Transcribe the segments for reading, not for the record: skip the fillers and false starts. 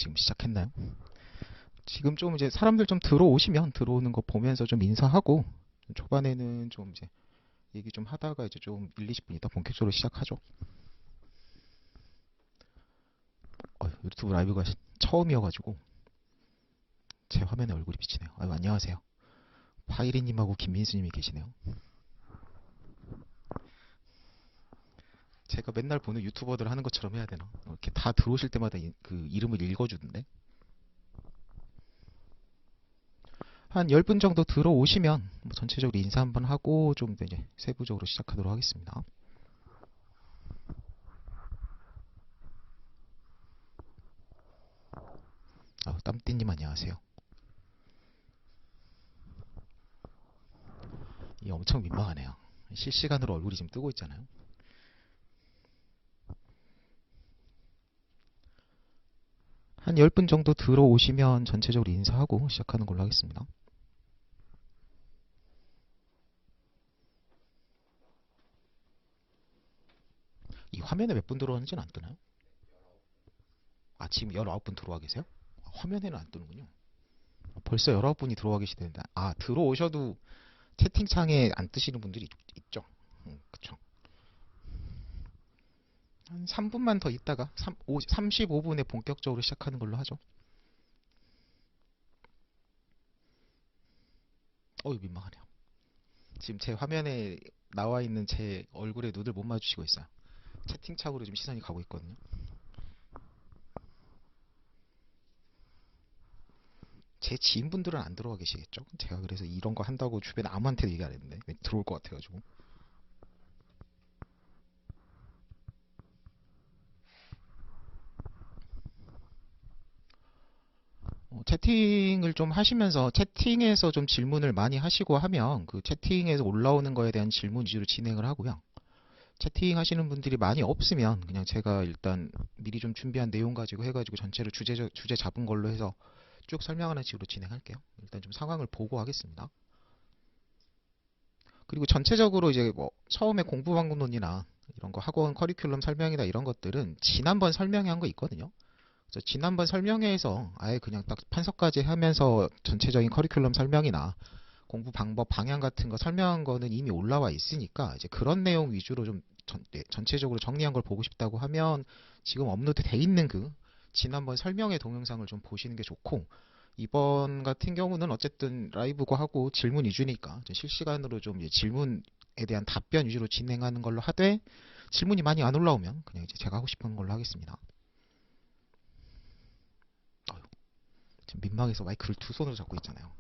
지금 시작했나요? 지금 좀 이제 사람들 좀 들어오시면 들어오는 거 보면서 좀 인사하고 초반에는 좀 이제 얘기 좀 하다가 이제 좀 1, 20분 있다 본격적으로 시작하죠. 유튜브 라이브가 처음이어가지고 제 화면에 얼굴이 비치네요. 아유, 안녕하세요. 파이리님하고 김민수님이 계시네요. 제가 맨날 보는 유튜버들 하는 것처럼 해야 되나? 이렇게 다 들어오실 때마다 그 이름을 읽어주던데. 한 10분 정도 들어오시면 뭐 전체적으로 인사 한번 하고 좀 더 이제 세부적으로 시작하도록 하겠습니다. 땀띠님 안녕하세요. 이 엄청 민망하네요. 실시간으로 얼굴이 지금 뜨고 있잖아요. 한 10분 정도 들어오시면 전체적으로 인사하고 시작하는 걸로 하겠습니다. 이 화면에 몇 분 들어오는지는 안 뜨나요? 지금 19분 들어와 계세요? 화면에는 안 뜨는군요. 벌써 19분이 들어와 계시는데 들어오셔도 채팅창에 안 뜨시는 분들이 있죠. 그쵸. 한 3분만 더 있다가 35분에 본격적으로 시작하는 걸로 하죠. 민망하네요. 지금 제 화면에 나와 있는 제 얼굴에 눈을 못 마주치고 있어요. 채팅창으로 지금 시선이 가고 있거든요. 제 지인분들은 안 들어와 계시겠죠? 제가 그래서 이런 거 한다고 주변에 아무한테도 얘기 안 했는데 들어올 것 같아가지고. 채팅을 좀 하시면서 채팅에서 좀 질문을 많이 하시고 하면 그 채팅에서 올라오는 거에 대한 질문 위주로 진행을 하고요. 채팅 하시는 분들이 많이 없으면 그냥 제가 일단 미리 좀 준비한 내용 가지고 해가지고 전체를 주제 잡은 걸로 해서 쭉 설명하는 식으로 진행할게요. 일단 좀 상황을 보고 하겠습니다. 그리고 전체적으로 이제 뭐 처음에 공부 방법론이나 이런 거 학원 커리큘럼 설명이나 이런 것들은 지난번 설명한 거 있거든요. 그래서 지난번 설명회에서 아예 그냥 딱 판서까지 하면서 전체적인 커리큘럼 설명이나 공부 방법 방향 같은 거 설명한 거는 이미 올라와 있으니까 이제 그런 내용 위주로 좀 전체적으로 정리한 걸 보고 싶다고 하면 지금 업로드 돼 있는 그 지난번 설명회 동영상을 좀 보시는 게 좋고, 이번 같은 경우는 어쨌든 라이브고 하고 질문 위주니까 실시간으로 좀 이제 질문에 대한 답변 위주로 진행하는 걸로 하되, 질문이 많이 안 올라오면 그냥 이제 제가 하고 싶은 걸로 하겠습니다. 지금 민망해서 마이크를 두 손으로 잡고 있잖아요.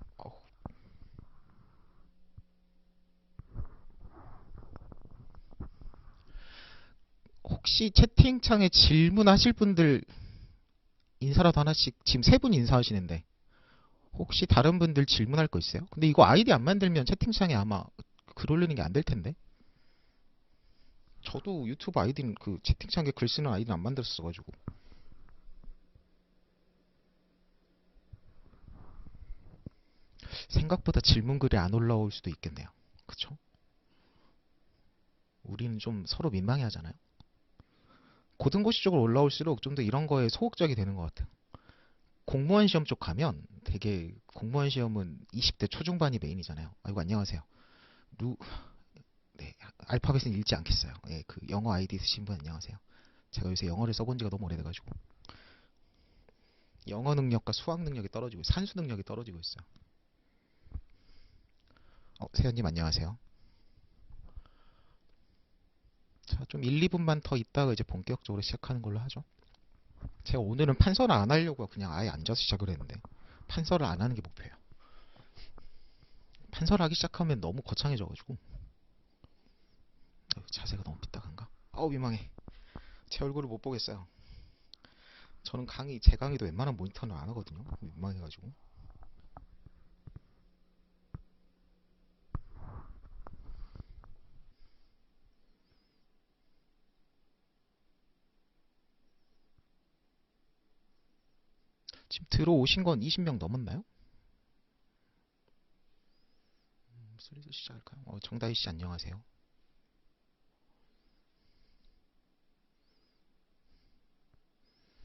혹시 채팅창에 질문하실 분들 인사라도 하나씩, 지금 세 분 인사하시는데 혹시 다른 분들 질문할 거 있어요? 근데 이거 아이디 안 만들면 채팅창에 아마 글 올리는 게 안 될 텐데. 저도 유튜브 아이디는 그 채팅창에 글 쓰는 아이디는 안 만들었어가지고. 생각보다 질문글이 안 올라올 수도 있겠네요. 그쵸? 우리는 좀 서로 민망해 하잖아요. 고등고시 쪽으로 올라올수록 좀 더 이런 거에 소극적이 되는 것 같아요. 공무원 시험 쪽 가면 되게, 공무원 시험은 20대 초중반이 메인이잖아요. 아이고 안녕하세요. 누 네, 알파벳은 읽지 않겠어요. 예, 그 영어 아이디 쓰신 분 안녕하세요. 제가 요새 영어를 써본 지가 너무 오래돼가지고 영어 능력과 수학 능력이 떨어지고 산수 능력이 떨어지고 있어요. 세연님 안녕하세요. 자, 좀 1, 2분만 더 있다가 이제 본격적으로 시작하는 걸로 하죠. 제가 오늘은 판서를 안 하려고 그냥 아예 앉아서 시작을 했는데 판서를 안 하는 게 목표예요. 판서를 하기 시작하면 너무 거창해져가지고. 자세가 너무 삐딱한가? 민망해. 제 얼굴을 못 보겠어요. 저는 제 강의도 웬만한 모니터는 안 하거든요. 민망해가지고. 지금 들어오신 건 20명 넘었나요? 슬슬 시작할까요? 정다희 씨 안녕하세요.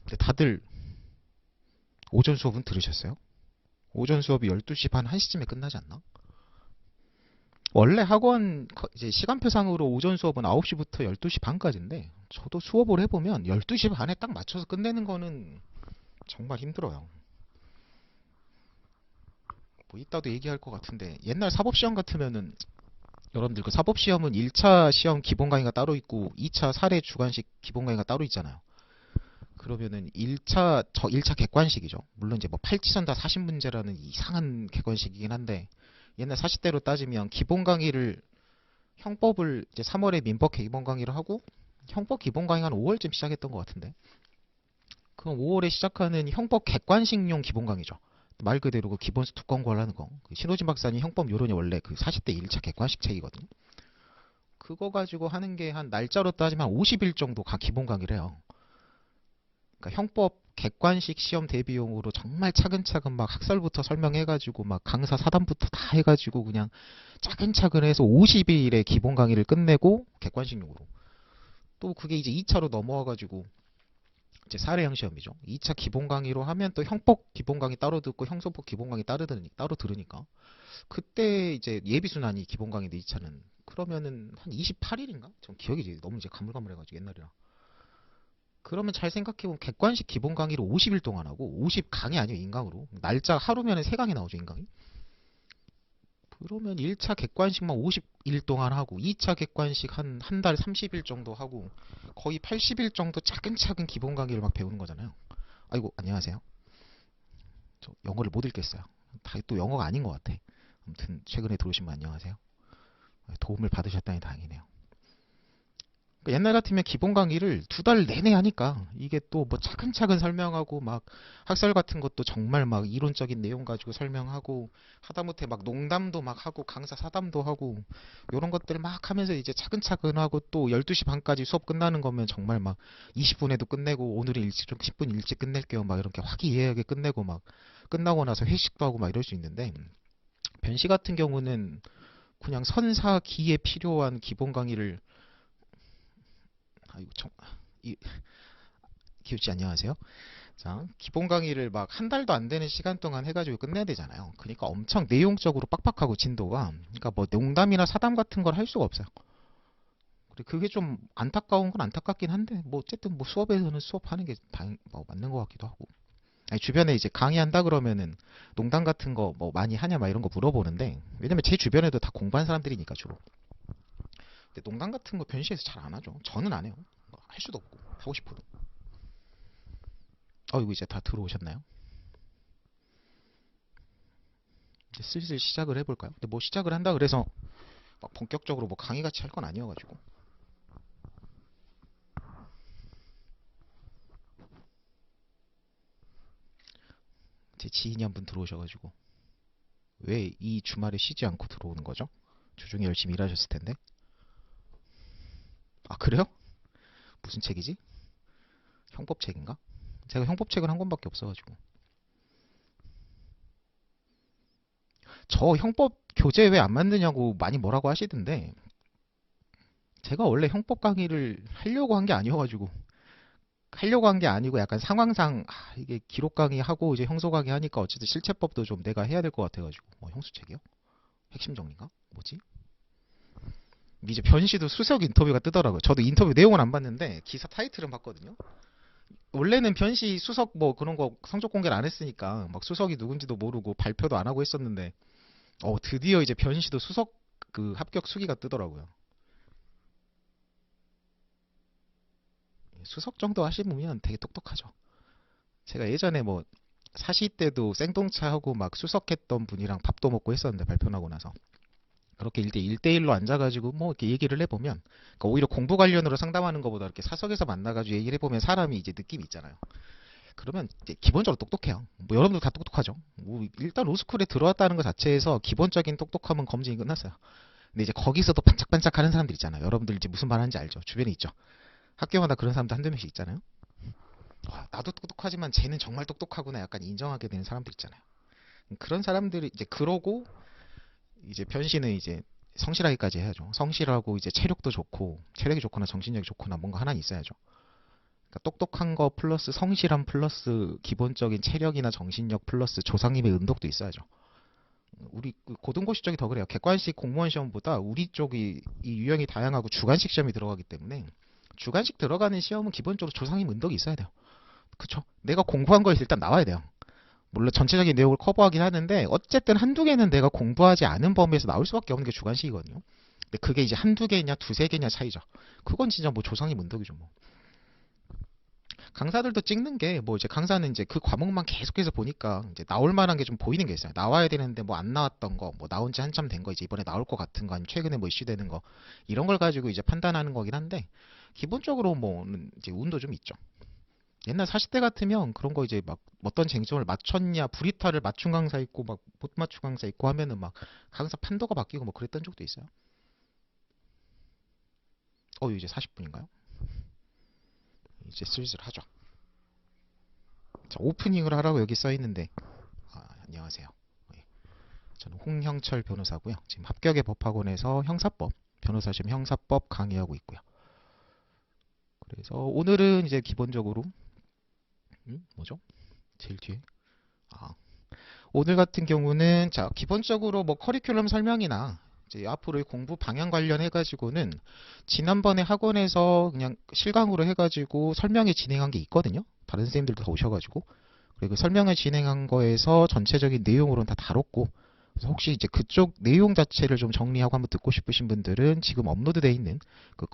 근데 다들 오전 수업은 들으셨어요? 오전 수업이 12시 반 1시쯤에 끝나지 않나? 원래 학원 이제 시간표상으로 오전 수업은 9시부터 12시 반까지인데 저도 수업을 해보면 12시 반에 딱 맞춰서 끝내는 거는 정말 힘들어요. 뭐 이따도 얘기할 것 같은데 옛날 사법시험 같으면은 여러분들 그 사법시험은 1차 시험 기본 강의가 따로 있고 2차 사례 주관식 기본 강의가 따로 있잖아요. 그러면은 1차 객관식이죠. 물론 이제 뭐 팔지선다 40문제라는 이상한 객관식이긴 한데 옛날 40대로 따지면 기본 강의를 형법을 이제 3월에 민법 기본 강의를 하고 형법 기본 강의 한 5월쯤 시작했던 것 같은데 그럼 5월에 시작하는 형법 객관식용 기본 강의죠. 말 그대로 그 기본서 두 권고 하는 거. 그 신호진 박사님 형법 요론이 원래 그 40대 1차 객관식 책이거든요. 그거 가지고 하는 게 한 날짜로 따지면 50일 정도 기본 강의를 해요. 그러니까 형법 객관식 시험 대비용으로 정말 차근차근 막 학설부터 설명해가지고 막 강사 사담부터 다 해가지고 그냥 차근차근 해서 50일의 기본 강의를 끝내고 객관식용으로 또 그게 이제 2차로 넘어와가지고 이제 사례형 시험이죠. 2차 기본 강의로 하면 또 형법 기본 강의 따로 듣고 형소법 기본 강의 따로 들으니까 그때 이제 예비순환이 기본 강의인데 2차는 그러면은 한 28일인가? 전 기억이 이제 너무 이제 가물가물해가지고 옛날이라. 그러면 잘 생각해보면 객관식 기본 강의를 50일 동안 하고 50 강의 아니에요 인강으로 날짜 하루면은 3강이 나오죠 인강이. 그러면 1차 객관식만 50일 동안 하고 2차 객관식 한 달 30일 정도 하고 거의 80일 정도 차근차근 기본 강의를 막 배우는 거잖아요. 아이고 안녕하세요. 저 영어를 못 읽겠어요. 다 또 영어가 아닌 것 같아. 아무튼 최근에 들어오신 분 안녕하세요. 도움을 받으셨다니 다행이네요. 그러니까 옛날 같으면 기본 강의를 2달 내내 하니까 이게 또 뭐 차근차근 설명하고 막 학설 같은 것도 정말 막 이론적인 내용 가지고 설명하고 하다못해 막 농담도 막 하고 강사 사담도 하고 이런 것들 막 하면서 이제 차근차근 하고 또 12시 반까지 수업 끝나는 거면 정말 막 20분에도 끝내고 오늘은 일찍 좀 10분 일찍 끝낼게요 막 이렇게 화기애애하게 끝내고 막 끝나고 나서 회식도 하고 막 이럴 수 있는데 변시 같은 경우는 그냥 선사기에 필요한 기본 강의를 아이고 기우씨 안녕하세요. 자, 기본 강의를 막 한 달도 안 되는 시간 동안 해가지고 끝내야 되잖아요. 그러니까 엄청 내용적으로 빡빡하고 진도가 그러니까 뭐 농담이나 사담 같은 걸 할 수가 없어요. 그게 좀 안타까운 건 안타깝긴 한데 뭐 어쨌든 뭐 수업에서는 수업하는 게 뭐 맞는 것 같기도 하고. 아니, 주변에 이제 강의한다 그러면은 농담 같은 거 뭐 많이 하냐 막 이런 거 물어보는데 왜냐면 제 주변에도 다 공부한 사람들이니까 주로. 근데 농담 같은 거 변시에서 잘 안 하죠. 저는 안 해요. 뭐할 수도 없고 하고 싶어도. 이거 이제 다 들어오셨나요? 이제 슬슬 시작을 해볼까요? 근데 뭐 시작을 한다 그래서 막 본격적으로 뭐 강의 같이 할 건 아니어가지고 제 지인이 한 분 들어오셔가지고 왜 이 주말에 쉬지 않고 들어오는 거죠? 주중에 열심히 일하셨을 텐데. 아 그래요? 무슨 책이지? 형법책인가? 제가 형법책을 한 권밖에 없어가지고 저 형법 교재 왜 안 만드냐고 많이 뭐라고 하시던데 제가 원래 형법 강의를 하려고 한 게 아니고 약간 상황상 이게 기록 강의 하고 이제 형소 강의 하니까 어쨌든 실체법도 좀 내가 해야 될 것 같아가지고 형수책이요? 핵심 정리인가? 뭐지? 이제 변시도 수석 인터뷰가 뜨더라고요. 저도 인터뷰 내용은 안 봤는데 기사 타이틀은 봤거든요. 원래는 변시 수석 뭐 그런 거 성적 공개를 안 했으니까 막 수석이 누군지도 모르고 발표도 안 하고 했었는데 드디어 이제 변시도 수석 그 합격 수기가 뜨더라고요. 수석 정도 하시면 되게 똑똑하죠. 제가 예전에 뭐 사시 때도 생동차 하고 막 수석했던 분이랑 밥도 먹고 했었는데 발표 나고 나서 그렇게 1대1로 앉아가지고 뭐 이렇게 얘기를 해보면 그러니까 오히려 공부 관련으로 상담하는 것보다 이렇게 사석에서 만나가지고 얘기를 해보면 사람이 이제 느낌이 있잖아요. 그러면 이제 기본적으로 똑똑해요. 뭐 여러분들 다 똑똑하죠. 뭐 일단 로스쿨에 들어왔다는 것 자체에서 기본적인 똑똑함은 검증이 끝났어요. 근데 이제 거기서도 반짝반짝 하는 사람들 있잖아요. 여러분들 이제 무슨 말 하는지 알죠? 주변에 있죠. 학교마다 그런 사람도 한두 명씩 있잖아요. 나도 똑똑하지만 쟤는 정말 똑똑하구나 약간 인정하게 되는 사람들 있잖아요. 그런 사람들이 이제 그러고 이제 변신은 이제 성실하기까지 해야죠. 성실하고 이제 체력도 좋고 체력이 좋거나 정신력이 좋거나 뭔가 하나 있어야죠. 그러니까 똑똑한 거 플러스 성실함 플러스 기본적인 체력이나 정신력 플러스 조상님의 은덕도 있어야죠. 우리 그 고등고시 쪽이 더 그래요. 객관식 공무원 시험보다 우리 쪽이 이 유형이 다양하고 주관식 시험이 들어가기 때문에 주관식 들어가는 시험은 기본적으로 조상님 은덕이 있어야 돼요. 그쵸? 내가 공부한 거에서 일단 나와야 돼요. 물론 전체적인 내용을 커버하긴 하는데 어쨌든 한두 개는 내가 공부하지 않은 범위에서 나올 수밖에 없는 게 주관식이거든요. 근데 그게 이제 한두 개냐 두세 개냐 차이죠. 그건 진짜 뭐 조상님 은덕이죠 뭐. 강사들도 찍는 게 뭐 이제 강사는 이제 그 과목만 계속해서 보니까 이제 나올 만한 게 좀 보이는 게 있어요. 나와야 되는데 뭐 안 나왔던 거, 뭐 나온 지 한참 된 거, 이제 이번에 나올 것 같은 거, 아니면 최근에 뭐 이슈되는 거 이런 걸 가지고 이제 판단하는 거긴 한데 기본적으로 뭐 이제 운도 좀 있죠. 옛날 40대 같으면 그런 거 이제 막 어떤 쟁점을 맞췄냐, 불이탈을 맞춘 강사 있고 막 못 맞춘 강사 있고 하면은 막 강사 판도가 바뀌고 뭐 그랬던 적도 있어요. 이제 40분인가요? 이제 슬슬 하죠. 자, 오프닝을 하라고 여기 써 있는데 안녕하세요. 예, 저는 홍형철 변호사고요. 지금 합격의 법학원에서 형사법, 변호사 시험 형사법 강의하고 있고요. 그래서 오늘은 이제 기본적으로 뭐죠? 제일 뒤에 오늘 같은 경우는 자 기본적으로 뭐 커리큘럼 설명이나 이제 앞으로의 공부 방향 관련해 가지고는 지난번에 학원에서 그냥 실강으로 해가지고 설명회 진행한 게 있거든요. 다른 선생님들도 다 오셔가지고 그리고 설명회 진행한 거에서 전체적인 내용으로는 다 다뤘고 그래서 혹시 이제 그쪽 내용 자체를 좀 정리하고 한번 듣고 싶으신 분들은 지금 업로드되어 있는 그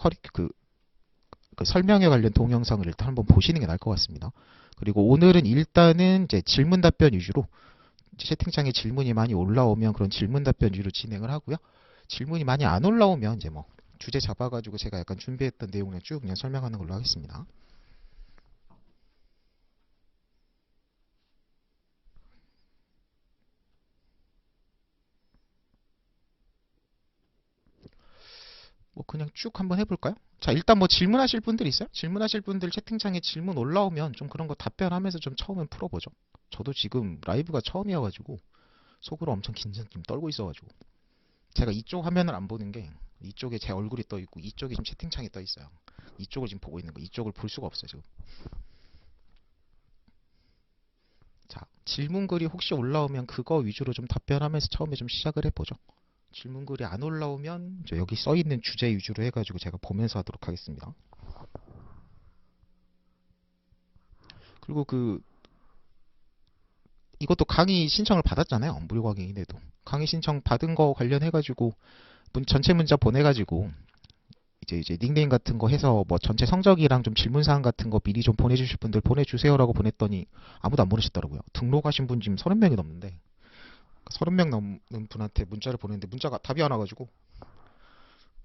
설명회 관련 동영상을 일단 한번 보시는 게 나을 것 같습니다. 그리고 오늘은 일단은 이제 질문 답변 위주로 채팅창에 질문이 많이 올라오면 그런 질문 답변 위주로 진행을 하고요. 질문이 많이 안 올라오면 이제 뭐 주제 잡아가지고 제가 약간 준비했던 내용을 쭉 그냥 설명하는 걸로 하겠습니다. 뭐 그냥 쭉 한번 해볼까요? 자, 일단 뭐 질문하실 분들 있어요? 질문하실 분들 채팅창에 질문 올라오면 좀 그런 거 답변하면서 좀 처음엔 풀어보죠. 저도 지금 라이브가 처음이어가지고 속으로 엄청 긴장 좀 떨고 있어가지고 제가 이쪽 화면을 안 보는 게 이쪽에 제 얼굴이 떠 있고 이쪽에 지금 채팅창이 떠 있어요. 이쪽을 지금 보고 있는 거 이쪽을 볼 수가 없어요 지금. 자, 질문글이 혹시 올라오면 그거 위주로 좀 답변하면서 처음에 좀 시작을 해보죠. 질문글이 안 올라오면 여기 써있는 주제 위주로 해가지고 제가 보면서 하도록 하겠습니다. 그리고 이것도 강의 신청을 받았잖아요. 무료 강의인데도 강의 신청 받은 거 관련해가지고 전체 문자 보내가지고 이제 닉네임 같은 거 해서 뭐 전체 성적이랑 좀 질문사항 같은 거 미리 좀 보내주실 분들 보내주세요라고 보냈더니 아무도 안 보내셨더라고요. 등록하신 분 지금 30명이 넘는데 30명 넘는 분한테 문자를 보냈는데 문자가 답이 안 와가지고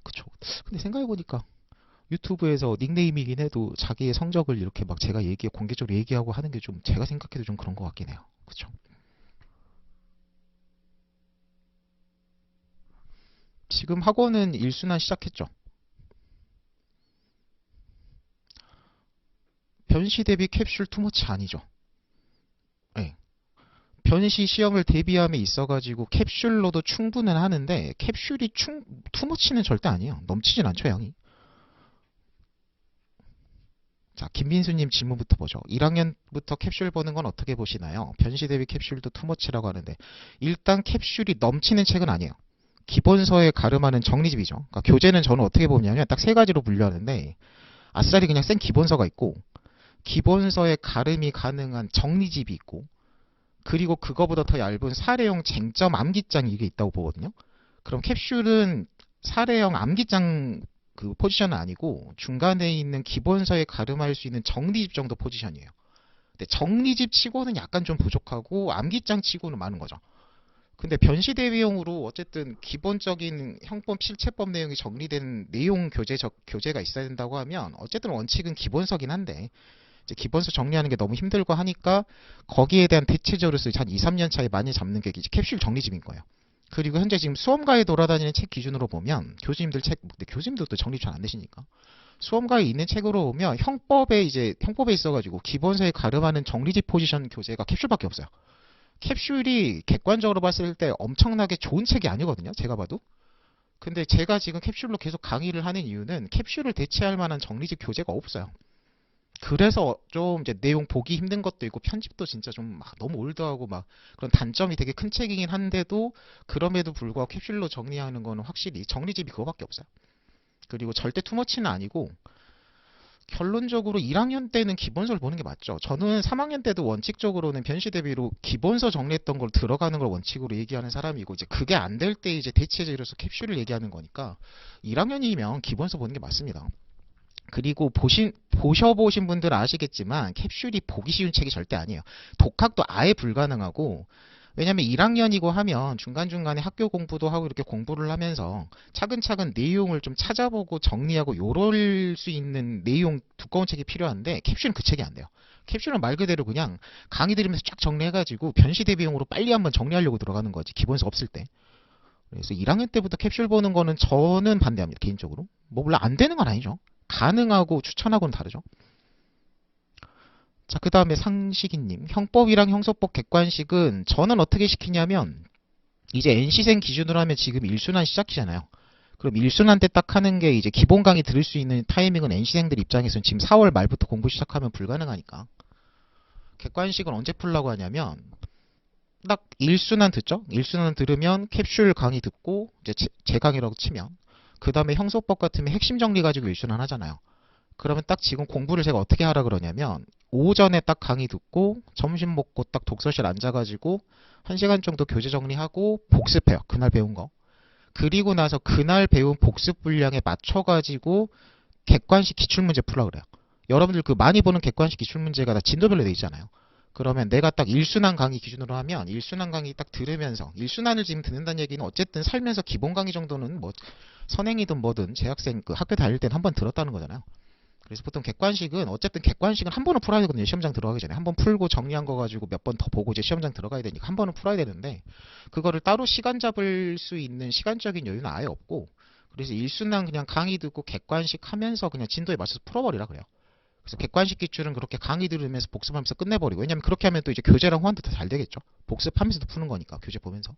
그쵸. 근데 생각해보니까 유튜브에서 닉네임이긴 해도 자기의 성적을 이렇게 막 제가 공개적으로 얘기하고 하는 게 좀 제가 생각해도 좀 그런 것 같긴 해요. 그쵸. 지금 학원은 일순환 시작했죠. 변시 대비 캡슐 투머치 아니죠. 네. 변시 시험을 대비함에 있어가지고 캡슐로도 충분은 하는데 캡슐이 투머치는 절대 아니에요. 넘치진 않죠, 양이. 자, 김민수님 질문부터 보죠. 1학년부터 캡슐 보는 건 어떻게 보시나요? 변시 대비 캡슐도 투머치라고 하는데 일단 캡슐이 넘치는 책은 아니에요. 기본서에 가름하는 정리집이죠. 그러니까 교재는 저는 어떻게 보냐면 딱 세 가지로 분류하는데 아싸리 그냥 센 기본서가 있고 기본서에 가름이 가능한 정리집이 있고 그리고 그거보다 더 얇은 사례형 쟁점 암기장 이게 있다고 보거든요. 그럼 캡슐은 사례형 암기장 그 포지션은 아니고 중간에 있는 기본서에 가름할 수 있는 정리집 정도 포지션이에요. 근데 정리집 치고는 약간 좀 부족하고 암기장 치고는 많은 거죠. 근데 변시 대비용으로 어쨌든 기본적인 형법 실체법 내용이 정리된 내용 교재가 있어야 된다고 하면 어쨌든 원칙은 기본서긴 한데 이제 기본서 정리하는 게 너무 힘들고 하니까 거기에 대한 대체적으로서 한 2, 3년 차에 많이 잡는 게 이제 캡슐 정리집인 거예요. 그리고 현재 지금 수험가에 돌아다니는 책 기준으로 보면 교수님들 책, 근데 교수님들도 정리 잘 안 되시니까 수험가에 있는 책으로 보면 형법에 있어가지고 기본서에 가름하는 정리집 포지션 교재가 캡슐밖에 없어요. 캡슐이 객관적으로 봤을 때 엄청나게 좋은 책이 아니거든요. 제가 봐도. 근데 제가 지금 캡슐로 계속 강의를 하는 이유는 캡슐을 대체할 만한 정리집 교재가 없어요. 그래서 좀 이제 내용 보기 힘든 것도 있고 편집도 진짜 좀 막 너무 올드하고 막 그런 단점이 되게 큰 책이긴 한데도 그럼에도 불구하고 캡슐로 정리하는 거는 확실히 정리집이 그거밖에 없어요. 그리고 절대 투머치는 아니고 결론적으로 1학년 때는 기본서를 보는 게 맞죠. 저는 3학년 때도 원칙적으로는 변시 대비로 기본서 정리했던 걸 들어가는 걸 원칙으로 얘기하는 사람이고 이제 그게 안 될 때 이제 대체제로서 캡슐을 얘기하는 거니까 1학년이면 기본서 보는 게 맞습니다. 그리고 보셔보신 분들은 아시겠지만 캡슐이 보기 쉬운 책이 절대 아니에요. 독학도 아예 불가능하고 왜냐면 1학년이고 하면 중간중간에 학교 공부도 하고 이렇게 공부를 하면서 차근차근 내용을 좀 찾아보고 정리하고 요럴 수 있는 내용 두꺼운 책이 필요한데 캡슐은 그 책이 안 돼요. 캡슐은 말 그대로 그냥 강의 들으면서 쫙 정리해가지고 변시 대비용으로 빨리 한번 정리하려고 들어가는 거지. 기본서 없을 때. 그래서 1학년 때부터 캡슐 보는 거는 저는 반대합니다. 개인적으로. 뭐 물론 안 되는 건 아니죠. 가능하고 추천하고는 다르죠. 자, 그 다음에 상식이님. 형법이랑 형소법 객관식은 저는 어떻게 시키냐면 이제 NC생 기준으로 하면 지금 1순환 시작이잖아요. 그럼 1순환 때 딱 하는 게 이제 기본 강의 들을 수 있는 타이밍은 NC생들 입장에서는 지금 4월 말부터 공부 시작하면 불가능하니까. 객관식은 언제 풀라고 하냐면 딱 1순환 듣죠? 1순환 들으면 캡슐 강의 듣고 이제 제 강의라고 치면 그 다음에 형소법 같으면 핵심 정리 가지고 1순환 하잖아요. 그러면 딱 지금 공부를 제가 어떻게 하라 그러냐면 오전에 딱 강의 듣고 점심 먹고 딱 독서실 앉아가지고 1시간 정도 교재 정리하고 복습해요. 그날 배운 거. 그리고 나서 그날 배운 복습 분량에 맞춰가지고 객관식 기출문제 풀라 그래요. 여러분들 그 많이 보는 객관식 기출문제가 다 진도별로 돼 있잖아요. 그러면 내가 딱 1순환 강의 기준으로 하면 1순환 강의 딱 들으면서 1순환을 지금 듣는다는 얘기는 어쨌든 살면서 기본 강의 정도는 뭐 선행이든 뭐든 재학생 그 학교 다닐 때는 한번 들었다는 거잖아요. 그래서 보통 객관식은 어쨌든 객관식은 한 번은 풀어야 되거든요. 시험장 들어가기 전에 한 번 풀고 정리한 거 가지고 몇 번 더 보고 이제 시험장 들어가야 되니까 한 번은 풀어야 되는데 그거를 따로 시간 잡을 수 있는 시간적인 여유는 아예 없고 그래서 일순환 그냥 강의 듣고 객관식 하면서 그냥 진도에 맞춰서 풀어버리라 그래요. 그래서 객관식 기출은 그렇게 강의 들으면서 복습하면서 끝내버리고 왜냐면 그렇게 하면 또 이제 교재랑 호환도 더 잘 되겠죠. 복습하면서도 푸는 거니까 교재 보면서.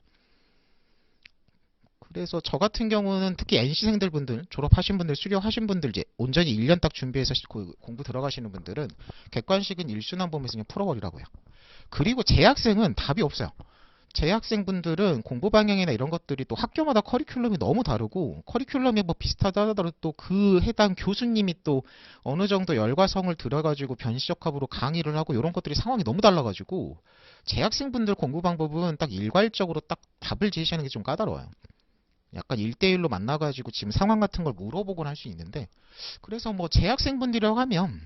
그래서 저 같은 경우는 특히 NC생들 분들, 졸업하신 분들, 수료하신 분들, 이제 온전히 1년 딱 준비해서 공부 들어가시는 분들은 객관식은 일순환 보면서 그냥 풀어버리라고요. 그리고 재학생은 답이 없어요. 재학생분들은 공부 방향이나 이런 것들이 또 학교마다 커리큘럼이 너무 다르고 커리큘럼이 뭐 비슷하다 하더라도 또 그 해당 교수님이 또 어느 정도 열과 성을 들여가지고 변시적합으로 강의를 하고 이런 것들이 상황이 너무 달라가지고 재학생분들 공부 방법은 딱 일괄적으로 딱 답을 제시하는 게 좀 까다로워요. 약간 1대1로 만나가지고 지금 상황 같은 걸 물어보곤 할 수 있는데 그래서 뭐 재학생분들이라고 하면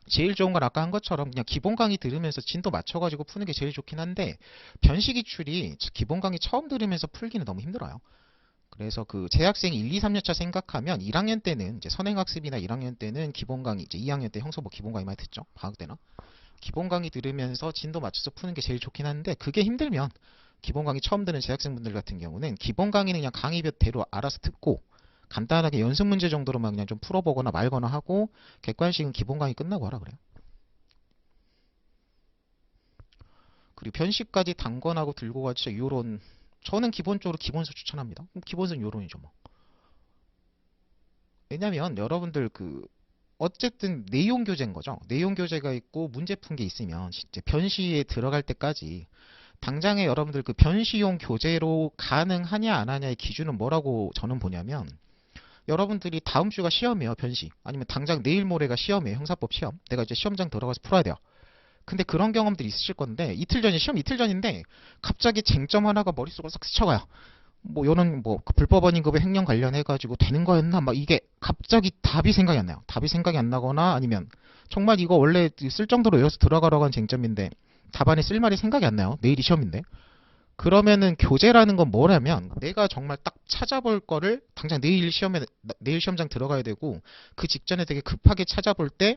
제일 좋은 건 아까 한 것처럼 그냥 기본 강의 들으면서 진도 맞춰가지고 푸는 게 제일 좋긴 한데 변시기출이 기본 강의 처음 들으면서 풀기는 너무 힘들어요. 그래서 그 재학생 1, 2, 3년차 생각하면 1학년 때는 이제 선행학습이나 1학년 때는 기본 강의, 이제 2학년 때 형소법 기본 강의 많이 듣죠. 방학 때나. 기본 강의 들으면서 진도 맞춰서 푸는 게 제일 좋긴 한데 그게 힘들면 기본 강의 처음 듣는 재학생분들 같은 경우는 기본 강의는 그냥 강의별대로 알아서 듣고 간단하게 연습 문제 정도로만 그냥 좀 풀어보거나 말거나 하고 객관식은 기본 강의 끝나고 하라 그래요. 그리고 변식까지 단권하고 들고 가지 요런 저는 기본적으로 기본서 추천합니다. 기본서는 요런이죠 뭐. 왜냐면 여러분들 그 어쨌든 내용 교재인 거죠. 내용 교재가 있고 문제 푼 게 있으면 이제 변시에 들어갈 때까지 당장에 여러분들 그 변시용 교재로 가능하냐 안 하냐의 기준은 뭐라고 저는 보냐면 여러분들이 다음 주가 시험이에요. 변시 아니면 당장 내일 모레가 시험이에요. 형사법 시험 내가 이제 시험장 들어가서 풀어야 돼요. 근데 그런 경험들이 있으실 건데 이틀 전이 시험 이틀 전인데 갑자기 쟁점 하나가 머릿속으로 싹 스쳐가요. 뭐 요런 뭐그 불법 원인급의 횡령 관련해가지고 되는 거였나 막 이게 갑자기 답이 생각이 안 나요. 답이 생각이 안 나거나 아니면 정말 이거 원래 쓸 정도로 외워서 들어가라고 한 쟁점인데 답안에 쓸 말이 생각이 안 나요. 내일이 시험인데. 그러면은 교재라는 건 뭐냐면 내가 정말 딱 찾아볼 거를 당장 내일 시험장 들어가야 되고 그 직전에 되게 급하게 찾아볼 때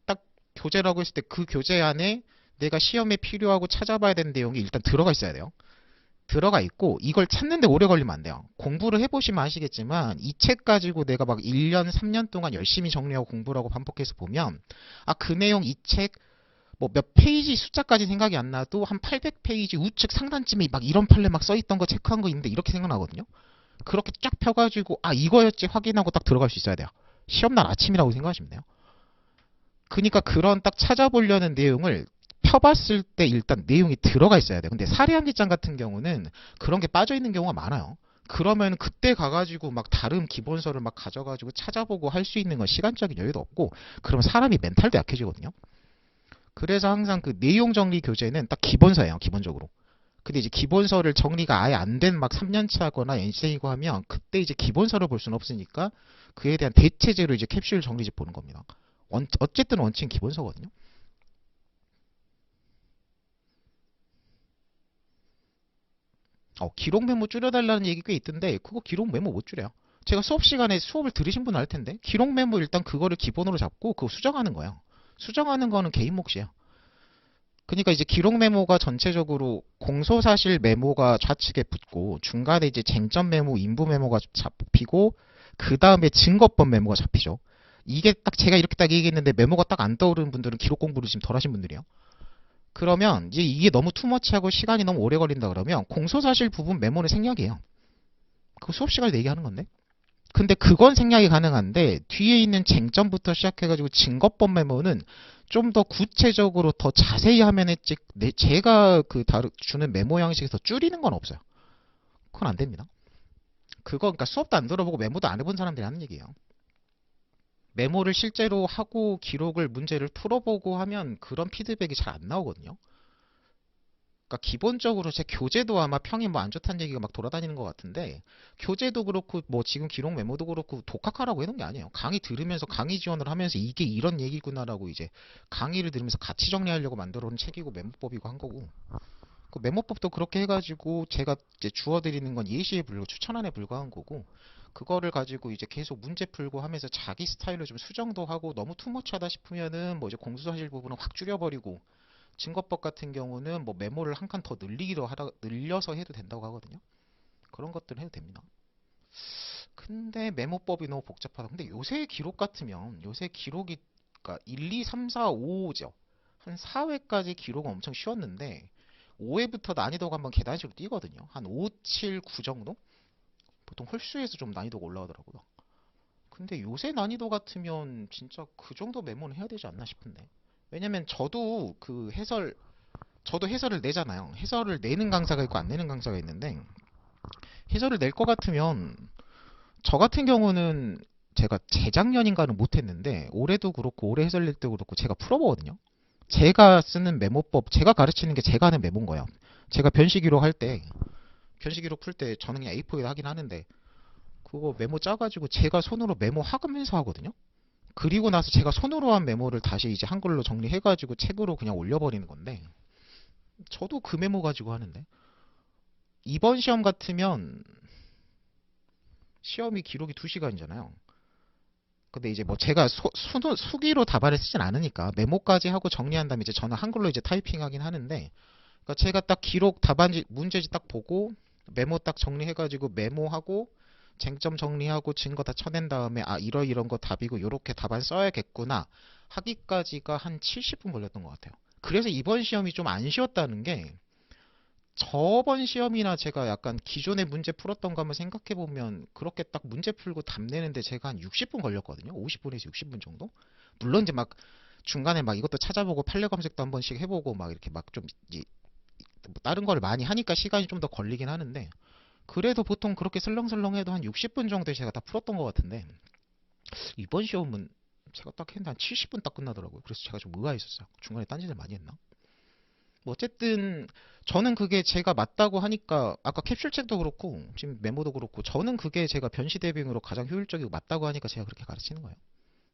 딱 교재라고 했을 때 그 교재 안에 내가 시험에 필요하고 찾아봐야 되는 내용이 일단 들어가 있어야 돼요. 들어가 있고 이걸 찾는데 오래 걸리면 안 돼요. 공부를 해보시면 아시겠지만 이 책 가지고 내가 막 1년, 3년 동안 열심히 정리하고 공부를 하고 반복해서 보면 아, 그 내용 이 책 뭐 몇 페이지 숫자까지 생각이 안 나도 한 800페이지 우측 상단쯤에 막 이런 판례 막 써있던 거 체크한 거 있는데 이렇게 생각나거든요. 그렇게 쫙 펴가지고 아 이거였지 확인하고 딱 들어갈 수 있어야 돼요. 시험날 아침이라고 생각하시면 돼요. 그러니까 그런 딱 찾아보려는 내용을 펴봤을 때 일단 내용이 들어가 있어야 돼. 근데 사례암기장 같은 경우는 그런 게 빠져 있는 경우가 많아요. 그러면 그때 가가지고 막 다른 기본서를 막 가져가지고 찾아보고 할 수 있는 건 시간적인 여유도 없고, 그러면 사람이 멘탈도 약해지거든요. 그래서 항상 그 내용 정리 교재는 딱 기본서예요, 기본적으로. 근데 이제 기본서를 정리가 아예 안 된 막 3년차거나 연생이고 하면 그때 이제 기본서를 볼 수는 없으니까 그에 대한 대체제로 이제 캡슐 정리집 보는 겁니다. 어쨌든 원칙은 기본서거든요. 기록 메모 줄여달라는 얘기 꽤 있던데 그거 기록 메모 못 줄여요. 제가 수업 시간에 수업을 들으신 분 알 텐데 기록 메모 일단 그거를 기본으로 잡고 그거 수정하는 거예요. 수정하는 거는 개인 몫이에요. 그러니까 이제 기록 메모가 전체적으로 공소사실 메모가 좌측에 붙고 중간에 이제 쟁점 메모, 인부 메모가 잡히고 그 다음에 증거법 메모가 잡히죠. 이게 딱 제가 이렇게 딱 얘기했는데 메모가 딱 안 떠오르는 분들은 기록 공부를 지금 덜 하신 분들이에요. 그러면 이제 이게 너무 투머치하고 시간이 너무 오래 걸린다 그러면 공소사실 부분 메모는 생략이에요. 그거 수업 시간에 얘기하는 건데. 근데 그건 생략이 가능한데 뒤에 있는 쟁점부터 시작해가지고 증거법 메모는 좀 더 구체적으로 더 자세히 하면 했지 제가 그 주는 메모 양식에서 줄이는 건 없어요. 그건 안 됩니다. 그거 그러니까 수업도 안 들어보고 메모도 안 해본 사람들이 하는 얘기예요. 메모를 실제로 하고 기록을 문제를 풀어보고 하면 그런 피드백이 잘 안 나오거든요. 그러니까 기본적으로 제 교재도 아마 평이 뭐 안 좋다는 얘기가 막 돌아다니는 것 같은데 교재도 그렇고 뭐 지금 기록 메모도 그렇고 독학하라고 해놓은 게 아니에요. 강의 들으면서 강의 지원을 하면서 이게 이런 얘기구나라고 이제 강의를 들으면서 같이 정리하려고 만들어 놓은 책이고 메모법이고 한 거고 그 메모법도 그렇게 해가지고 제가 이제 주어드리는 건 예시에 불과 추천안에 불과한 거고 그거를 가지고 이제 계속 문제 풀고 하면서 자기 스타일로 좀 수정도 하고 너무 투머치하다 싶으면은 뭐 이제 공수사실 부분은 확 줄여버리고 증거법 같은 경우는 뭐 메모를 한 칸 더 늘려서 해도 된다고 하거든요. 그런 것들은 해도 됩니다. 근데 메모법이 너무 복잡하다. 근데 요새 기록 같으면 요새 기록이 그러니까 1, 2, 3, 4, 5죠. 한 4회까지 기록은 엄청 쉬웠는데 5회부터 난이도가 한번 계단식으로 뛰거든요. 한 5, 7, 9 정도? 보통 홀수에서 좀 난이도가 올라가더라고요. 근데 요새 난이도 같으면 진짜 그 정도 메모는 해야 되지 않나 싶은데. 왜냐면 저도 해설을 내잖아요. 해설을 내는 강사가 있고 안 내는 강사가 있는데 해설을 낼 것 같으면 저 같은 경우는 제가 재작년인가는 못했는데 올해도 그렇고 올해 해설 낼 때도 그렇고 제가 풀어보거든요. 제가 쓰는 메모법, 제가 가르치는 게 제가 하는 메모인 거예요. 제가 변시기록 할 때, 변시기록 풀 때 저는 그냥 A4에 하긴 하는데 그거 메모 짜가지고 제가 손으로 메모하면서 하거든요. 그리고 나서 제가 손으로 한 메모를 다시 이제 한글로 정리해가지고 책으로 그냥 올려버리는 건데 저도 그 메모 가지고 하는데 이번 시험 같으면 시험이 기록이 2시간이잖아요. 근데 이제 뭐 제가 수기로 답안을 쓰진 않으니까 메모까지 하고 정리한 다음에 이제 저는 한글로 이제 타이핑하긴 하는데 그러니까 제가 딱 기록 답안지 문제지 딱 보고 메모 딱 정리해가지고 메모하고 쟁점 정리하고 증거 다 쳐낸 다음에 아 이런 거 답이고 요렇게 답안 써야겠구나 하기까지가 한 70분 걸렸던 것 같아요. 그래서 이번 시험이 좀 안 쉬웠다는 게 저번 시험이나 제가 약간 기존의 문제 풀었던 거 한번 생각해 보면 그렇게 딱 문제 풀고 답 내는데 제가 한 60분 걸렸거든요. 50분에서 60분 정도? 물론 이제 막 중간에 막 이것도 찾아보고 판례 검색도 한 번씩 해보고 막 이렇게 막 좀 뭐 다른 걸 많이 하니까 시간이 좀 더 걸리긴 하는데 그래도 보통 그렇게 슬렁슬렁 해도 한 60분 정도에 제가 다 풀었던 것 같은데 이번 시험은 제가 딱 했는데 한 70분 딱 끝나더라고요. 그래서 제가 좀 의아했었어요. 중간에 딴짓을 많이 했나? 뭐 어쨌든 저는 그게 제가 맞다고 하니까 아까 캡슐책도 그렇고 지금 메모도 그렇고 저는 그게 제가 변시 대비용으로 가장 효율적이고 맞다고 하니까 제가 그렇게 가르치는 거예요.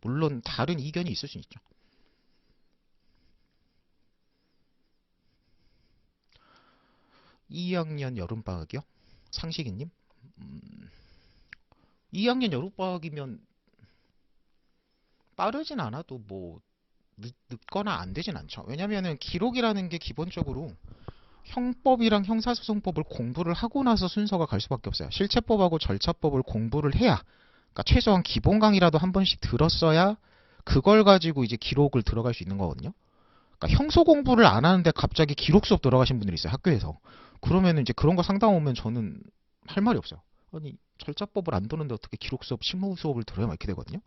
물론 다른 이견이 있을 수 있죠. 2학년 여름방학이요? 상식이님? 음, 2학년 여름방학이면 빠르진 않아도 뭐 늦거나 안 되진 않죠. 왜냐면은 기록이라는 게 기본적으로 형법이랑 형사소송법을 공부를 하고 나서 순서가 갈 수밖에 없어요. 실체법하고 절차법을 공부를 해야, 그러니까 최소한 기본 강의라도 한 번씩 들었어야 그걸 가지고 이제 기록을 들어갈 수 있는 거거든요. 그러니까 형소 공부를 안 하는데 갑자기 기록 수업 들어가신 분들이 있어요, 학교에서. 그러면은 이제 그런 거 상담 오면 저는 할 말이 없어요. 아니 절차법을 안 도는데 어떻게 기록 수업, 실무 수업을 들어요? 막 이렇게 되거든요.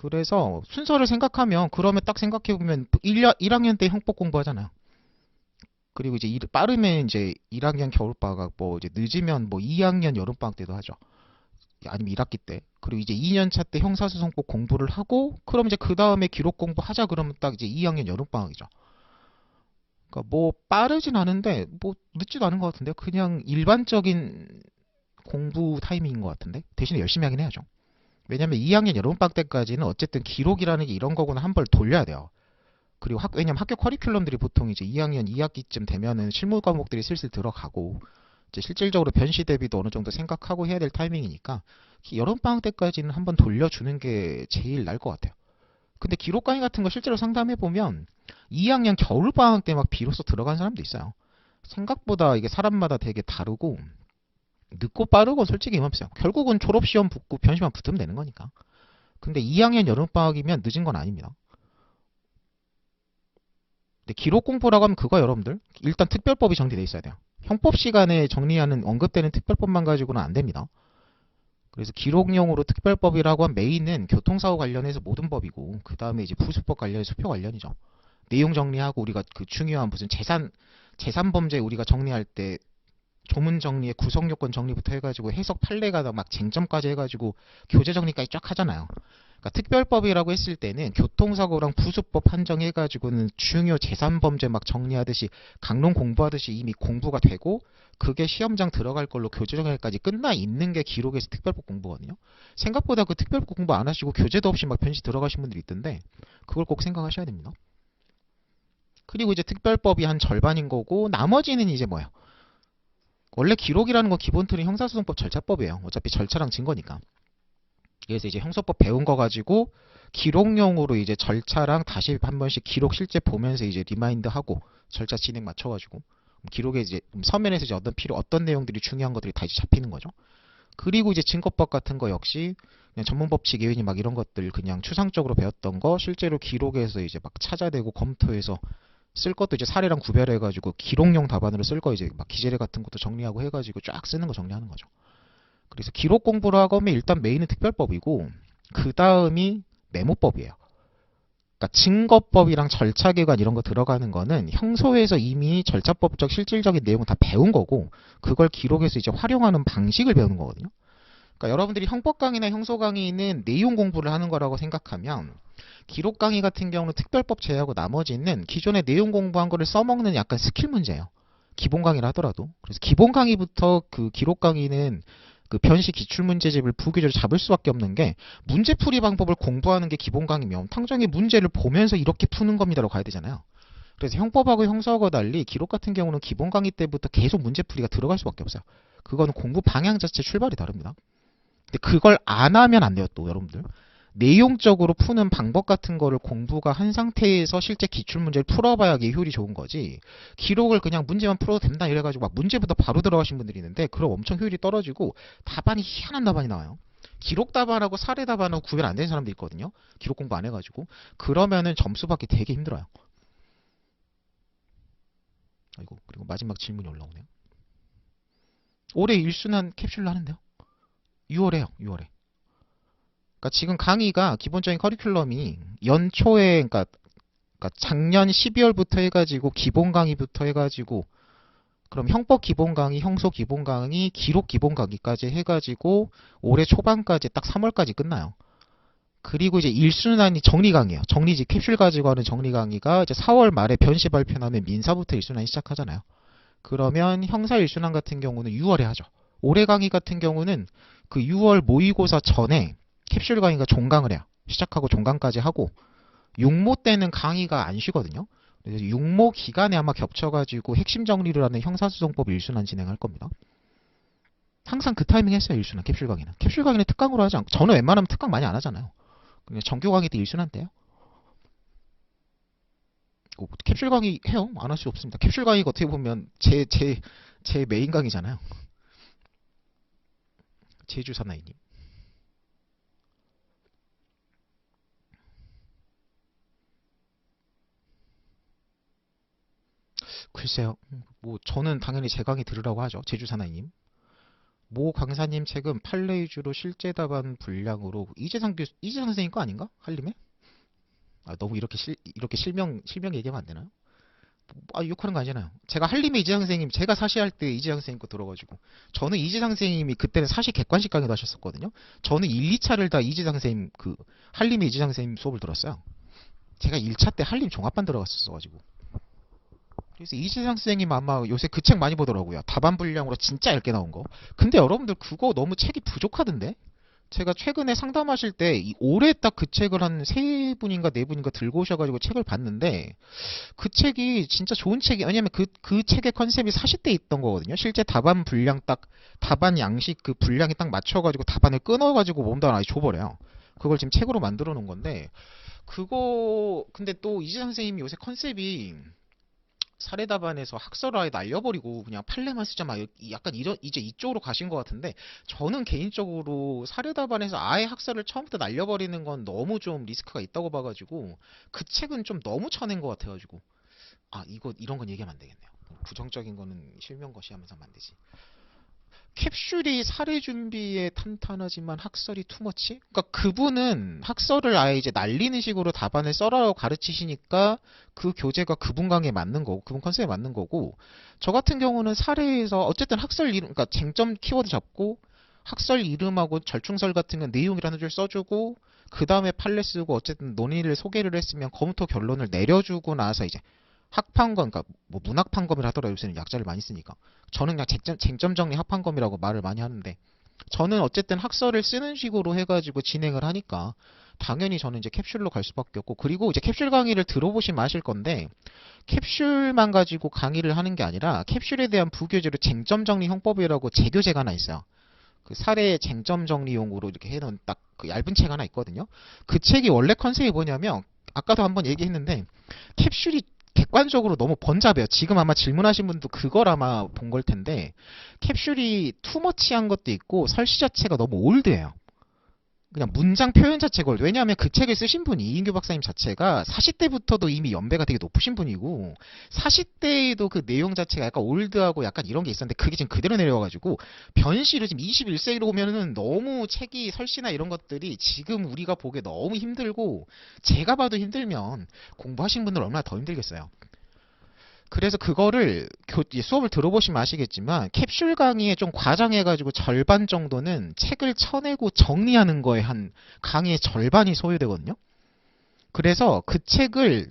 그래서 순서를 생각하면 그러면 딱 생각해보면 1학년 때 형법 공부하잖아요. 그리고 이제 빠르면 이제 1학년 겨울방학, 뭐 이제 늦으면 뭐 2학년 여름방학 때도 하죠. 아니면 1학기 때. 그리고 이제 2년차 때 형사소송법 공부를 하고, 그럼 이제 그 다음에 기록 공부하자 그러면 딱 이제 2학년 여름방학이죠. 그러니까 뭐 빠르진 않은데 뭐 늦지도 않은 것 같은데 그냥 일반적인 공부 타이밍인 것 같은데 대신에 열심히 하긴 해야죠. 왜냐면 2학년 여름방학 때까지는 어쨌든 기록이라는 게 이런 거구나 한 번 돌려야 돼요. 그리고 왜냐면 학교 커리큘럼들이 보통 이제 2학년 2학기쯤 되면은 실무 과목들이 슬슬 들어가고 이제 실질적으로 변시 대비도 어느 정도 생각하고 해야 될 타이밍이니까 여름방학 때까지는 한번 돌려주는 게 제일 나을 것 같아요. 근데 기록 강의 같은 거 실제로 상담해 보면 2학년 겨울방학 때 막 비로소 들어간 사람도 있어요. 생각보다 이게 사람마다 되게 다르고 늦고 빠르고 솔직히 의미없어요. 결국은 졸업시험 붙고 변시만 붙으면 되는 거니까. 근데 2학년 여름방학이면 늦은 건 아닙니다. 근데 기록 공부라고 하면 그거 여러분들 일단 특별법이 정리돼 있어야 돼요. 형법 시간에 정리하는 언급되는 특별법만 가지고는 안 됩니다. 그래서 기록용으로 특별법이라고 한 메인은 교통사고 관련해서 모든 법이고 그 다음에 이제 부수법 관련해서 수표 관련이죠. 내용 정리하고 우리가 그 중요한 무슨 재산 범죄 우리가 정리할 때 조문 정리에 구성 요건 정리부터 해가지고 해석 판례가 막 쟁점까지 해가지고 교재 정리까지 쫙 하잖아요. 그러니까 특별법이라고 했을 때는 교통사고랑 부수법 한정해가지고는 중요 재산범죄 막 정리하듯이 강론 공부하듯이 이미 공부가 되고 그게 시험장 들어갈 걸로 교재 정리까지 끝나 있는 게 기록에서 특별법 공부거든요. 생각보다 그 특별법 공부 안 하시고 교재도 없이 막 변시 들어가신 분들이 있던데 그걸 꼭 생각하셔야 됩니다. 그리고 이제 특별법이 한 절반인 거고 나머지는 이제 뭐예요? 원래 기록이라는 건 기본 틀은 형사소송법 절차법이에요. 어차피 절차랑 증거니까. 그래서 이제 형사법 배운 거 가지고 기록용으로 이제 절차랑 다시 한 번씩 기록 실제 보면서 이제 리마인드 하고 절차 진행 맞춰가지고 기록에 이제 서면에서 이제 어떤 내용들이 중요한 것들이 다 이제 잡히는 거죠. 그리고 이제 증거법 같은 거 역시 그냥 전문법칙 예윤이 막 이런 것들 그냥 추상적으로 배웠던 거 실제로 기록에서 이제 막 찾아내고 검토해서 쓸 것도 이제 사례랑 구별해가지고 기록용 답안으로 쓸 거 이제 막 기재례 같은 것도 정리하고 해가지고 쫙 쓰는 거 정리하는 거죠. 그래서 기록 공부를 하고 하면 일단 메인은 특별법이고 그 다음이 메모법이에요. 그러니까 증거법이랑 절차기관 이런 거 들어가는 거는 형소에서 이미 절차법적 실질적인 내용을 다 배운 거고 그걸 기록해서 이제 활용하는 방식을 배우는 거거든요. 그러니까 여러분들이 형법 강의나 형소 강의는 내용 공부를 하는 거라고 생각하면 기록 강의 같은 경우는 특별법 제외하고 나머지는 기존에 내용 공부한 거를 써먹는 약간 스킬 문제예요. 기본 강의를 하더라도. 그래서 기본 강의부터 그 기록 강의는 그 변시 기출문제집을 부기적으로 잡을 수밖에 없는 게 문제풀이 방법을 공부하는 게 기본 강의면 탕정의 문제를 보면서 이렇게 푸는 겁니다라고 가야 되잖아요. 그래서 형법하고 형사하고 달리 기록 같은 경우는 기본 강의 때부터 계속 문제풀이가 들어갈 수밖에 없어요. 그거는 공부 방향 자체 출발이 다릅니다. 근데 그걸 안 하면 안 돼요, 또 여러분들. 내용적으로 푸는 방법 같은 거를 공부가 한 상태에서 실제 기출문제를 풀어봐야 이게 효율이 좋은 거지. 기록을 그냥 문제만 풀어도 된다 이래가지고 막 문제부터 바로 들어가신 분들이 있는데 그럼 엄청 효율이 떨어지고 답안이 희한한 답안이 나와요. 기록 답안하고 사례 답안하고 구별 안 되는 사람도 있거든요. 기록 공부 안 해가지고. 그러면은 점수 받기 되게 힘들어요. 아이고, 그리고 마지막 질문이 올라오네요. 올해 1순환 캡슐로 하는데요. 6월에요, 6월에. 그러니까 지금 강의가 기본적인 커리큘럼이 연초에 그러니까 작년 12월부터 해가지고 기본 강의부터 해가지고 그럼 형법 기본 강의, 형소 기본 강의, 기록 기본 강의까지 해가지고 올해 초반까지 딱 3월까지 끝나요. 그리고 이제 1순환이 정리 강의예요. 정리지 캡슐 가지고 하는 정리 강의가 이제 4월 말에 변시 발표나면 민사부터 1순환이 시작하잖아요. 그러면 형사 1순환 같은 경우는 6월에 하죠. 올해 강의 같은 경우는 그 6월 모의고사 전에 캡슐 강의가 종강을 해요. 시작하고 종강까지 하고 육모 때는 강의가 안 쉬거든요. 그래서 육모 기간에 아마 겹쳐가지고 핵심 정리를 하는 형사소송법 1순환 진행할 겁니다. 항상 그 타이밍 했어요. 1순환 캡슐 강의는. 캡슐 강의는 특강으로 하지 않고 저는 웬만하면 특강 많이 안 하잖아요. 그냥 정규 강의 때 1순환 때요. 캡슐 강의 해요. 안 할 수 없습니다. 캡슐 강의가 어떻게 보면 제 메인 강의잖아요. 제주 사나이님. 글쎄요. 뭐 저는 당연히 제 강의 들으라고 하죠. 제주 사나이님. 모 강사님 책은 판례 위주로 실제 답안 분량으로 이재상 선생님 거 아닌가? 한림에? 아, 너무 이렇게 실명 얘기하면 안 되나요? 아, 욕하는 거 아니잖아요. 제가 한림의 이재상 선생님, 제가 사시할 때 이재상 선생님 거 들어가지고, 저는 이재상 선생님이 그때는 사시 객관식 강의도 하셨었거든요. 저는 1, 2차를 다 이재상 선생님, 한림의 이재상 선생님 수업을 들었어요. 제가 1차 때 한림 종합반 들어갔었어가지고. 그래서 이재상 선생님 아마 요새 그 책 많이 보더라고요. 답안 분량으로 진짜 얇게 나온 거. 근데 여러분들 그거 너무 책이 부족하던데? 제가 최근에 상담하실 때 올해 딱 그 책을 한 세 분인가 네 분인가 들고 오셔가지고 책을 봤는데 그 책이 진짜 좋은 책이 왜냐면 그 책의 컨셉이 40대에 있던 거거든요. 실제 답안 분량 딱 답안 양식 그 분량이 딱 맞춰가지고 답안을 끊어가지고 몸도 하나 줘버려요. 그걸 지금 책으로 만들어 놓은 건데 그거 근데 또 이재상 선생님이 요새 컨셉이 사례답안에서 학설을 아예 날려버리고 그냥 판례만 쓰자 막 약간 이제 이쪽으로 가신 것 같은데 저는 개인적으로 사례답안에서 아예 학설을 처음부터 날려버리는 건 너무 좀 리스크가 있다고 봐가지고 그 책은 좀 너무 쳐낸 것 같아가지고 아 이거 이런 건 얘기하면 안 되겠네요. 부정적인 거는 실명거시 하면서 하면 안 되지. 캡슐이 사례 준비에 탄탄하지만 학설이 투머치? 그러니까 그분은 학설을 아예 이제 날리는 식으로 답안을 써라고 가르치시니까 그 교재가 그분 강의에 맞는 거고, 그분 컨셉에 맞는 거고, 저 같은 경우는 사례에서 어쨌든 학설 이름, 그러니까 쟁점 키워드 잡고, 학설 이름하고 절충설 같은 건 내용이라는 줄 써주고, 그 다음에 판례 쓰고 어쨌든 논의를 소개를 했으면 검토 결론을 내려주고 나서 이제 학판검, 그러니까 뭐 문학판검이라 하더라도 요새는 약자를 많이 쓰니까 저는 그냥 쟁점 정리 학판검이라고 말을 많이 하는데 저는 어쨌든 학설을 쓰는 식으로 해가지고 진행을 하니까 당연히 저는 이제 캡슐로 갈 수밖에 없고 그리고 이제 캡슐 강의를 들어보시면 아실 건데 cap슐만 가지고 강의를 하는 게 아니라 캡슐에 대한 부교재로 쟁점 정리 형법이라고 재교재가 하나 있어요. 그 사례 쟁점 정리용으로 이렇게 해놓은 딱 그 얇은 책 하나 있거든요. 그 책이 원래 컨셉이 뭐냐면 아까도 한번 얘기했는데 캡슐이 객관적으로 너무 번잡해요. 지금 아마 질문하신 분도 그걸 아마 본 걸 텐데 캡슐이 투머치한 것도 있고 설시 자체가 너무 올드해요. 그냥 문장 표현 자체가 올드. 왜냐하면 그 책을 쓰신 분이 이인규 박사님 자체가 40대부터도 이미 연배가 되게 높으신 분이고 40대에도 그 내용 자체가 약간 올드하고 약간 이런 게 있었는데 그게 지금 그대로 내려와가지고 변시를 지금 21세기로 오면은 너무 책이 설시나 이런 것들이 지금 우리가 보기에 너무 힘들고 제가 봐도 힘들면 공부하신 분들 얼마나 더 힘들겠어요. 그래서 그거를 수업을 들어보시면 아시겠지만 캡슐 강의에 좀 과장해가지고 절반 정도는 책을 쳐내고 정리하는 거에 한 강의의 절반이 소요되거든요. 그래서 그 책에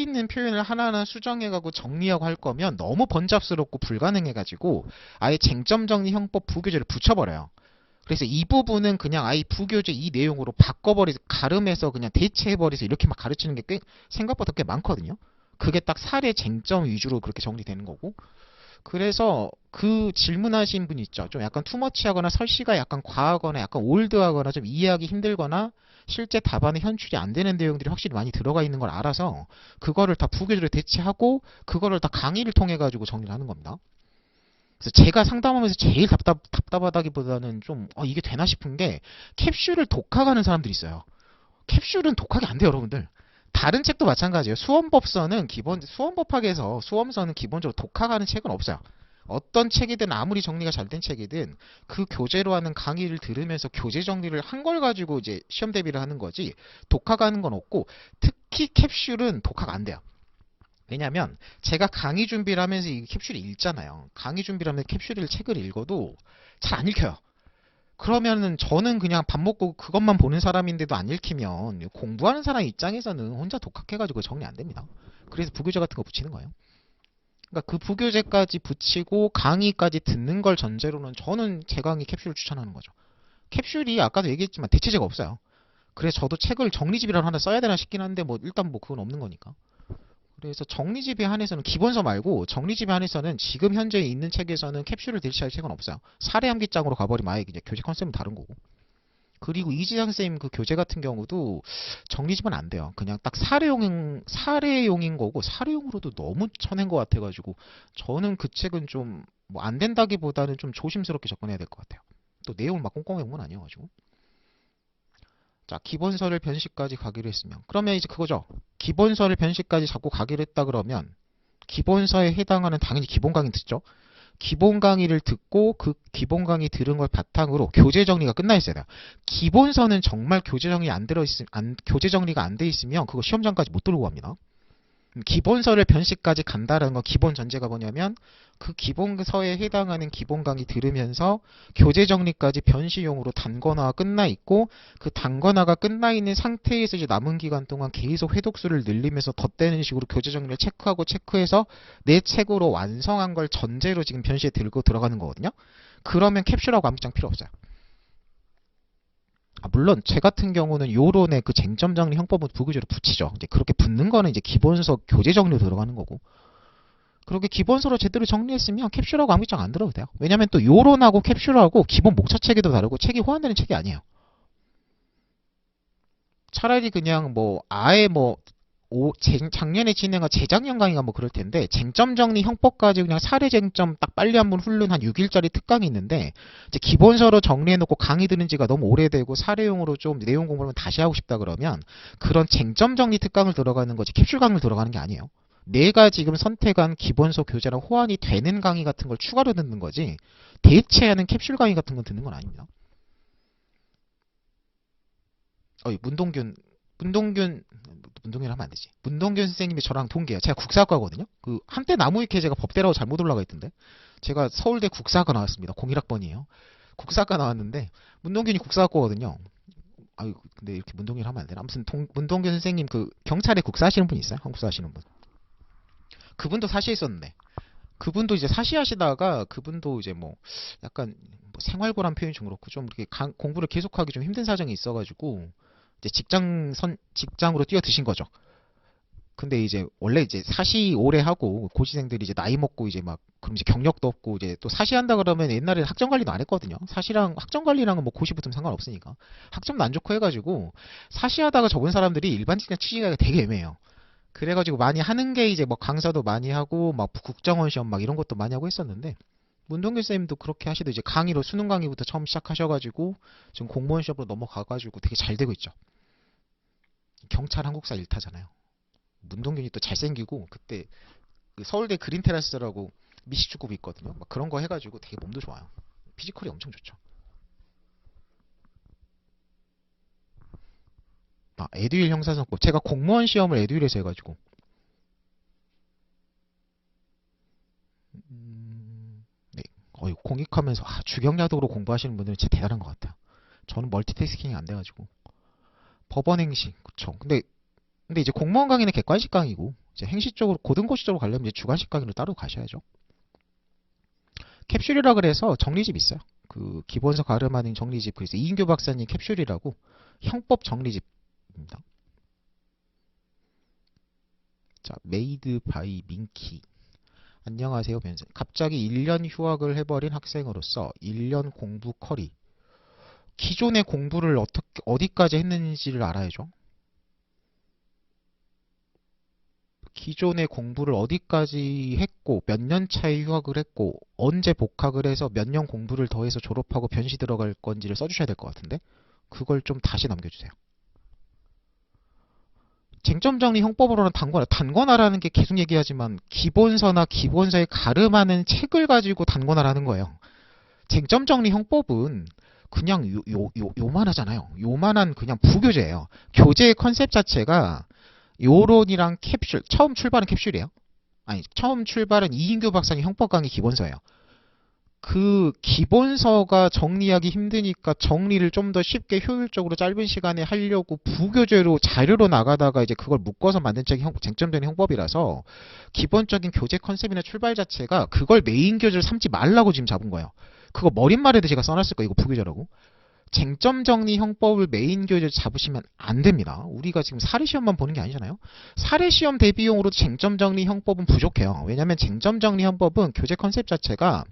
있는 표현을 하나하나 수정해가고 정리하고 할 거면 너무 번잡스럽고 불가능해가지고 아예 쟁점 정리 형법 부교재를 붙여버려요. 그래서 이 부분은 그냥 아예 부교재 이 내용으로 바꿔버리서 가름해서 그냥 대체해버려서 이렇게 막 가르치는 게 생각보다 꽤 많거든요. 그게 딱 사례 쟁점 위주로 그렇게 정리되는 거고. 그래서 그 질문하신 분 있죠. 좀 약간 투머치하거나 설시가 약간 과하거나 약간 올드하거나 좀 이해하기 힘들거나 실제 답안에 현출이 안 되는 내용들이 확실히 많이 들어가 있는 걸 알아서 그거를 다 부교재로 대체하고 그거를 다 강의를 통해 가지고 정리를 하는 겁니다. 그래서 제가 상담하면서 제일 답답하다기보다는 좀 이게 되나 싶은 게 캡슐을 독학하는 사람들이 있어요. 캡슐은 독학이 안 돼요, 여러분들. 다른 책도 마찬가지예요. 수험법학에서 수험서는 기본적으로 독학하는 책은 없어요. 어떤 책이든 아무리 정리가 잘 된 책이든 그 교재로 하는 강의를 들으면서 교재 정리를 한 걸 가지고 이제 시험 대비를 하는 거지 독학하는 건 없고 특히 캡슐은 독학 안 돼요. 왜냐면 제가 강의 준비를 하면서 이 캡슐을 읽잖아요. 강의 준비를 하면서 캡슐을 책을 읽어도 잘 안 읽혀요. 그러면은 저는 그냥 밥 먹고 그것만 보는 사람인데도 안 읽히면 공부하는 사람 입장에서는 혼자 독학해가지고 정리 안 됩니다. 그래서 부교재 같은 거 붙이는 거예요. 그러니까 그 부교재까지 붙이고 강의까지 듣는 걸 전제로는 저는 제 강의 캡슐을 추천하는 거죠. 캡슐이 아까도 얘기했지만 대체제가 없어요. 그래서 저도 책을 정리집이라도 하나 써야 되나 싶긴 한데 뭐 일단 뭐 그건 없는 거니까. 그래서 정리집에 한해서는 기본서 말고 정리집에 한해서는 지금 현재 있는 책에서는 캡슐을 대체할 책은 없어요. 사례 암기장으로 가버리면 아예 이제 교재 컨셉은 다른 거고. 그리고 이지상 선생님 그 교재 같은 경우도 정리집은 안 돼요. 그냥 딱 사례용인 거고 사례용으로도 너무 쳐낸 것 같아가지고 저는 그 책은 좀 뭐 안 된다기보다는 좀 조심스럽게 접근해야 될 것 같아요. 또 내용을 막 꼼꼼하게 본 건 아니어가지고. 자, 기본서를 변식까지 가기로 했으면 그러면 이제 그거죠. 기본서를 변식까지 잡고 가기로 했다 그러면 기본서에 해당하는 당연히 기본 강의 듣죠. 기본 강의를 듣고 그 기본 강의 들은 걸 바탕으로 교재 정리가 끝나 있어야 돼요. 기본서는 정말 교재 정리가 안 돼 있으면 그거 시험장까지 못 들고 갑니다. 기본서를 변식까지 간다라는 건 기본 전제가 뭐냐면 그 기본서에 해당하는 기본 강의 들으면서 교재 정리까지 변시용으로 단권화가 끝나 있고 그 단권화가 끝나 있는 상태에서 이제 남은 기간 동안 계속 회독수를 늘리면서 덧대는 식으로 교재 정리를 체크하고 체크해서 내 책으로 완성한 걸 전제로 지금 변시에 들고 들어가는 거거든요. 그러면 캡슐하고 암기장 필요 없어요. 물론 제 같은 경우는 요론의 그 쟁점 정리 형법은 부교재로 붙이죠. 이제 그렇게 붙는 거는 이제 기본서 교재 정리로 들어가는 거고. 그렇게 기본서로 제대로 정리했으면 캡슐하고 암기장 안 들어도 돼요. 왜냐면 또 요론하고 캡슐하고 기본 목차 체계도 다르고 책이 호환되는 책이 아니에요. 차라리 그냥 뭐 아예 뭐 작년에 진행한 재작년 강의가 뭐 그럴 텐데 쟁점 정리 형법까지 그냥 사례 쟁점 딱 빨리 한번 훑는 한 6일짜리 특강이 있는데 이제 기본서로 정리해놓고 강의 들은 지가 너무 오래되고 사례용으로 좀 내용 공부를 다시 하고 싶다 그러면 그런 쟁점 정리 특강을 들어가는 거지 캡슐 강의를 들어가는 게 아니에요. 내가 지금 선택한 기본서 교재랑 호환이 되는 강의 같은 걸 추가로 듣는 거지 대체하는 캡슐 강의 같은 건 듣는 건 아닙니다. 문동균 하면 안 되지. 문동균 선생님이 저랑 동기예요. 제가 국사학과거든요. 그 한때 나무위키에 가 법대라고 잘못 올라가 있던데. 제가 서울대 국사학과 나왔습니다. 01학번이에요. 국사학과 나왔는데 문동균이 국사학과거든요. 아유, 근데 이렇게 문동균 하면 안 되나? 아무튼 문동균 선생님 그 경찰에 국사하시는 분 있어요? 한국사 하시는 분. 그분도 사시했었는데. 그분도 이제 사시하시다가 그분도 이제 뭐 약간 뭐 생활고란 표현이 좀 그렇고 좀 이렇게 공부를 계속하기 좀 힘든 사정이 있어가지고 이제 직장으로 뛰어드신 거죠. 근데 이제 원래 이제 사시 오래 하고 고시생들이 이제 나이 먹고 이제 막 그럼 이제 경력도 없고 이제 또 사시한다 그러면 옛날에 학점 관리도 안 했거든요. 사시랑 학점 관리랑은 뭐 고시 붙으면 상관없으니까 학점도 안 좋고 해가지고 사시하다가 접은 사람들이 일반 직장 취직하기가 되게 애매해요. 그래가지고 많이 하는 게 이제 뭐 강사도 많이 하고 막 국정원 시험 막 이런 것도 많이 하고 했었는데 문동균 쌤도 그렇게 하시도 이제 강의로 수능 강의부터 처음 시작하셔가지고 지금 공무원 시험으로 넘어가가지고 되게 잘 되고 있죠. 경찰 한국사 1타잖아요. 문동균이 또 잘생기고 그때 그 서울대 그린 테라스라고 미식축구부 있거든요. 막 그런 거 해가지고 되게 몸도 좋아요. 피지컬이 엄청 좋죠. 에듀윌 형사성법. 제가 공무원 시험을 에듀윌에서 해가지고 네. 공익하면서 주경야독으로 공부하시는 분들은 진짜 대단한 것 같아요. 저는 멀티태스킹이 안 돼가지고 법원 행시 그쵸. 근데 이제 공무원 강의는 객관식 강의고 이제 행시 쪽으로 고등고시 쪽으로 가려면 이제 주관식 강의로 따로 가셔야죠. 캡슐이라 그래서 정리집 있어요. 그 기본서 가름하는 정리집 그래서 이인교 박사님 캡슐이라고 형법 정리집입니다. 자, 메이드 바이 민키. 안녕하세요, 변생. 갑자기 1년 휴학을 해버린 학생으로서 1년 공부 커리. 기존의 공부를 어디까지 했는지를 알아야죠. 기존의 공부를 어디까지 했고 몇 년 차에 휴학을 했고 언제 복학을 해서 몇 년 공부를 더해서 졸업하고 변시 들어갈 건지를 써주셔야 될 것 같은데 그걸 좀 다시 남겨주세요. 쟁점 정리 형법으로는 단권화라는 게 계속 얘기하지만 기본서나 기본서에 가름하는 책을 가지고 단권화라는 거예요. 쟁점 정리 형법은 그냥 요만하잖아요. 요만한 그냥 부교재예요. 교재의 컨셉 자체가 요론이랑 캡슐, 처음 출발은 캡슐이에요. 아니, 처음 출발은 이인교 박사님 형법 강의 기본서예요. 그 기본서가 정리하기 힘드니까 정리를 좀 더 쉽게 효율적으로 짧은 시간에 하려고 부교재로 자료로 나가다가 이제 그걸 묶어서 만든 책이 쟁점적인 형법이라서 기본적인 교재 컨셉이나 출발 자체가 그걸 메인 교재를 삼지 말라고 지금 잡은 거예요. 그거 머릿말에도 제가 써놨을 거예요. 이거 부교재라고. 쟁점 정리 형법을 메인 교재로 잡으시면 안 됩니다. 우리가 지금 사례 시험만 보는 게 아니잖아요. 사례 시험 대비용으로도 쟁점 정리 형법은 부족해요. 왜냐하면 쟁점 정리 형법은 교재 컨셉 자체가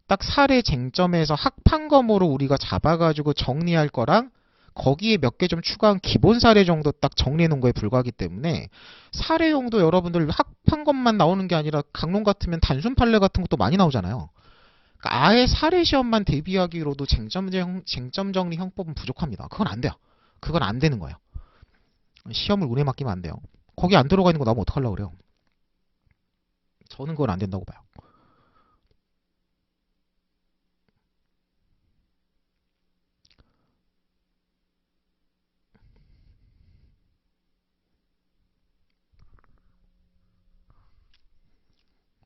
딱 사례 쟁점에서 학판검으로 우리가 잡아가지고 정리할 거랑 거기에 몇 개 좀 추가한 기본 사례 정도 딱 정리해 놓은 거에 불과하기 때문에 사례용도 여러분들 학판검만 나오는 게 아니라 강론 같으면 단순 판례 같은 것도 많이 나오잖아요. 그러니까 아예 사례 시험만 대비하기로도 쟁점 정리 형법은 부족합니다. 그건 안 돼요. 그건 안 되는 거예요. 시험을 운에 맡기면 안 돼요. 거기 안 들어가 있는 거 나오면 어떡하려고 그래요. 저는 그건 안 된다고 봐요.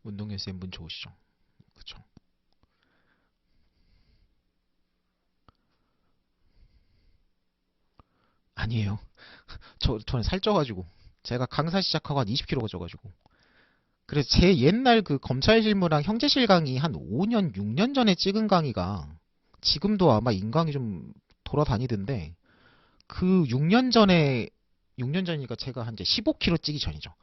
운동회 쌤 분 좋으시죠? 그쵸? 아니에요. 저는 살쪄가지고. 제가 강사 시작하고 한 20kg가 쪄가지고. 그래서 제 옛날 그 검찰 실무랑 형제실 강의 한 5년, 6년 전에 찍은 강의가 지금도 아마 인강이 좀 돌아다니던데 그 6년 전에 6년 전이니까 제가 한 이제 15kg 찌기 전이죠.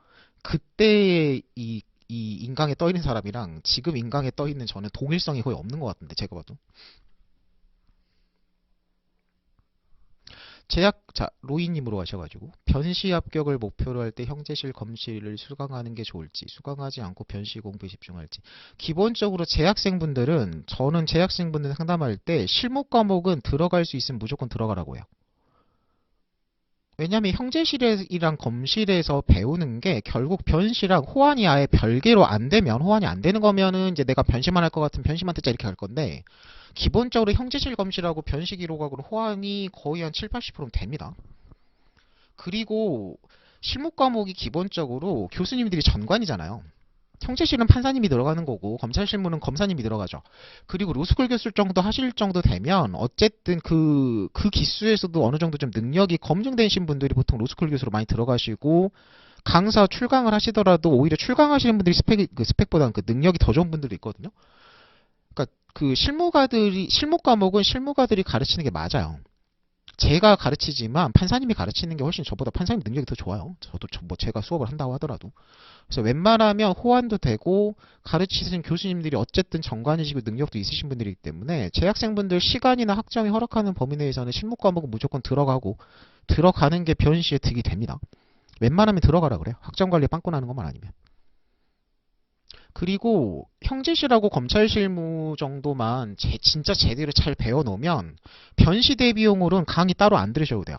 그때 이 인강에 떠 있는 사람이랑 지금 인강에 떠 있는 저는 동일성이 거의 없는 것 같은데 제가 봐도. 제약자 로이님으로 하셔가지고 변시 합격을 목표로 할 때 형제실 검시를 수강하는 게 좋을지 수강하지 않고 변시 공부에 집중할지. 기본적으로 재학생분들은 저는 재학생분들 상담할 때 실무 과목은 들어갈 수 있으면 무조건 들어가라고 해요. 왜냐면 형제실이랑 검실에서 배우는 게 결국 변시랑 호환이 아예 별개로 안 되면 호환이 안 되는 거면은 이제 내가 변시만 할 것 같으면 변시만 듣자 이렇게 할 건데 기본적으로 형제실 검실하고 변시 기록하고는 호환이 거의 한 7, 80%는 됩니다. 그리고 실무 과목이 기본적으로 교수님들이 전관이잖아요. 형제실은 판사님이 들어가는 거고 검찰 실무는 검사님이 들어가죠. 그리고 로스쿨 교수 정도 하실 정도 되면 어쨌든 그 기수에서도 어느 정도 좀 능력이 검증되신 분들이 보통 로스쿨 교수로 많이 들어가시고 강사 출강을 하시더라도 오히려 출강하시는 분들이 스펙보다는 그 능력이 더 좋은 분들도 있거든요. 그러니까 그 실무 과목은 실무가들이 가르치는 게 맞아요. 제가 가르치지만 판사님이 가르치는 게 훨씬 저보다 판사님 능력이 더 좋아요. 저도 뭐 제가 수업을 한다고 하더라도. 그래서 웬만하면 호환도 되고 가르치는 교수님들이 어쨌든 정관이시고 능력도 있으신 분들이기 때문에 재학생분들 시간이나 학점이 허락하는 범위 내에서는 실무 과목은 무조건 들어가고 들어가는 게 변시에 득이 됩니다. 웬만하면 들어가라 그래요. 학점 관리에 빵꾸 나는 것만 아니면. 그리고 형제실하고 검찰 실무 정도만 진짜 제대로 잘 배워놓으면 변시 대비용으로는 강의 따로 안 들으셔도 돼요.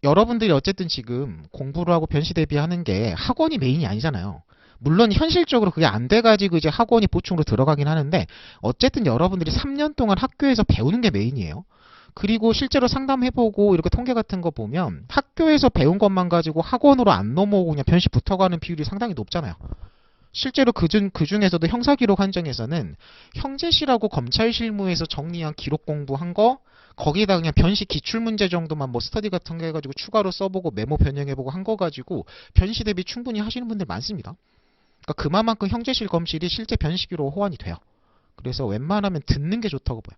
여러분들이 어쨌든 지금 공부를 하고 변시 대비하는 게 학원이 메인이 아니잖아요. 물론 현실적으로 그게 안 돼가지고 이제 학원이 보충으로 들어가긴 하는데 어쨌든 여러분들이 3년 동안 학교에서 배우는 게 메인이에요. 그리고 실제로 상담해보고 이렇게 통계 같은 거 보면 학교에서 배운 것만 가지고 학원으로 안 넘어오고 그냥 변시 붙어가는 비율이 상당히 높잖아요. 실제로 그 중에서도 형사기록 한정에서는 형제실하고 검찰 실무에서 정리한 기록 공부한 거 거기에다 그냥 변시 기출문제 정도만 뭐 스터디 같은 거 해가지고 추가로 써보고 메모 변형해보고 한 거 가지고 변시 대비 충분히 하시는 분들 많습니다. 그러니까 그만큼 형제실 검실이 실제 변시기로 호환이 돼요. 그래서 웬만하면 듣는 게 좋다고 봐요.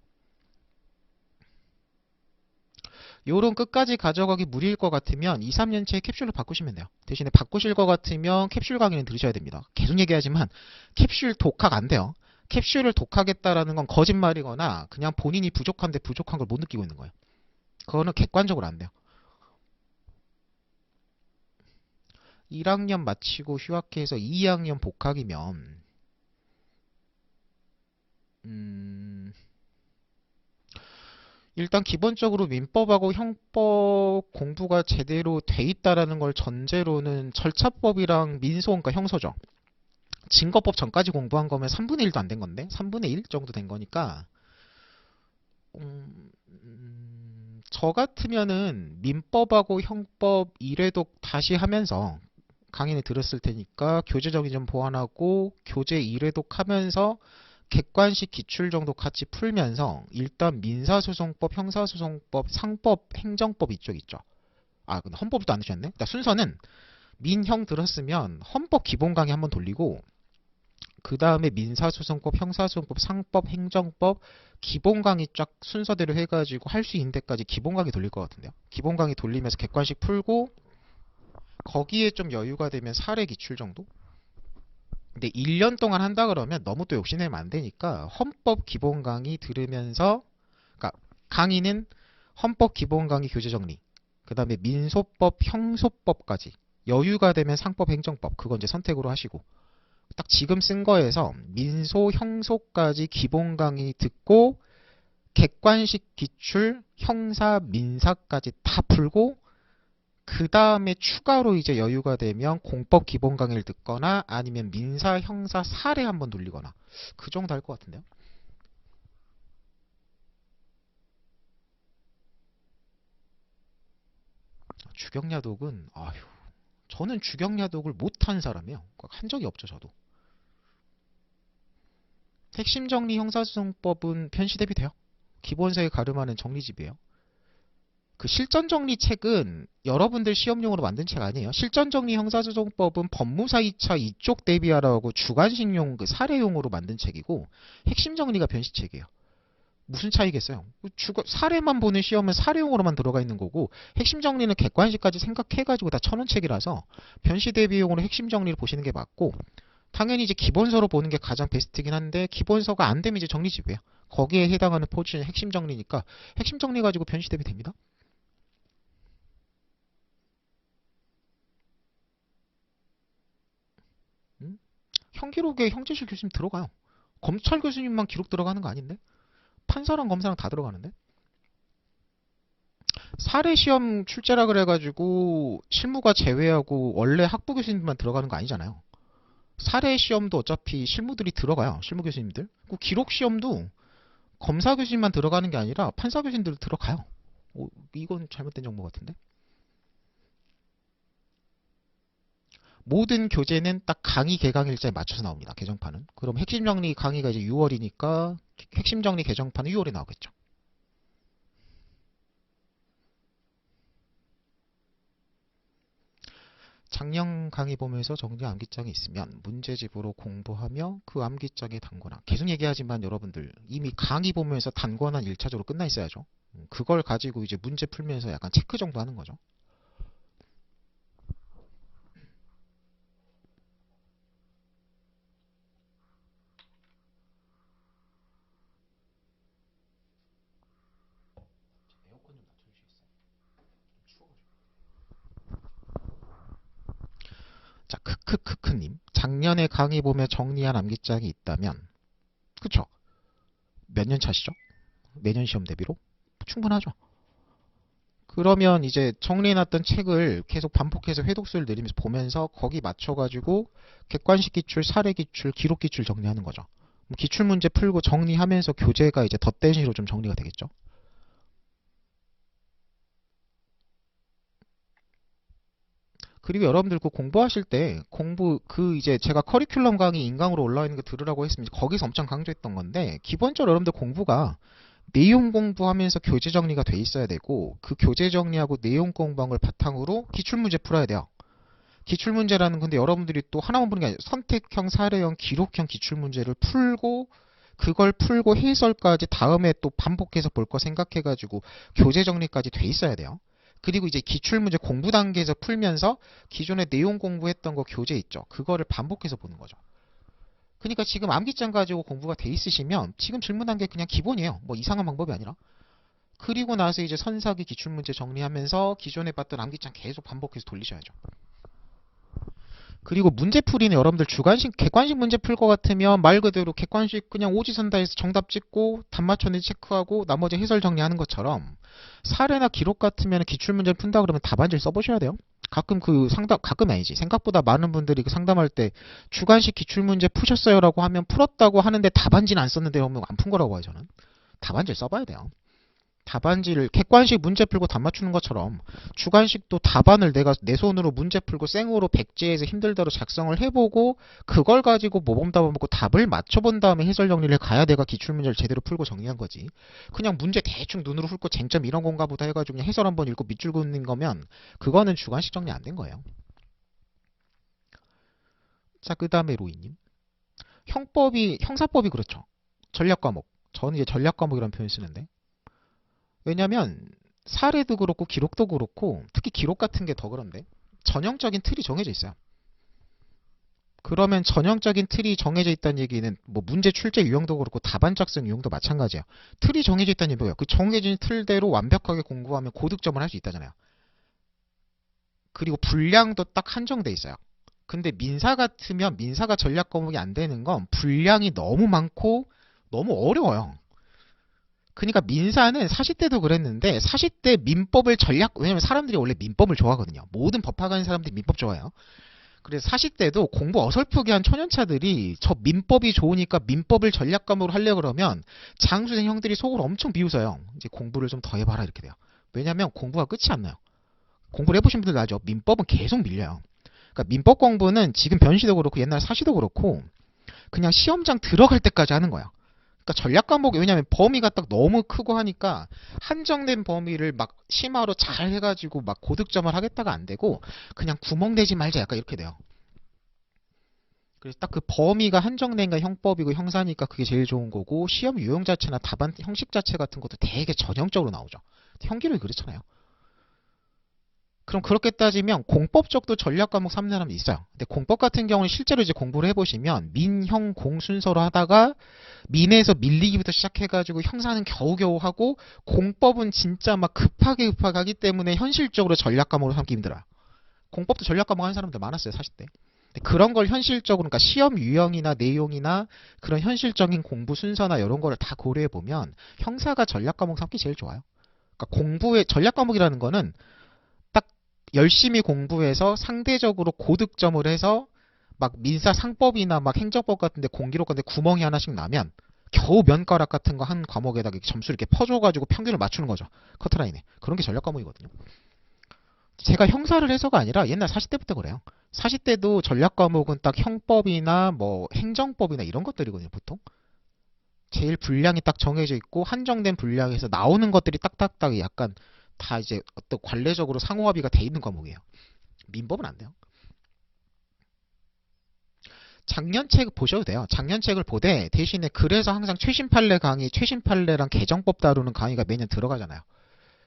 요런 끝까지 가져가기 무리일 것 같으면 2, 3년치에 캡슐로 바꾸시면 돼요. 대신에 바꾸실 것 같으면 캡슐 강의는 들으셔야 됩니다. 계속 얘기하지만 캡슐 독학 안 돼요. 캡슐을 독하겠다라는 건 거짓말이거나 그냥 본인이 부족한데 부족한 걸 못 느끼고 있는 거예요. 그거는 객관적으로 안 돼요. 1학년 마치고 휴학해서 2학년 복학이면 음, 일단 기본적으로 민법하고 형법 공부가 제대로 돼 있다라는 걸 전제로는 절차법이랑 민소, 그러니까 형소죠. 증거법 전까지 공부한 거면 3분의 1도 안 된 건데 3분의 1 정도 된 거니까 저 같으면은 민법하고 형법 1회독 다시 하면서 강의를 들었을 테니까 교재 정의 좀 보완하고 교재 1회독 하면서 객관식 기출 정도 같이 풀면서 일단 민사소송법, 형사소송법, 상법, 행정법 이쪽 있죠. 아, 근데 헌법도 안 드셨네? 일단 순서는 민형 들었으면 헌법 기본 강의 한번 돌리고 그 다음에 민사소송법, 형사소송법, 상법, 행정법 기본 강의 쫙 순서대로 해가지고 할 수 있는 데까지 기본 강의 돌릴 것 같은데요. 기본 강의 돌리면서 객관식 풀고 거기에 좀 여유가 되면 사례 기출 정도? 근데 1년 동안 한다 그러면 너무 또 욕심내면 안 되니까 헌법 기본 강의 들으면서 그러니까 강의는 헌법 기본 강의 교재 정리 그 다음에 민소법, 형소법까지 여유가 되면 상법, 행정법 그건 이제 선택으로 하시고 딱 지금 쓴 거에서 민소, 형소까지 기본 강의 듣고 객관식 기출, 형사, 민사까지 다 풀고 그 다음에 추가로 이제 여유가 되면 공법 기본 강의를 듣거나 아니면 민사, 형사, 사례 한번 돌리거나 그 정도 할 것 같은데요. 주경야독은 아휴 저는 주경야독을 못한 사람이에요. 한 적이 없죠 저도. 핵심 정리 형사소송법은 편시 대비돼요. 기본서에 가름하는 정리집이에요. 그 실전 정리 책은 여러분들 시험용으로 만든 책 아니에요. 실전 정리 형사소송법은 법무사 2차 이쪽 대비하라고 주관식용 그 사례용으로 만든 책이고 핵심 정리가 변시책이에요. 무슨 차이겠어요? 사례만 보는 시험은 사례용으로만 들어가 있는 거고 핵심 정리는 객관식까지 생각해가지고 다 천원책이라서 변시 대비용으로 핵심 정리를 보시는 게 맞고 당연히 이제 기본서로 보는 게 가장 베스트긴 한데 기본서가 안 되면 이제 정리집이에요. 거기에 해당하는 포지션이 핵심 정리니까 핵심 정리 가지고 변시 대비 됩니다. 형기록에 형제실 교수님 들어가요. 검찰 교수님만 기록 들어가는 거 아닌데? 판사랑 검사랑 다 들어가는데? 사례 시험 출제라 그래가지고 실무가 제외하고 원래 학부 교수님만 들어가는 거 아니잖아요. 사례 시험도 어차피 실무들이 들어가요. 실무 교수님들. 기록 시험도 검사 교수님만 들어가는 게 아니라 판사 교수님들 들어가요. 이건 잘못된 정보 같은데? 모든 교재는 딱 강의 개강 일자에 맞춰서 나옵니다. 개정판은. 그럼 핵심 정리 강의가 이제 6월이니까 핵심 정리 개정판은 6월에 나오겠죠. 작년 강의 보면서 정리 암기장이 있으면 문제집으로 공부하며 그 암기장의 단권함. 계속 얘기하지만 여러분들 이미 강의 보면서 단권한 1차적으로 끝나 있어야죠. 그걸 가지고 이제 문제 풀면서 약간 체크 정도 하는 거죠. 에어컨 좀 낮춰주시겠어요? 자, 크크크크님. 작년에 강의 보며 정리한 암기장이 있다면, 그쵸? 몇 년 차시죠? 내년 시험 대비로? 충분하죠. 그러면 이제 정리해놨던 책을 계속 반복해서 회독수를 내리면서 보면서 거기 맞춰가지고 객관식 기출, 사례 기출, 기록 기출 정리하는 거죠. 기출 문제 풀고 정리하면서 교재가 이제 덧댄 식으로 좀 정리가 되겠죠. 그리고 여러분들 그 공부하실 때 이제 제가 커리큘럼 강의 인강으로 올라와 있는 거 들으라고 했습니다. 거기서 엄청 강조했던 건데 기본적으로 여러분들 공부가 내용 공부하면서 교재 정리가 돼 있어야 되고 그 교재 정리하고 내용 공부한 걸 바탕으로 기출문제 풀어야 돼요. 기출문제라는 건데 여러분들이 또 하나만 보는 게 아니라 선택형, 사례형, 기록형 기출문제를 풀고 그걸 풀고 해설까지 다음에 또 반복해서 볼 거 생각해가지고 교재 정리까지 돼 있어야 돼요. 그리고 이제 기출문제 공부 단계에서 풀면서 기존에 내용 공부했던 거 교재 있죠. 그거를 반복해서 보는 거죠. 그러니까 지금 암기장 가지고 공부가 돼 있으시면 지금 질문한 게 그냥 기본이에요. 뭐 이상한 방법이 아니라. 그리고 나서 이제 선사기 기출문제 정리하면서 기존에 봤던 암기장 계속 반복해서 돌리셔야죠. 그리고 문제풀이는 여러분들 주관식, 객관식 문제 풀 것 같으면 말 그대로 객관식 그냥 오지선다해서 정답 찍고 답 맞췄는지 체크하고 나머지 해설 정리하는 것처럼 사례나 기록 같으면 기출문제 푼다 그러면 답안지를 써보셔야 돼요. 가끔 가끔 아니지. 생각보다 많은 분들이 그 상담할 때 주관식 기출문제 푸셨어요 라고 하면 풀었다고 하는데 답안지는 안 썼는데 그러면 안 푼 거라고 봐요, 저는. 답안지를 써봐야 돼요. 답안지를 객관식 문제 풀고 답 맞추는 것처럼 주관식도 답안을 내가 내 손으로 문제 풀고 생으로 백지에서 힘들대로 작성을 해보고 그걸 가지고 모범답을 먹고 답을 맞춰본 다음에 해설 정리를 가야 내가 기출문제를 제대로 풀고 정리한 거지. 그냥 문제 대충 눈으로 훑고 쟁점 이런 건가 보다 해가지고 그냥 해설 한번 읽고 밑줄 긋는 거면 그거는 주관식 정리 안 된 거예요. 자, 그 다음에 로이님. 형사법이 그렇죠. 전략과목. 저는 이제 전략과목이라는 표현을 쓰는데 왜냐면 사례도 그렇고 기록도 그렇고 특히 기록 같은 게 더 그런데 전형적인 틀이 정해져 있어요. 그러면 전형적인 틀이 정해져 있다는 얘기는 뭐 문제 출제 유형도 그렇고 답안 작성 유형도 마찬가지예요. 틀이 정해져 있다는 얘기예요. 그 정해진 틀대로 완벽하게 공부하면 고득점을 할 수 있다잖아요. 그리고 분량도 딱 한정돼 있어요. 근데 민사 같으면 민사가 전략 과목이 안 되는 건 분량이 너무 많고 너무 어려워요. 그러니까 민사는 사시때도 그랬는데 사시때 민법을 왜냐면 사람들이 원래 민법을 좋아하거든요. 모든 법학하는 사람들이 민법 좋아해요. 그래서 사시때도 공부 어설프게 한 초년차들이 저 민법이 좋으니까 민법을 전략 과목으로 하려고 그러면 장수생 형들이 속을 엄청 비웃어요. 이제 공부를 좀 더 해봐라 이렇게 돼요. 왜냐면 공부가 끝이 안 나요. 공부를 해보신 분들 알죠? 민법은 계속 밀려요. 그러니까 민법 공부는 지금 변시도 그렇고 옛날 사시도 그렇고 그냥 시험장 들어갈 때까지 하는 거야. 그러니까 전략 과목이 왜냐면 범위가 딱 너무 크고 하니까 한정된 범위를 막 심화로 잘 해가지고 막 고득점을 하겠다가 안 되고 그냥 구멍 내지 말자 약간 이렇게 돼요. 그래서 딱 그 범위가 한정된 게 형법이고 형사니까 그게 제일 좋은 거고 시험 유형 자체나 답안 형식 자체 같은 것도 되게 전형적으로 나오죠. 형기를 그렇잖아요. 그럼 그렇게 따지면 공법 쪽도 전략 과목 3년하면 있어요. 근데 공법 같은 경우는 실제로 이제 공부를 해보시면 민, 형, 공 순서로 하다가 민에서 밀리기부터 시작해가지고 형사는 겨우겨우 하고 공법은 진짜 막 급하게 하기 때문에 현실적으로 전략 과목으로 삼기 힘들어요. 공법도 전략 과목 하는 사람들 많았어요, 40대. 그런 걸 현실적으로, 그러니까 시험 유형이나 내용이나 그런 현실적인 공부 순서나 이런 거를 다 고려해 보면 형사가 전략 과목 삼기 제일 좋아요. 그러니까 공부의 전략 과목이라는 거는 딱 열심히 공부해서 상대적으로 고득점을 해서 막 민사 상법이나 막 행정법 같은데 공기록 같은데 구멍이 하나씩 나면 겨우 면가락 같은 거 한 과목에다가 점수 이렇게 퍼줘가지고 평균을 맞추는 거죠. 커트라인에. 그런 게 전략 과목이거든요. 제가 형사를 해서가 아니라 옛날 40대부터 그래요. 40대도 전략 과목은 딱 형법이나 뭐 행정법이나 이런 것들이거든요, 보통. 제일 분량이 딱 정해져 있고 한정된 분량에서 나오는 것들이 딱딱딱 약간 다 이제 어떤 관례적으로 상호합의가 돼 있는 과목이에요. 민법은 안 돼요. 작년 책 보셔도 돼요. 작년 책을 보되 대신에 그래서 항상 최신 판례 강의, 최신 판례랑 개정법 다루는 강의가 매년 들어가잖아요.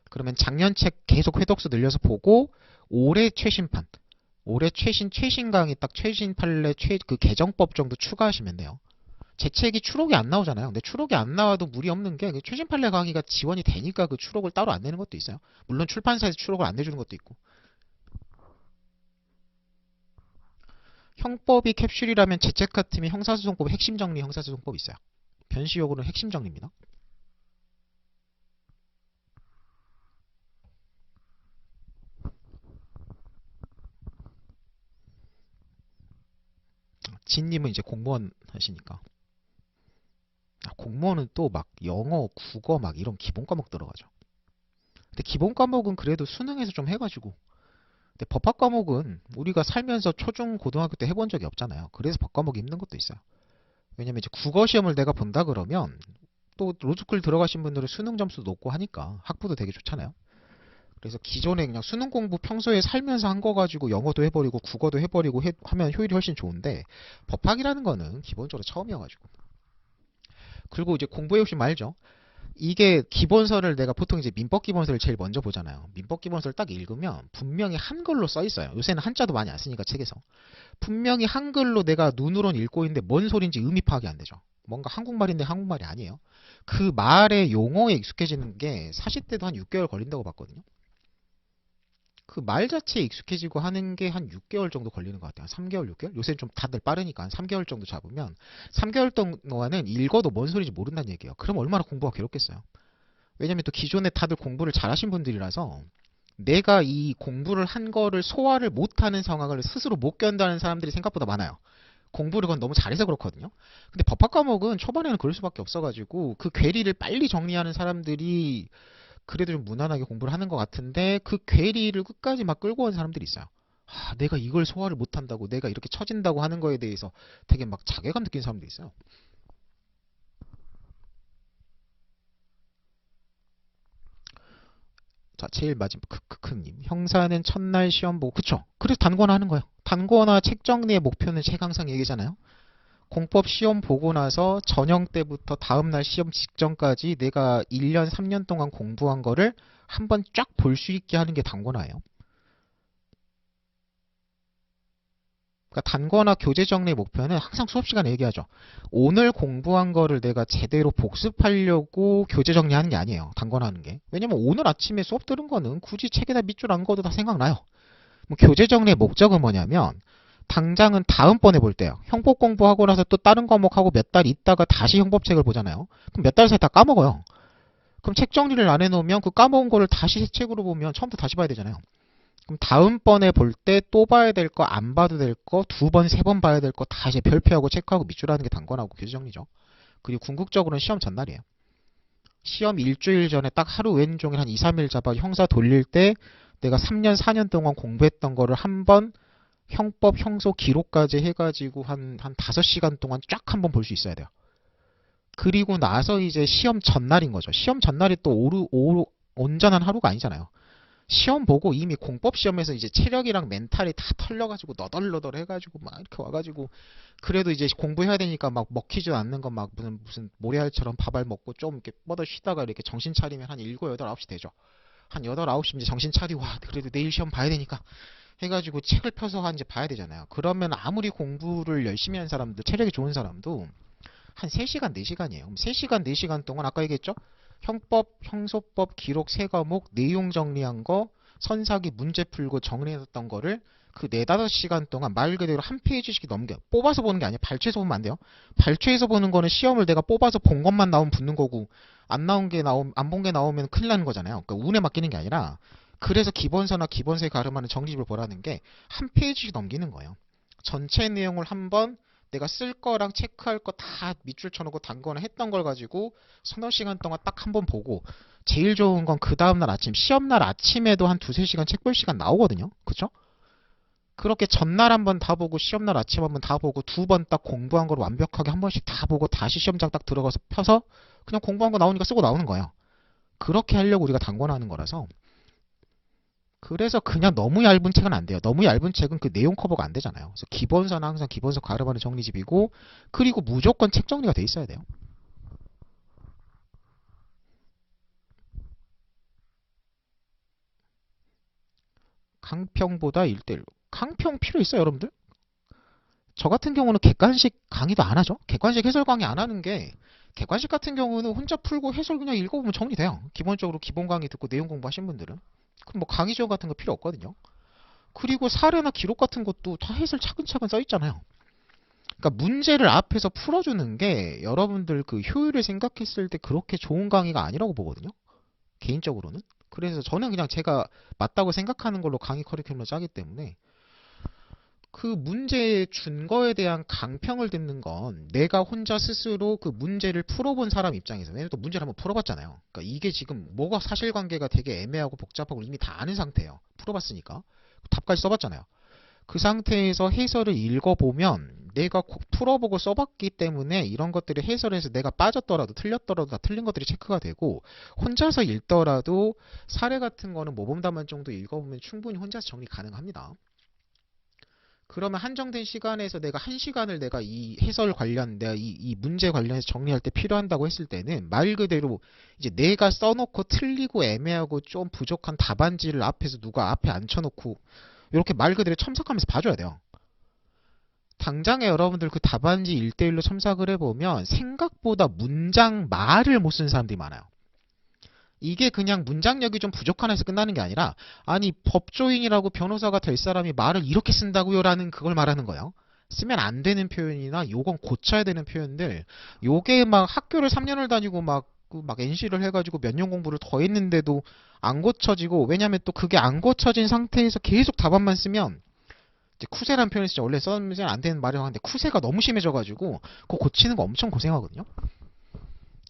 그러면 작년 책 계속 회독수 늘려서 보고 올해 최신판, 올해 최신 강의 딱 최신 판례 그 개정법 정도 추가하시면 돼요. 제 책이 추록이 안 나오잖아요. 근데 추록이 안 나와도 무리 없는 게 최신 판례 강의가 지원이 되니까 그 추록을 따로 안 내는 것도 있어요. 물론 출판사에서 추록을 안 내주는 것도 있고. 형법이 캡슐이라면 제 책 같으면 형사소송법 핵심 정리 형사소송법 있어요. 변시효구는 핵심 정리입니다. 진님은 이제 공무원 하시니까. 공무원은 또 막 영어, 국어 막 이런 기본 과목 들어가죠. 근데 기본 과목은 그래도 수능에서 좀 해가지고. 근데 법학 과목은 우리가 살면서 초중 고등학교 때 해본 적이 없잖아요. 그래서 법 과목이 힘든 것도 있어요. 왜냐면 이제 국어 시험을 내가 본다 그러면 또 로스쿨 들어가신 분들은 수능 점수도 높고 하니까 학부도 되게 좋잖아요. 그래서 기존에 그냥 수능 공부 평소에 살면서 한 거 가지고 영어도 해버리고 국어도 해버리고 하면 효율이 훨씬 좋은데 법학이라는 거는 기본적으로 처음이어가지고. 그리고 이제 공부해 오신 말죠. 이게 기본서를 내가 보통 이제 민법 기본서를 제일 먼저 보잖아요. 민법 기본서를 딱 읽으면 분명히 한글로 써 있어요. 요새는 한자도 많이 안 쓰니까 책에서. 분명히 한글로 내가 눈으로는 읽고 있는데 뭔 소린지 의미 파악이 안 되죠. 뭔가 한국말인데 한국말이 아니에요. 그 말의 용어에 익숙해지는 게 40대도 한 6개월 걸린다고 봤거든요. 그 말 자체에 익숙해지고 하는 게 한 6개월 정도 걸리는 것 같아요. 3개월, 6개월? 요새는 좀 다들 빠르니까 한 3개월 정도 잡으면 3개월 동안은 읽어도 뭔 소리인지 모른다는 얘기예요. 그럼 얼마나 공부가 괴롭겠어요. 왜냐면 또 기존에 다들 공부를 잘하신 분들이라서 내가 이 공부를 한 거를 소화를 못하는 상황을 스스로 못 견다는 사람들이 생각보다 많아요. 공부를 그건 너무 잘해서 그렇거든요. 근데 법학 과목은 초반에는 그럴 수밖에 없어가지고 그 괴리를 빨리 정리하는 사람들이 그래도 좀 무난하게 공부를 하는 것 같은데 그 괴리를 끝까지 막 끌고 온 사람들이 있어요. 내가 이걸 소화를 못한다고 내가 이렇게 처진다고 하는 거에 대해서 되게 막 자괴감 느끼는 사람들이 있어요. 자, 제일 마지막 크크크님. 형사는 첫날 시험 보고 그쵸? 그래서 단권화 하는 거예요. 단권화 책 정리의 목표는 제가 항상 얘기잖아요. 공법 시험 보고 나서 저녁 때부터 다음날 시험 직전까지 내가 1년, 3년 동안 공부한 거를 한번 쫙 볼 수 있게 하는 게 단권화예요. 그러니까 단권화 교재 정리 목표는 항상 수업 시간에 얘기하죠. 오늘 공부한 거를 내가 제대로 복습하려고 교재 정리하는 게 아니에요. 단권화하는 게. 왜냐면 오늘 아침에 수업 들은 거는 굳이 책에다 밑줄 안 그어도 다 생각나요. 뭐 교재 정리의 목적은 뭐냐면 당장은 다음번에 볼 때요. 형법 공부하고 나서 또 다른 과목하고 몇 달 있다가 다시 형법책을 보잖아요. 그럼 몇 달 사이 다 까먹어요. 그럼 책 정리를 안 해놓으면 그 까먹은 거를 다시 책으로 보면 처음부터 다시 봐야 되잖아요. 그럼 다음번에 볼 때 또 봐야 될 거, 안 봐도 될 거, 두 번, 세 번 봐야 될 거 다 이제 별표하고 체크하고 밑줄하는 게 단권하고 교재 정리죠. 그리고 궁극적으로는 시험 전날이에요. 시험 일주일 전에 딱 하루 왼종일 한 2, 3일 잡아 형사 돌릴 때 내가 3년, 4년 동안 공부했던 거를 한번 형법, 형소, 기록까지 해가지고 한 5시간 동안 쫙 한번 볼 수 있어야 돼요. 그리고 나서 이제 시험 전날인 거죠. 시험 전날이 또 온전한 하루가 아니잖아요. 시험 보고 이미 공법 시험에서 이제 체력이랑 멘탈이 다 털려가지고 너덜너덜 해가지고 막 이렇게 와가지고 그래도 이제 공부해야 되니까 막 먹히지도 않는 거 막 무슨 모래알처럼 밥알 먹고 좀 이렇게 뻗어 쉬다가 이렇게 정신 차리면 한 7, 8, 9시 되죠. 한 8, 9시 이제 정신 차리고 와 그래도 내일 시험 봐야 되니까 해가지고 책을 펴서 한 이제 봐야 되잖아요. 그러면 아무리 공부를 열심히 한 사람도 체력이 좋은 사람도 한 3시간, 4시간이에요. 그럼 3시간, 4시간 동안 아까 얘기했죠? 형법, 형소법, 기록 3과목, 내용 정리한 거, 선사기 문제 풀고 정리했던 거를 그 4, 5시간 동안 말 그대로 한 페이지씩 넘겨. 뽑아서 보는 게 아니야. 발췌해서 보면 안 돼요. 발췌해서 보는 거는 시험을 내가 뽑아서 본 것만 나오면 붙는 거고 안 나온 게 안 본 게 나오면 큰일 나는 거잖아요. 그러니까 운에 맡기는 게 아니라 그래서 기본서나 기본서에 가름하는 정리집을 보라는 게 한 페이지씩 넘기는 거예요. 전체 내용을 한번 내가 쓸 거랑 체크할 거 다 밑줄 쳐놓고 단거나 했던 걸 가지고 서너 시간 동안 딱 한번 보고 제일 좋은 건 그 다음날 아침 시험날 아침에도 한 2~3시간 책 볼 시간 나오거든요. 그쵸? 그렇게 전날 한번 다 보고 시험날 아침 한번 다 보고 2번 딱 공부한 걸 완벽하게 한 번씩 다 보고 다시 시험장 딱 들어가서 펴서 그냥 공부한 거 나오니까 쓰고 나오는 거예요. 그렇게 하려고 우리가 단권하는 거라서 그래서 그냥 너무 얇은 책은 안 돼요. 너무 얇은 책은 그 내용 커버가 안 되잖아요. 그래서 기본서는 항상 기본서 가름하는 정리집이고 그리고 무조건 책 정리가 돼 있어야 돼요. 강평보다 1대1로. 강평 필요 있어요, 여러분들? 저 같은 경우는 객관식 강의도 안 하죠. 객관식 해설 강의 안 하는 게 객관식 같은 경우는 혼자 풀고 해설 그냥 읽어보면 정리돼요. 기본적으로 기본 강의 듣고 내용 공부하신 분들은. 그럼 뭐 강의 지원 같은 거 필요 없거든요. 그리고 사례나 기록 같은 것도 다 해설 차근차근 써 있잖아요. 그러니까 문제를 앞에서 풀어주는 게 여러분들 그 효율을 생각했을 때 그렇게 좋은 강의가 아니라고 보거든요. 개인적으로는. 그래서 저는 그냥 제가 맞다고 생각하는 걸로 강의 커리큘럼을 짜기 때문에 그 문제에 준 거에 대한 강평을 듣는 건 내가 혼자 스스로 그 문제를 풀어본 사람 입장에서 왜냐면 또 문제를 한번 풀어봤잖아요. 그러니까 이게 지금 뭐가 사실관계가 되게 애매하고 복잡하고 이미 다 아는 상태예요. 풀어봤으니까. 답까지 써봤잖아요. 그 상태에서 해설을 읽어보면 내가 풀어보고 써봤기 때문에 이런 것들이 해설에서 내가 빠졌더라도 틀렸더라도 다 틀린 것들이 체크가 되고 혼자서 읽더라도 사례 같은 거는 모범답안 정도 읽어보면 충분히 혼자서 정리 가능합니다. 그러면 한정된 시간에서 내가 1시간을 내가 이 해설 관련, 내가 이 문제 관련해서 정리할 때 필요한다고 했을 때는 말 그대로 이제 내가 써놓고 틀리고 애매하고 좀 부족한 답안지를 앞에서 누가 앞에 앉혀놓고 이렇게 말 그대로 첨삭하면서 봐줘야 돼요. 당장에 여러분들 그 답안지 1대1로 첨삭을 해보면 생각보다 문장 말을 못 쓴 사람들이 많아요. 이게 그냥 문장력이 좀 부족한 해서 끝나는 게 아니라 아니 법조인이라고 변호사가 될 사람이 말을 이렇게 쓴다고요? 라는 그걸 말하는 거예요. 쓰면 안 되는 표현이나 요건 고쳐야 되는 표현들 요게 막 학교를 3년을 다니고 막 NC를 해가지고 몇 년 공부를 더 했는데도 안 고쳐지고 왜냐면 또 그게 안 고쳐진 상태에서 계속 답안만 쓰면 이제 쿠세라는 표현이 진짜 원래 써면 안 되는 말이라고 하는데 쿠세가 너무 심해져가지고 그거 고치는 거 엄청 고생하거든요.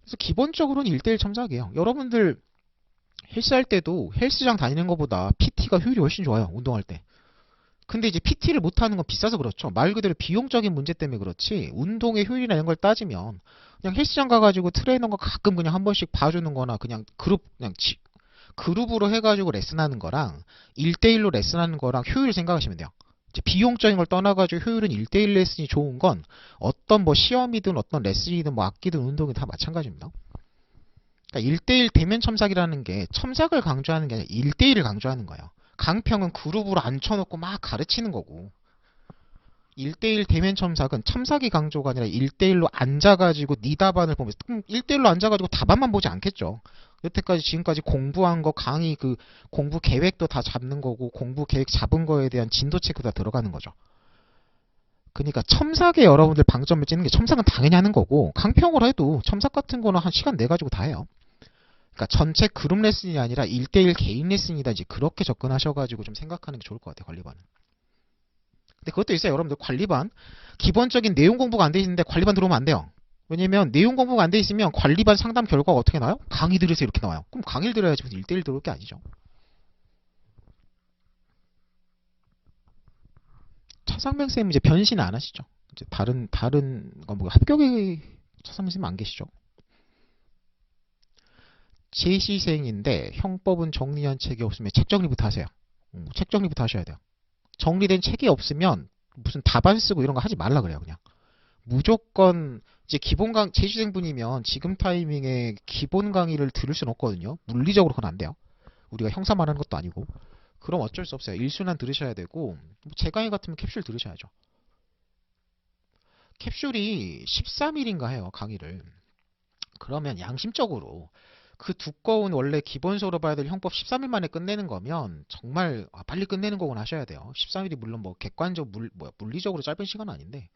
그래서 기본적으로는 1대1 첨삭이에요. 여러분들 헬스할 때도 헬스장 다니는 것보다 PT가 효율이 훨씬 좋아요. 운동할 때. 근데 이제 PT를 못하는 건 비싸서 그렇죠. 말 그대로 비용적인 문제 때문에 그렇지 운동의 효율이나 이런 걸 따지면 그냥 헬스장 가가지고 트레이너가 가끔 그냥 한 번씩 봐주는 거나 그냥 그룹으로 해가지고 레슨하는 거랑 1대1로 레슨하는 거랑 효율을 생각하시면 돼요. 이제 비용적인 걸 떠나가지고 효율은 1대1 레슨이 좋은 건 어떤 뭐 시험이든 어떤 레슨이든 뭐 악기든 운동이든 다 마찬가지입니다. 그러니까 1대1 대면 첨삭이라는 게 첨삭을 강조하는 게 아니라 1대1을 강조하는 거예요. 강평은 그룹으로 앉혀놓고 막 가르치는 거고 1대1 대면 첨삭은 첨삭이 강조가 아니라 1대1로 앉아가지고 네 답안을 보면서 1대1로 앉아가지고 답안만 보지 않겠죠. 여태까지 지금까지 공부한 거 강의 그 공부 계획도 다 잡는 거고 공부 계획 잡은 거에 대한 진도 체크도 다 들어가는 거죠. 그러니까 첨삭에 여러분들 방점을 찍는 게 첨삭은 당연히 하는 거고 강평으로 해도 첨삭 같은 거는 한 시간 내 가지고 다 해요. 그러니까 전체 그룹 레슨이 아니라 1대1 개인 레슨이다 이제 그렇게 접근하셔가지고 좀 생각하는 게 좋을 것 같아요. 관리반은. 근데 그것도 있어요. 여러분들 관리반 기본적인 내용 공부가 안 돼 있는데 관리반 들어오면 안 돼요. 왜냐면 내용 공부가 안 돼 있으면 관리반 상담 결과가 어떻게 나와요? 강의 들으세요 이렇게 나와요. 그럼 강의를 들어야지 무슨 1대1 들어올 게 아니죠. 차상명 쌤 이제 변신 안 하시죠? 이제 다른 거 뭐 합격의 차상명 쌤 안 계시죠? 제시생인데 형법은 정리한 책이 없으면 책 정리부터 하세요. 책 정리부터 하셔야 돼요. 정리된 책이 없으면 무슨 답안 쓰고 이런 거 하지 말라 그래요, 그냥. 무조건 이제 제시생분이면 지금 타이밍에 기본 강의를 들을 수는 없거든요. 물리적으로 그건 안 돼요. 우리가 형사 말하는 것도 아니고. 그럼 어쩔 수 없어요. 일순환 들으셔야 되고, 제 강의 같으면 캡슐 들으셔야죠. 캡슐이 13일인가 해요, 강의를. 그러면 양심적으로 그 두꺼운 원래 기본 수업으로 봐야 될 형법 13일 만에 끝내는 거면 정말 빨리 끝내는 거구나 하셔야 돼요. 13일이 물론 뭐 물리적으로 짧은 시간은 아닌데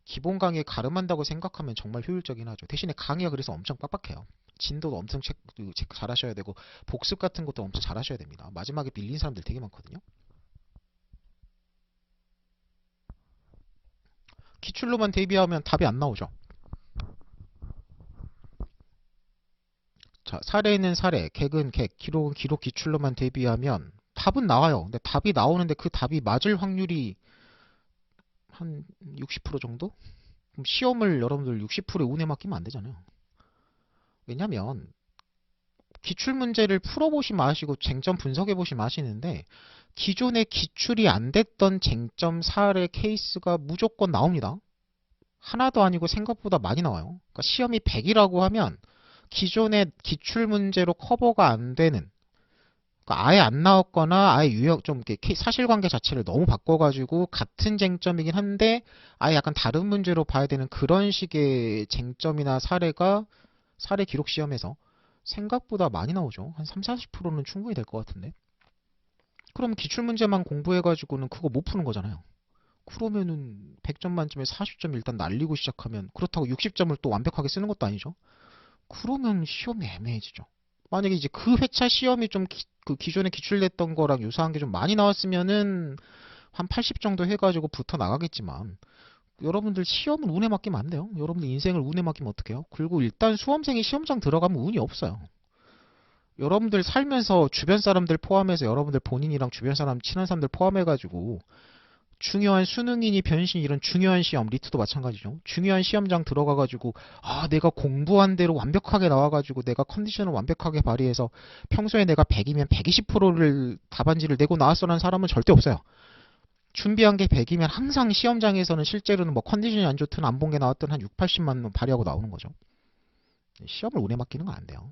기본 강의에 가름한다고 생각하면 정말 효율적이긴 하죠. 대신에 강의가 그래서 엄청 빡빡해요. 진도도 엄청 체크 잘 하셔야 되고 복습 같은 것도 엄청 잘 하셔야 됩니다. 마지막에 밀린 사람들 되게 많거든요. 기출로만 대비하면 답이 안 나오죠. 자, 사례는 사례, 객은 객, 기록은 기록 기출로만 대비하면 답은 나와요. 근데 답이 나오는데 그 답이 맞을 확률이 한 60% 정도? 그럼 시험을 여러분들 60%에 운에 맡기면 안 되잖아요. 왜냐면 기출문제를 풀어보시 마시고 쟁점 분석해보시 마시는데 기존에 기출이 안 됐던 쟁점 사례 케이스가 무조건 나옵니다. 하나도 아니고 생각보다 많이 나와요. 그러니까 시험이 100이라고 하면 기존의 기출문제로 커버가 안 되는, 그러니까 아예 안 나왔거나 아예 좀 이렇게 사실관계 자체를 너무 바꿔가지고 같은 쟁점이긴 한데 아예 약간 다른 문제로 봐야 되는 그런 식의 쟁점이나 사례 기록 시험에서 생각보다 많이 나오죠. 한 3, 40%는 충분히 될 것 같은데. 그럼 기출문제만 공부해가지고는 그거 못 푸는 거잖아요. 그러면은 100점 만점에 40점 일단 날리고 시작하면 그렇다고 60점을 또 완벽하게 쓰는 것도 아니죠. 그러면 시험이 애매해지죠. 만약에 이제 그 회차 시험이 좀 그 기존에 기출됐던 거랑 유사한 게 좀 많이 나왔으면은 한 80 정도 해가지고 붙어 나가겠지만 여러분들 시험은 운에 맡기면 안 돼요. 여러분들 인생을 운에 맡기면 어떡해요? 그리고 일단 수험생이 시험장 들어가면 운이 없어요. 여러분들 살면서 주변 사람들 포함해서 여러분들 본인이랑 주변 사람 친한 사람들 포함해가지고 중요한 수능이니 변신 이런 중요한 시험, 리트도 마찬가지죠. 중요한 시험장 들어가가지고 내가 공부한 대로 완벽하게 나와가지고 내가 컨디션을 완벽하게 발휘해서 평소에 내가 100이면 120%를 답안지를 내고 나왔어라는 사람은 절대 없어요. 준비한 게 100이면 항상 시험장에서는 실제로는 뭐 컨디션이 안 좋든 안 본 게 나왔든 한 6, 80만 발휘하고 나오는 거죠. 시험을 운에 맡기는 건 안 돼요.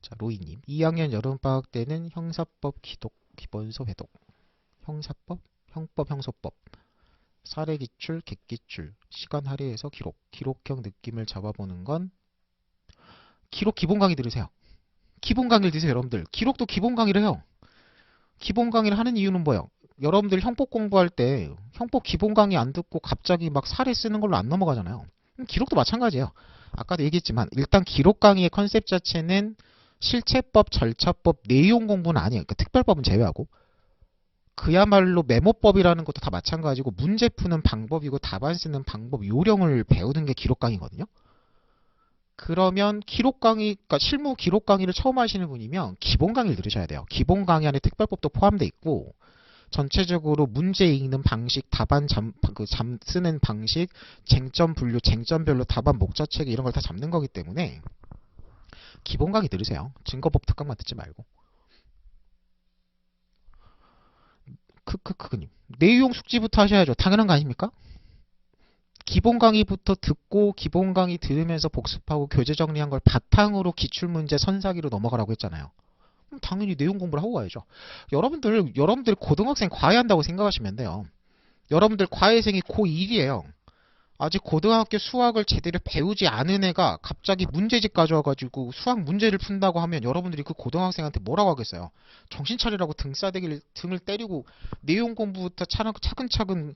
자, 로이님. 2학년 여름방학 때는 형사법 기본서 회독. 형사법, 형법, 형소법. 사례 기출, 객 기출. 시간 할애해서 기록형 느낌을 잡아보는 건 기록 기본 강의 들으세요. 기본 강의를 드세요, 여러분들. 기록도 기본 강의를 해요. 기본 강의를 하는 이유는 뭐예요? 여러분들 형법 공부할 때 형법 기본 강의 안 듣고 갑자기 막 사례 쓰는 걸로 안 넘어가잖아요. 기록도 마찬가지예요. 아까도 얘기했지만 일단 기록 강의의 컨셉 자체는 실체법, 절차법, 내용 공부는 아니에요. 그러니까 특별법은 제외하고. 그야말로 메모법이라는 것도 다 마찬가지고 문제 푸는 방법이고 답안 쓰는 방법, 요령을 배우는 게 기록 강의거든요. 그러면 기록 강의, 그러니까 실무 기록 강의를 처음 하시는 분이면 기본 강의를 들으셔야 돼요. 기본 강의 안에 특별법도 포함되어 있고 전체적으로 문제 읽는 방식, 답안 쓰는 방식, 쟁점 분류, 쟁점별로 답안 목차 체계 이런 걸 다 잡는 거기 때문에 기본 강의 들으세요. 증거법 특강만 듣지 말고. 크크크님. 내용 숙지부터 하셔야죠. 당연한 거 아닙니까? 기본 강의부터 듣고 기본 강의 들으면서 복습하고 교재 정리한 걸 바탕으로 기출문제 선사기로 넘어가라고 했잖아요. 그럼 당연히 내용 공부를 하고 가야죠. 여러분들 고등학생 과외한다고 생각하시면 돼요. 여러분들 과외생이 고1이에요. 아직 고등학교 수학을 제대로 배우지 않은 애가 갑자기 문제집 가져와가지고 수학 문제를 푼다고 하면 여러분들이 그 고등학생한테 뭐라고 하겠어요? 정신 차리라고 등을 때리고 내용 공부부터 차근차근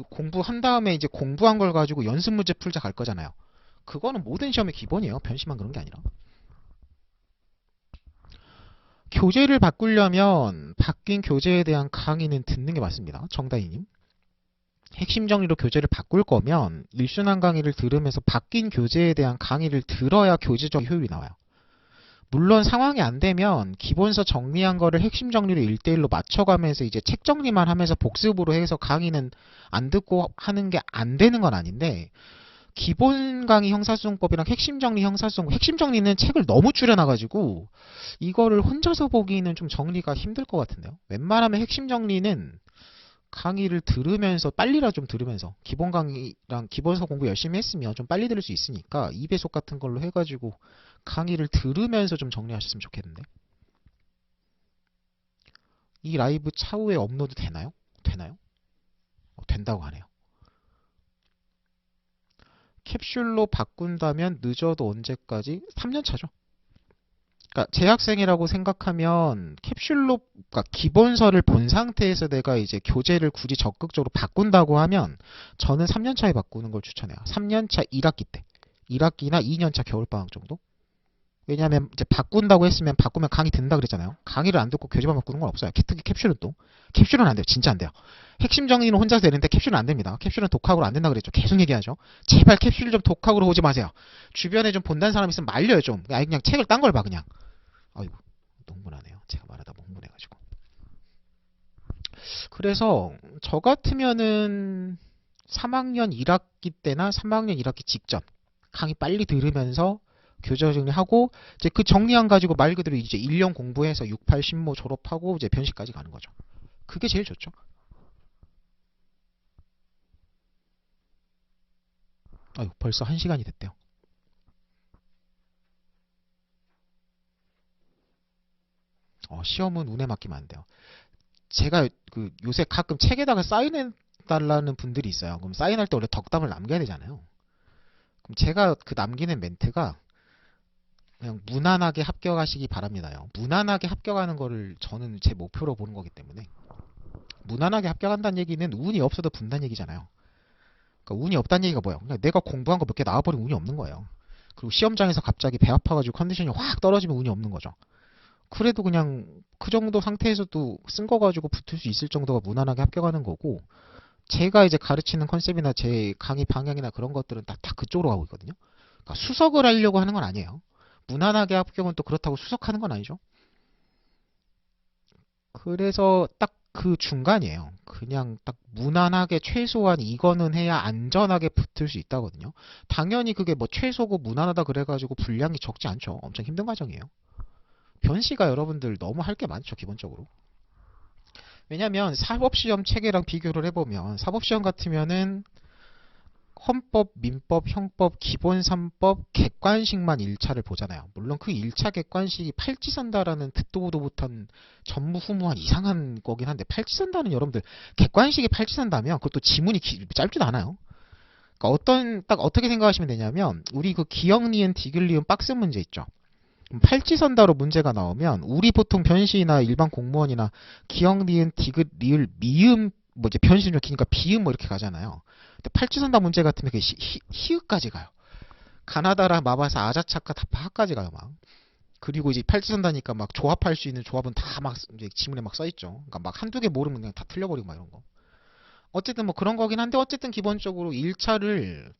공부한 다음에 이제 공부한 걸 가지고 연습 문제 풀자 갈 거잖아요. 그거는 모든 시험의 기본이에요. 변심만 그런 게 아니라. 교재를 바꾸려면 바뀐 교재에 대한 강의는 듣는 게 맞습니다. 정다희님. 핵심 정리로 교재를 바꿀 거면 일순환 강의를 들으면서 바뀐 교재에 대한 강의를 들어야 교재적 효율이 나와요. 물론 상황이 안 되면 기본서 정리한 거를 핵심 정리로 1대1로 맞춰가면서 이제 책 정리만 하면서 복습으로 해서 강의는 안 듣고 하는 게 안 되는 건 아닌데, 기본 강의 형사소송법이랑 핵심 정리 형사소송, 핵심 정리는 책을 너무 줄여놔가지고 이거를 혼자서 보기는 좀 정리가 힘들 것 같은데요. 웬만하면 핵심 정리는 강의를 들으면서, 빨리라 좀 들으면서, 기본 강의랑 기본서 공부 열심히 했으면 좀 빨리 들을 수 있으니까 2배속 같은 걸로 해가지고 강의를 들으면서 좀 정리하셨으면 좋겠는데. 이 라이브 차후에 업로드 되나요? 되나요? 된다고 하네요. 캡슐로 바꾼다면 늦어도 언제까지? 3년 차죠. 그러니까 재학생이라고 생각하면 캡슐로, 그러니까 기본서를 본 상태에서 내가 이제 교재를 굳이 적극적으로 바꾼다고 하면 저는 3년 차에 바꾸는 걸 추천해요. 3년 차 1학기 때. 1학기나 2년 차 겨울방학 정도? 왜냐하면 이제 바꾼다고 했으면 바꾸면 강의 듣는다 그랬잖아요. 강의를 안 듣고 교재만 바꾸는 건 없어요. 특히 캡슐은 또. 캡슐은 안 돼요. 진짜 안 돼요. 핵심 정리는 혼자서 되는데 캡슐은 안 됩니다. 캡슐은 독학으로 안 된다 그랬죠. 계속 얘기하죠. 제발 캡슐 좀 독학으로 보지 마세요. 주변에 좀 본다는 사람 있으면 말려요 좀. 아니 그냥 책을 딴 걸 봐 그냥. 아이고 너무 흥분하네요. 제가 말하다 뭐 흥분해가지고. 그래서 저 같으면은 3학년 1학기 때나 3학년 1학기 직전 강의 빨리 들으면서 교재 정리하고 이제 그 정리한 가지고 말 그대로 이제 1년 공부해서 6, 8, 10모 졸업하고 이제 변식까지 가는 거죠. 그게 제일 좋죠. 아유 벌써 1시간이 됐대요. 시험은 운에 맡기면 안 돼요. 제가 그 요새 가끔 책에다가 사인해 달라는 분들이 있어요. 그럼 사인할 때 원래 덕담을 남겨야 되잖아요. 그럼 제가 그 남기는 멘트가 그냥 무난하게 합격하시기 바랍니다요. 무난하게 합격하는 거를 저는 제 목표로 보는 거기 때문에, 무난하게 합격한다는 얘기는 운이 없어도 분다는 얘기잖아요. 그러니까 운이 없다는 얘기가 뭐예요? 그냥 내가 공부한 거 몇 개 나와버리면 운이 없는 거예요. 그리고 시험장에서 갑자기 배 아파가지고 컨디션이 확 떨어지면 운이 없는 거죠. 그래도 그냥 그 정도 상태에서도 쓴 거 가지고 붙을 수 있을 정도가 무난하게 합격하는 거고, 제가 이제 가르치는 컨셉이나 제 강의 방향이나 그런 것들은 다 그쪽으로 가고 있거든요. 그러니까 수석을 하려고 하는 건 아니에요. 무난하게 합격은 또 그렇다고 수석하는 건 아니죠. 그래서 딱 그 중간이에요. 그냥 딱 무난하게 최소한 이거는 해야 안전하게 붙을 수 있다거든요. 당연히 그게 뭐 최소고 무난하다 그래가지고 분량이 적지 않죠. 엄청 힘든 과정이에요. 변시가 여러분들 너무 할 게 많죠, 기본적으로. 왜냐면 사법시험 체계랑 비교를 해보면 사법시험 같으면은 헌법, 민법, 형법, 기본 3법, 객관식만 1차를 보잖아요. 물론 그 1차 객관식이 팔찌선다라는 듣도 보도 못한 전무후무한 이상한 거긴 한데, 팔찌선다는 여러분들 객관식이 팔찌선다면 그것도 지문이 짧지도 않아요. 그러니까 딱 어떻게 생각하시면 되냐면, 우리 그 기역, 니은, 디귿, 리은 박스 문제 있죠. 팔찌선다로 문제가 나오면 우리 보통 변시나 일반 공무원이나 기역, 니은, 디귿, 리을, 미음, 뭐 이제 변시는 좀 기니까 비음 뭐 이렇게 가잖아요. 근데 팔찌선다 문제 같으면 그 히읗까지 가요. 가나다라, 마바사, 아자차카, 다파하까지 가요 막. 그리고 이제 팔찌선다니까 막 조합할 수 있는 조합은 다 막 이제 지문에 막 써있죠. 그러니까 막 한두 개 모르면 그냥 다 틀려버리고 막 이런 거. 어쨌든 뭐 그런 거긴 한데, 어쨌든 기본적으로 1차를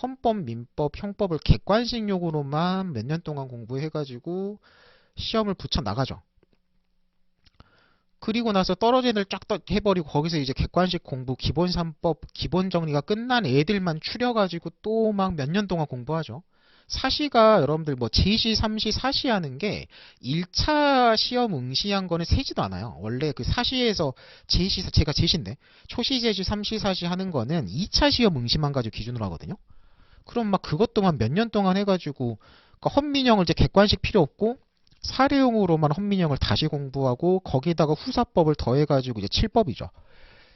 헌법, 민법, 형법을 객관식용으로만 몇 년 동안 공부해가지고 시험을 붙여 나가죠. 그리고 나서 떨어진 애들 쫙 해버리고 거기서 이제 객관식 공부, 기본 3법, 기본 정리가 끝난 애들만 추려가지고 또 막 몇 년 동안 공부하죠. 사시가 여러분들 뭐 제시, 3시, 사시 하는 게 1차 시험 응시한 거는 세지도 않아요. 원래 그 사시에서 제시, 제가 제시인데 초시, 제시, 3시, 사시 하는 거는 2차 시험 응시만 가지고 기준으로 하거든요. 그럼 막 그것도만 몇 년 동안 해가지고, 그러니까 헌민형을 이제 객관식 필요 없고 사례용으로만 헌민형을 다시 공부하고 거기다가 후사법을 더해가지고 이제 7법이죠.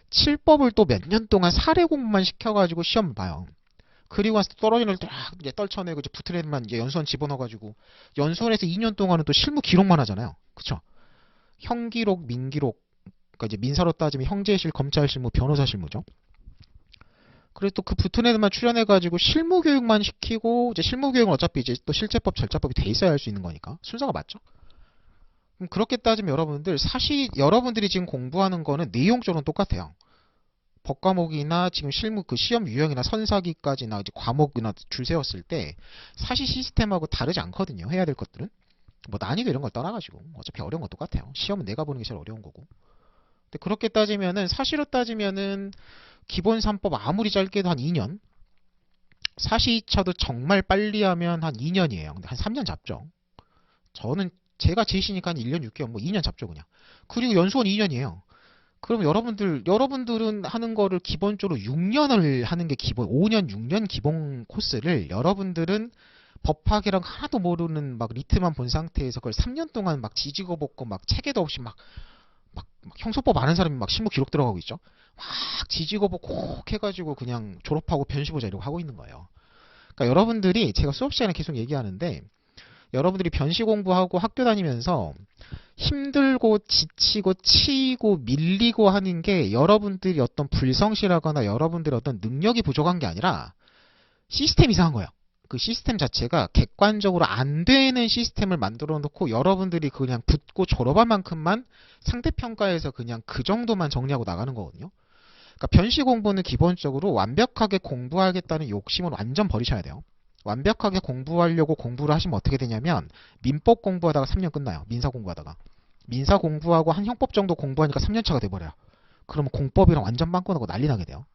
7법을 또 몇 년 동안 사례 공부만 시켜가지고 시험 봐요. 그리고 나서 떨어지는 애들 딱 이제 떨쳐내고 이제 붙은 애들만 이제 연수원 집어넣어가지고 연수원에서 2년 동안은 또 실무 기록만 하잖아요. 그쵸? 형기록, 민기록, 그러니까 이제 민사로 따지면 형제실, 검찰 실무, 변호사 실무죠. 그래서 또 그 붙은 애들만 출연해가지고 실무 교육만 시키고, 이제 실무 교육은 어차피 이제 또 실제법, 절차법이 돼 있어야 할 수 있는 거니까 순서가 맞죠. 그럼 그렇게 따지면 여러분들 사실 여러분들이 지금 공부하는 거는 내용적으로는 똑같아요. 법과목이나 지금 실무 그 시험 유형이나 선사기까지나 이제 과목이나 줄 세웠을 때 사시 시스템하고 다르지 않거든요. 해야 될 것들은. 뭐 난이도 이런 걸 떠나가지고 어차피 어려운 건 똑같아요. 시험은 내가 보는 게 제일 어려운 거고. 근데 그렇게 따지면은 사시로 따지면은 기본 3법 아무리 짧게도 한 2년, 사시 2차도 정말 빨리 하면 한 2년이에요. 근데 한 3년 잡죠. 저는 제가 제시니까 한 1년 6개월, 뭐 2년 잡죠 그냥. 그리고 연수원 2년이에요. 그럼 여러분들은 하는 거를 기본적으로 6년을 하는 게 기본, 5년, 6년 기본 코스를 여러분들은 법학이랑 하나도 모르는 막 리트만 본 상태에서 그걸 3년 동안 막 지지고 볶고 막 체계도 없이 막 형소법 아는 사람이 막 실무 기록 들어가고 있죠. 막 지지고 볶고 해가지고 그냥 졸업하고 변시보자 이러고 하고 있는 거예요. 그러니까 여러분들이 제가 수업 시간에 계속 얘기하는데 여러분들이 변시 공부하고 학교 다니면서 힘들고 지치고 치이고 밀리고 하는 게 여러분들이 어떤 불성실하거나 여러분들의 어떤 능력이 부족한 게 아니라 시스템 이상한 거예요. 그 시스템 자체가 객관적으로 안 되는 시스템을 만들어 놓고 여러분들이 그냥 붙고 졸업한 만큼만 상대평가에서 그냥 그 정도만 정리하고 나가는 거거든요. 그러니까 변시 공부는 기본적으로 완벽하게 공부하겠다는 욕심은 완전 버리셔야 돼요. 완벽하게 공부하려고 공부를 하시면 어떻게 되냐면 민법 공부하다가 3년 끝나요. 민사 공부하다가. 민사 공부하고 한 형법 정도 공부하니까 3년 차가 돼버려요. 그러면 공법이랑 완전 빵꾸 나고 난리 나게 돼요.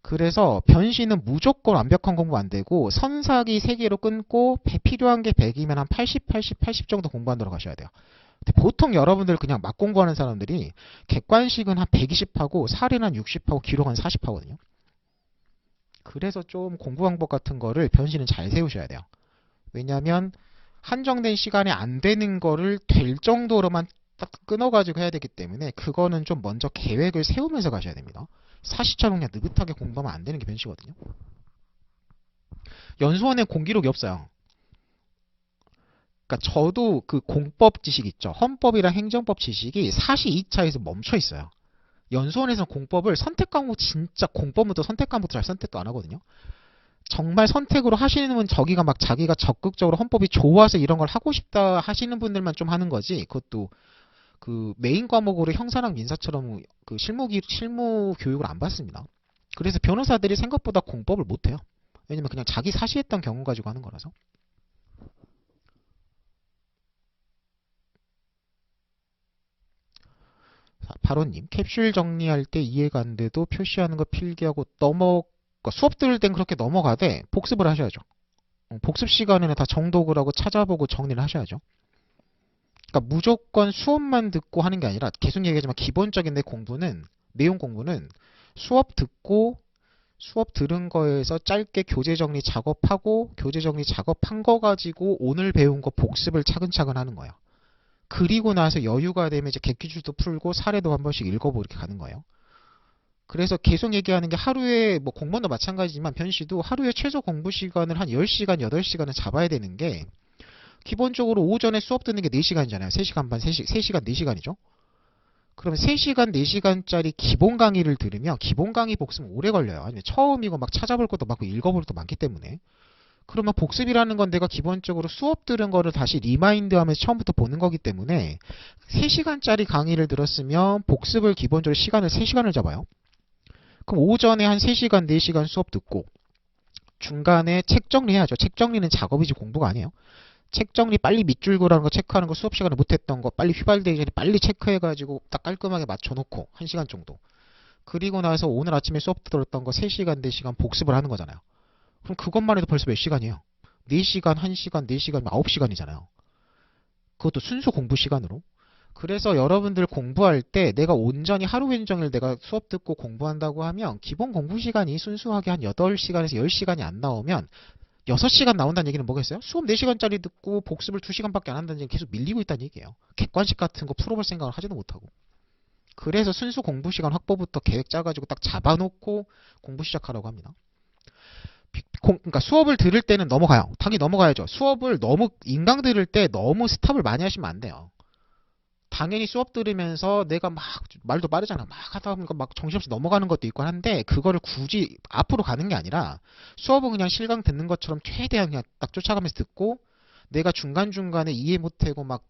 그래서 변시는 무조건 완벽한 공부 안 되고 선사기 3개로 끊고 필요한 게 100이면 한 80, 80, 80 정도 공부하도록 하셔야 돼요. 근데 보통 여러분들 그냥 막 공부하는 사람들이 객관식은 한 120하고 사례는 한 60하고 기록은 40 하거든요. 그래서 좀 공부 방법 같은 거를 변시는 잘 세우셔야 돼요. 왜냐하면 한정된 시간에 안 되는 거를 될 정도로만 딱 끊어가지고 해야 되기 때문에 그거는 좀 먼저 계획을 세우면서 가셔야 됩니다. 사시처럼 그냥 느긋하게 공부하면 안 되는 게 변시거든요. 연수원에 공기록이 없어요. 그러니까 저도 그 공법 지식 있죠. 헌법이랑 행정법 지식이 사시 2차에서 멈춰 있어요. 연수원에서는 공법을 선택 과목 진짜 공법부터 선택 과목부터 잘 선택도 안 하거든요. 정말 선택으로 하시는 분 저기가 막 자기가 적극적으로 헌법이 좋아서 이런 걸 하고 싶다 하시는 분들만 좀 하는 거지. 그것도 그 메인 과목으로 형사랑 민사처럼 그 실무 교육을 안 받습니다. 그래서 변호사들이 생각보다 공법을 못 해요. 왜냐면 그냥 자기 사시했던 경우 가지고 하는 거라서. 바로님, 캡슐 정리할 때 이해가 안 돼도 표시하는 거 필기하고 그러니까 수업 들을 땐 그렇게 넘어가되 복습을 하셔야죠. 복습 시간에는 다 정독을 하고 찾아보고 정리를 하셔야죠. 그러니까 무조건 수업만 듣고 하는 게 아니라 계속 얘기하지만 기본적인 내용 공부는 수업 듣고 수업 들은 거에서 짧게 교재 정리 작업하고 교재 정리 작업한 거 가지고 오늘 배운 거 복습을 차근차근 하는 거예요. 그리고 나서 여유가 되면 이제 객기술도 풀고 사례도 한 번씩 읽어보고 이렇게 가는 거예요. 그래서 계속 얘기하는 게 하루에 뭐 공무원도 마찬가지지만 변시도 하루에 최소 공부 시간을 한 10시간, 8시간은 잡아야 되는 게 기본적으로 오전에 수업 듣는 게 4시간이잖아요. 3시간 반, 3시간, 4시간이죠. 그러면 3시간, 4시간짜리 기본 강의를 들으면 기본 강의 복습은 오래 걸려요. 아니면 처음이고 막 찾아볼 것도 많고 읽어볼 것도 많기 때문에. 그러면 복습이라는 건 내가 기본적으로 수업 들은 거를 다시 리마인드 하면서 처음부터 보는 거기 때문에 3시간짜리 강의를 들었으면 복습을 기본적으로 시간을 3시간을 잡아요. 그럼 오전에 한 3시간, 4시간 수업 듣고 중간에 책 정리해야죠. 책 정리는 작업이지 공부가 아니에요. 책 정리 빨리 밑줄 그라는 거 체크하는 거 수업 시간에 못했던 거 빨리 휘발되기 전에 빨리 체크해가지고 딱 깔끔하게 맞춰놓고 1시간 정도. 그리고 나서 오늘 아침에 수업 들었던 거 3시간, 4시간 복습을 하는 거잖아요. 그럼 그것만 해도 벌써 몇 시간이에요? 4시간, 1시간, 4시간, 9시간이잖아요. 그것도 순수 공부 시간으로. 그래서 여러분들 공부할 때 내가 온전히 하루 종일 내가 수업 듣고 공부한다고 하면 기본 공부 시간이 순수하게 한 8시간에서 10시간이 안 나오면 6시간 나온다는 얘기는 뭐겠어요? 수업 4시간짜리 듣고 복습을 2시간밖에 안 한다는 얘기는 계속 밀리고 있다는 얘기예요. 객관식 같은 거 풀어볼 생각을 하지도 못하고. 그래서 순수 공부 시간 확보부터 계획 짜가지고 딱 잡아놓고 공부 시작하라고 합니다. 그러니까 수업을 들을 때는 넘어가요. 당연히 넘어가야죠. 수업을 너무 인강 들을 때 너무 스탑을 많이 하시면 안 돼요. 당연히 수업 들으면서 내가 막 말도 빠르잖아. 막 하다 보니까 막 정신없이 넘어가는 것도 있고 한데 그거를 굳이 앞으로 가는 게 아니라 수업은 그냥 실강 듣는 것처럼 최대한 그냥 딱 쫓아가면서 듣고 내가 중간중간에 이해 못하고 막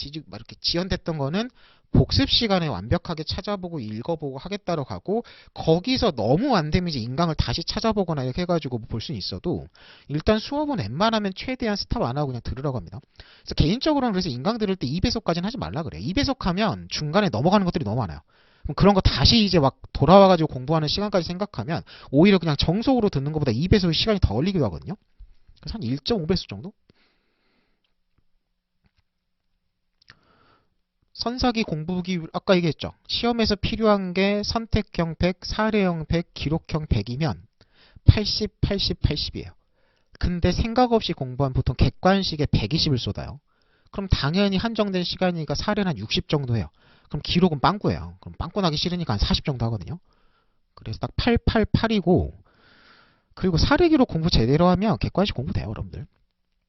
이렇게 지연됐던 거는 복습 시간에 완벽하게 찾아보고 읽어보고 하겠다고 하고 거기서 너무 안 되면 이제 인강을 다시 찾아보거나 이렇게 해가지고 볼 수는 있어도 일단 수업은 웬만하면 최대한 스탑 안 하고 그냥 들으라고 합니다. 그래서 개인적으로는 그래서 인강 들을 때 2배속까지는 하지 말라 그래요. 2배속하면 중간에 넘어가는 것들이 너무 많아요. 그럼 그런 거 다시 이제 막 돌아와가지고 공부하는 시간까지 생각하면 오히려 그냥 정속으로 듣는 것보다 2배속의 시간이 더 걸리기도 하거든요. 그래서 한 1.5배속 정도? 선사기 공부기 아까 얘기했죠. 시험에서 필요한 게 선택형 100, 사례형 100, 기록형 100이면 80, 80, 80이에요. 근데 생각 없이 공부한 보통 객관식에 120을 쏟아요. 그럼 당연히 한정된 시간이니까 사례는 한 60 정도 해요. 그럼 기록은 빵꾸예요. 그럼 빵꾸 나기 싫으니까 한 40 정도 하거든요. 그래서 딱 8, 8, 8이고 그리고 사례 기록 공부 제대로 하면 객관식 공부 돼요, 여러분들.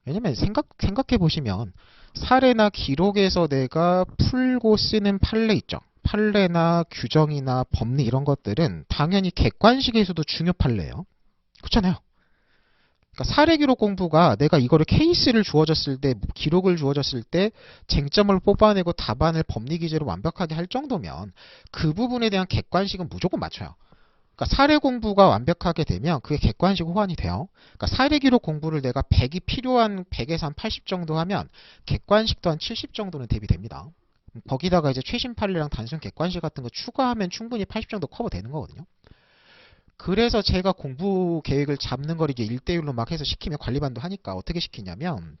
왜냐면 생각해 보시면 사례나 기록에서 내가 풀고 쓰는 판례 있죠. 판례나 규정이나 법리 이런 것들은 당연히 객관식에서도 중요 판례예요. 그렇잖아요. 그러니까 사례 기록 공부가 내가 이거를 케이스를 주어졌을 때, 기록을 주어졌을 때 쟁점을 뽑아내고 답안을 법리 기재로 완벽하게 할 정도면 그 부분에 대한 객관식은 무조건 맞춰요. 그러니까 사례 공부가 완벽하게 되면 그게 객관식 호환이 돼요. 그러니까 사례 기록 공부를 내가 100이 필요한 100에서 한 80 정도 하면 객관식도 한 70 정도는 대비됩니다. 거기다가 이제 최신 판례랑 단순 객관식 같은 거 추가하면 충분히 80 정도 커버되는 거거든요. 그래서 제가 공부 계획을 잡는 걸 이제 1대1로 막 해서 시키면 관리반도 하니까 어떻게 시키냐면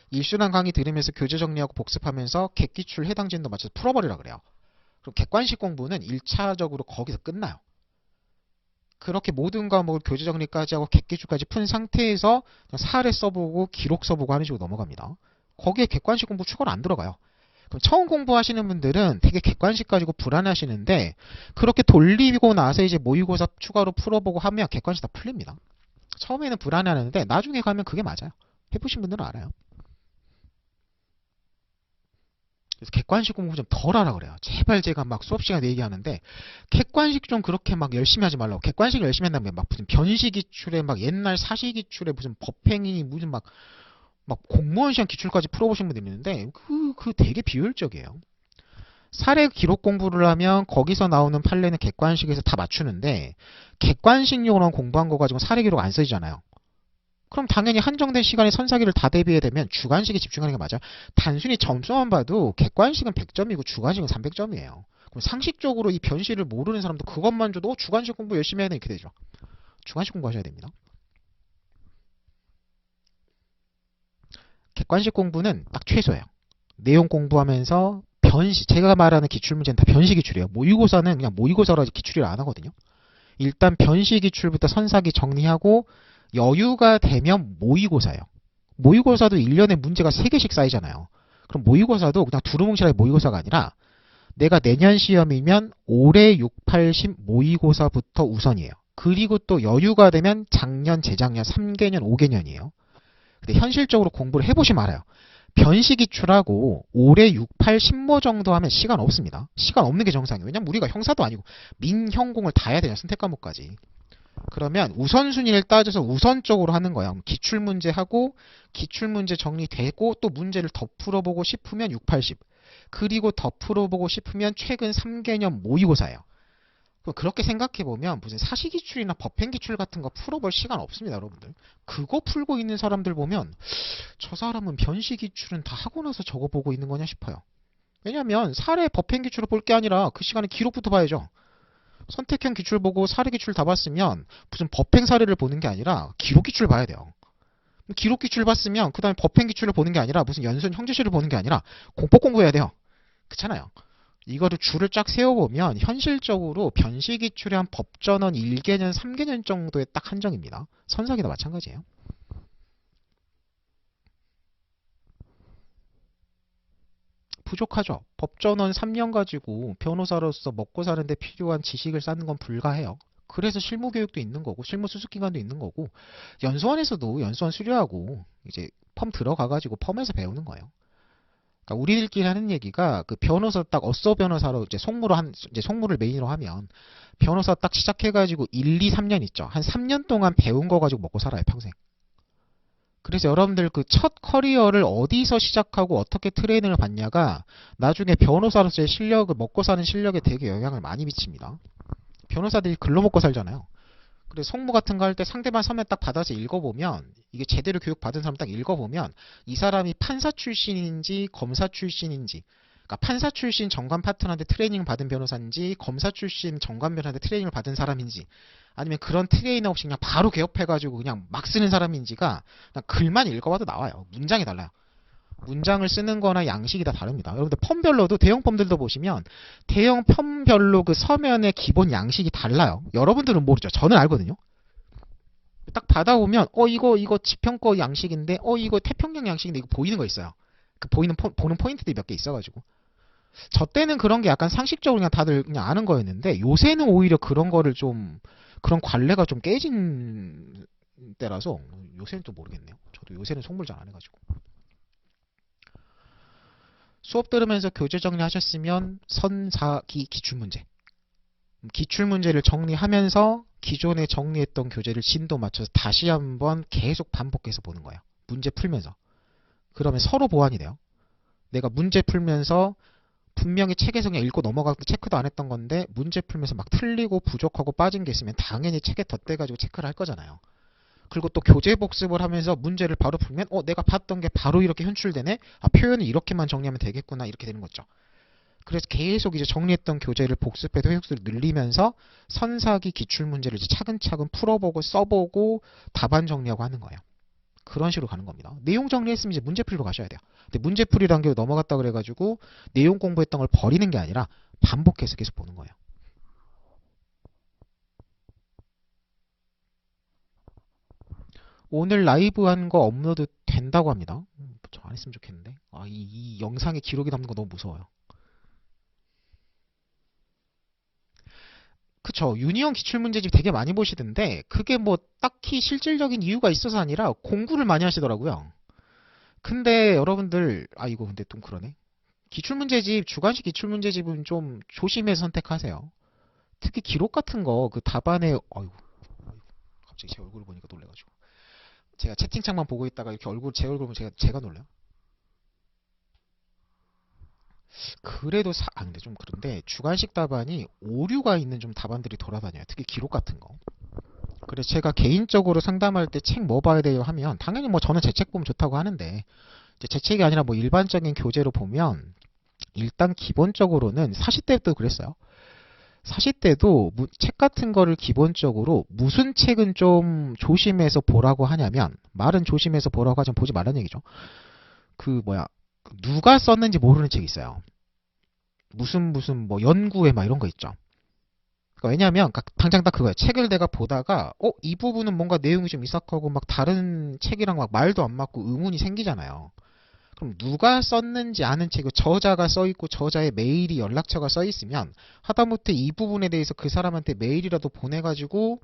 일수랑 강의 들으면서 교재 정리하고 복습하면서 객기출 해당 진도 맞춰서 풀어버리라 그래요. 그럼 객관식 공부는 1차적으로 거기서 끝나요. 그렇게 모든 과목을 교재 정리까지 하고 객기출까지 푼 상태에서 사례 써보고 기록 써보고 하는 식으로 넘어갑니다. 거기에 객관식 공부 추가로 안 들어가요. 그럼 처음 공부하시는 분들은 되게 객관식 가지고 불안하시는데 그렇게 돌리고 나서 이제 모의고사 추가로 풀어보고 하면 객관식 다 풀립니다. 처음에는 불안해하는데 나중에 가면 그게 맞아요. 해보신 분들은 알아요. 그래서 객관식 공부 좀 덜 하라 그래요. 제발 제가 막 수업 시간에 얘기하는데 객관식 좀 그렇게 막 열심히 하지 말라고. 객관식 열심히 한다면 막 무슨 변시 기출에 막 옛날 사시 기출에 무슨 법행위 무슨 막 공무원 시험 기출까지 풀어보신 분들이 있는데 그 되게 비효율적이에요. 사례 기록 공부를 하면 거기서 나오는 판례는 객관식에서 다 맞추는데 객관식용으로 공부한 거 가지고 사례 기록 안 써지잖아요. 그럼 당연히 한정된 시간에 선사기를 다 대비해야 되면 주관식에 집중하는 게 맞아요. 단순히 점수만 봐도 객관식은 100점이고 주관식은 300점이에요. 그럼 상식적으로 이 변시를 모르는 사람도 그것만 줘도 주관식 공부 열심히 해야 되는 이렇게 되죠. 주관식 공부하셔야 됩니다. 객관식 공부는 딱 최소예요. 내용 공부하면서 변시, 제가 말하는 기출문제는 다 변시 기출이에요. 모의고사는 그냥 모의고사로 기출을 안 하거든요. 일단 변시 기출부터 선사기 정리하고 여유가 되면 모의고사예요. 모의고사도 1년에 문제가 3개씩 쌓이잖아요. 그럼 모의고사도 그냥 두루뭉실하게 모의고사가 아니라 내가 내년 시험이면 올해 6, 8, 10 모의고사부터 우선이에요. 그리고 또 여유가 되면 작년, 재작년, 3개년, 5개년이에요. 근데 현실적으로 공부를 해보시면 알아요. 변시 기출하고 올해 6, 8, 10모 정도 하면 시간 없습니다. 시간 없는 게 정상이에요. 왜냐면 우리가 형사도 아니고 민형공을 다 해야 되냐, 선택 과목까지. 그러면 우선순위를 따져서 우선적으로 하는 거야. 기출문제 하고 기출문제 정리되고 또 문제를 더 풀어보고 싶으면 6, 8, 10. 그리고 더 풀어보고 싶으면 최근 3개년 모의고사예요. 그렇게 생각해보면 무슨 사시기출이나 법행기출 같은 거 풀어볼 시간 없습니다, 여러분들. 그거 풀고 있는 사람들 보면 저 사람은 변시기출은 다 하고 나서 저거 보고 있는 거냐 싶어요. 왜냐면 사례 법행기출을 볼 게 아니라 그 시간에 기록부터 봐야죠. 선택형 기출 보고 사례 기출 다 봤으면 무슨 법행 사례를 보는 게 아니라 기록 기출 봐야 돼요. 기록 기출 봤으면 그 다음에 법행 기출을 보는 게 아니라 무슨 연수원 형제시를 보는 게 아니라 공법 공부해야 돼요. 그렇잖아요. 이거를 줄을 쫙 세워보면 현실적으로 변시 기출의 한 법전원 1개년, 3개년 정도에 딱 한정입니다. 선사기도 마찬가지예요. 부족하죠. 법전원 3년 가지고 변호사로서 먹고 사는데 필요한 지식을 쌓는 건 불가해요. 그래서 실무 교육도 있는 거고 실무 수습 기간도 있는 거고 연수원에서도 연수원 수료하고 이제 펌 들어가가지고 펌에서 배우는 거예요. 그러니까 우리들끼리 하는 얘기가 그 변호사 딱 어서 변호사로 이제 송무를 메인으로 하면 변호사 딱 시작해가지고 1, 2, 3년 있죠. 한 3년 동안 배운 거 가지고 먹고 살아요, 평생. 그래서 여러분들 그 첫 커리어를 어디서 시작하고 어떻게 트레이닝을 받냐가 나중에 변호사로서의 실력을 먹고 사는 실력에 되게 영향을 많이 미칩니다. 변호사들이 글로 먹고 살잖아요. 그래서 송무 같은 거 할 때 상대방 서면 딱 받아서 읽어보면 이게 제대로 교육받은 사람 딱 읽어보면 이 사람이 판사 출신인지 검사 출신인지, 그러니까 판사 출신 정관 파트너한테 트레이닝 받은 변호사인지 검사 출신 정관 변호사한테 트레이닝을 받은 사람인지, 아니면 그런 트레이너 없이 그냥 바로 개업해가지고 그냥 막 쓰는 사람인지가 그냥 글만 읽어봐도 나와요. 문장이 달라요. 문장을 쓰는 거나 양식이 다 다릅니다. 여러분들 펌별로도 대형 펌들도 보시면 대형 펌별로 그 서면의 기본 양식이 달라요. 여러분들은 모르죠. 저는 알거든요. 딱 받아보면 이거 지평거 양식인데 이거 태평양 양식인데 이거 보이는 거 있어요. 그 보는 포인트들이 몇 개 있어가지고 저 때는 그런 게 약간 상식적으로 그냥 다들 그냥 아는 거였는데 요새는 오히려 그런 거를 좀 그런 관례가 좀 깨진 때라서 요새는 또 모르겠네요. 저도 요새는 속물 잘 안 해가지고. 수업 들으면서 교재 정리하셨으면 선사기 기출문제. 기출문제를 정리하면서 기존에 정리했던 교재를 진도 맞춰서 다시 한번 계속 반복해서 보는 거예요. 문제 풀면서. 그러면 서로 보완이 돼요. 내가 문제 풀면서 분명히 책에서 그냥 읽고 넘어가고 체크도 안 했던 건데 문제 풀면서 막 틀리고 부족하고 빠진 게 있으면 당연히 책에 덧대가지고 체크를 할 거잖아요. 그리고 또 교재 복습을 하면서 문제를 바로 풀면 내가 봤던 게 바로 이렇게 현출되네? 표현을 이렇게만 정리하면 되겠구나 이렇게 되는 거죠. 그래서 계속 이제 정리했던 교재를 복습해서 회역수를 늘리면서 선사기 기출문제를 이제 차근차근 풀어보고 써보고 답안 정리하고 하는 거예요. 그런 식으로 가는 겁니다. 내용 정리했으면 이제 문제풀이로 가셔야 돼요. 근데 문제풀이 단계로 넘어갔다 그래가지고 내용 공부했던 걸 버리는 게 아니라 반복해서 계속 보는 거예요. 오늘 라이브 한 거 업로드 된다고 합니다. 저 안 했으면 좋겠는데. 이 영상에 기록이 남는 거 너무 무서워요. 그쵸. 유니온 기출문제집 되게 많이 보시던데 그게 뭐 딱히 실질적인 이유가 있어서 아니라 공부를 많이 하시더라고요. 근데 여러분들 이거 근데 좀 그러네. 기출문제집, 주관식 기출문제집은 좀 조심해서 선택하세요. 특히 기록 같은 거 그 답안에 갑자기 제 얼굴을 보니까 놀래가지고 제가 채팅창만 보고 있다가 이렇게 제 얼굴 보면 제가 놀래요. 그래도 근데 좀 그런데 주관식 답안이 오류가 있는 좀 답안들이 돌아다녀요. 특히 기록 같은 거. 그래서 제가 개인적으로 상담할 때 책 뭐 봐야 돼요 하면 당연히 뭐 저는 제 책 보면 좋다고 하는데 이제 제 책이 아니라 뭐 일반적인 교재로 보면 일단 기본적으로는 사시 때도 그랬어요. 사시 때도 책 같은 거를 기본적으로 무슨 책은 좀 조심해서 보라고 하냐면 말은 조심해서 보라고 하지만 보지 말라는 얘기죠. 누가 썼는지 모르는 책이 있어요. 무슨 뭐 연구회 막 이런 거 있죠. 그러니까 왜냐하면 당장 딱 그거예요. 책을 내가 보다가 이 부분은 뭔가 내용이 좀 이상하고 막 다른 책이랑 막 말도 안 맞고 의문이 생기잖아요. 그럼 누가 썼는지 아는 책이 저자가 써있고 저자의 메일이 연락처가 써있으면 하다못해 이 부분에 대해서 그 사람한테 메일이라도 보내가지고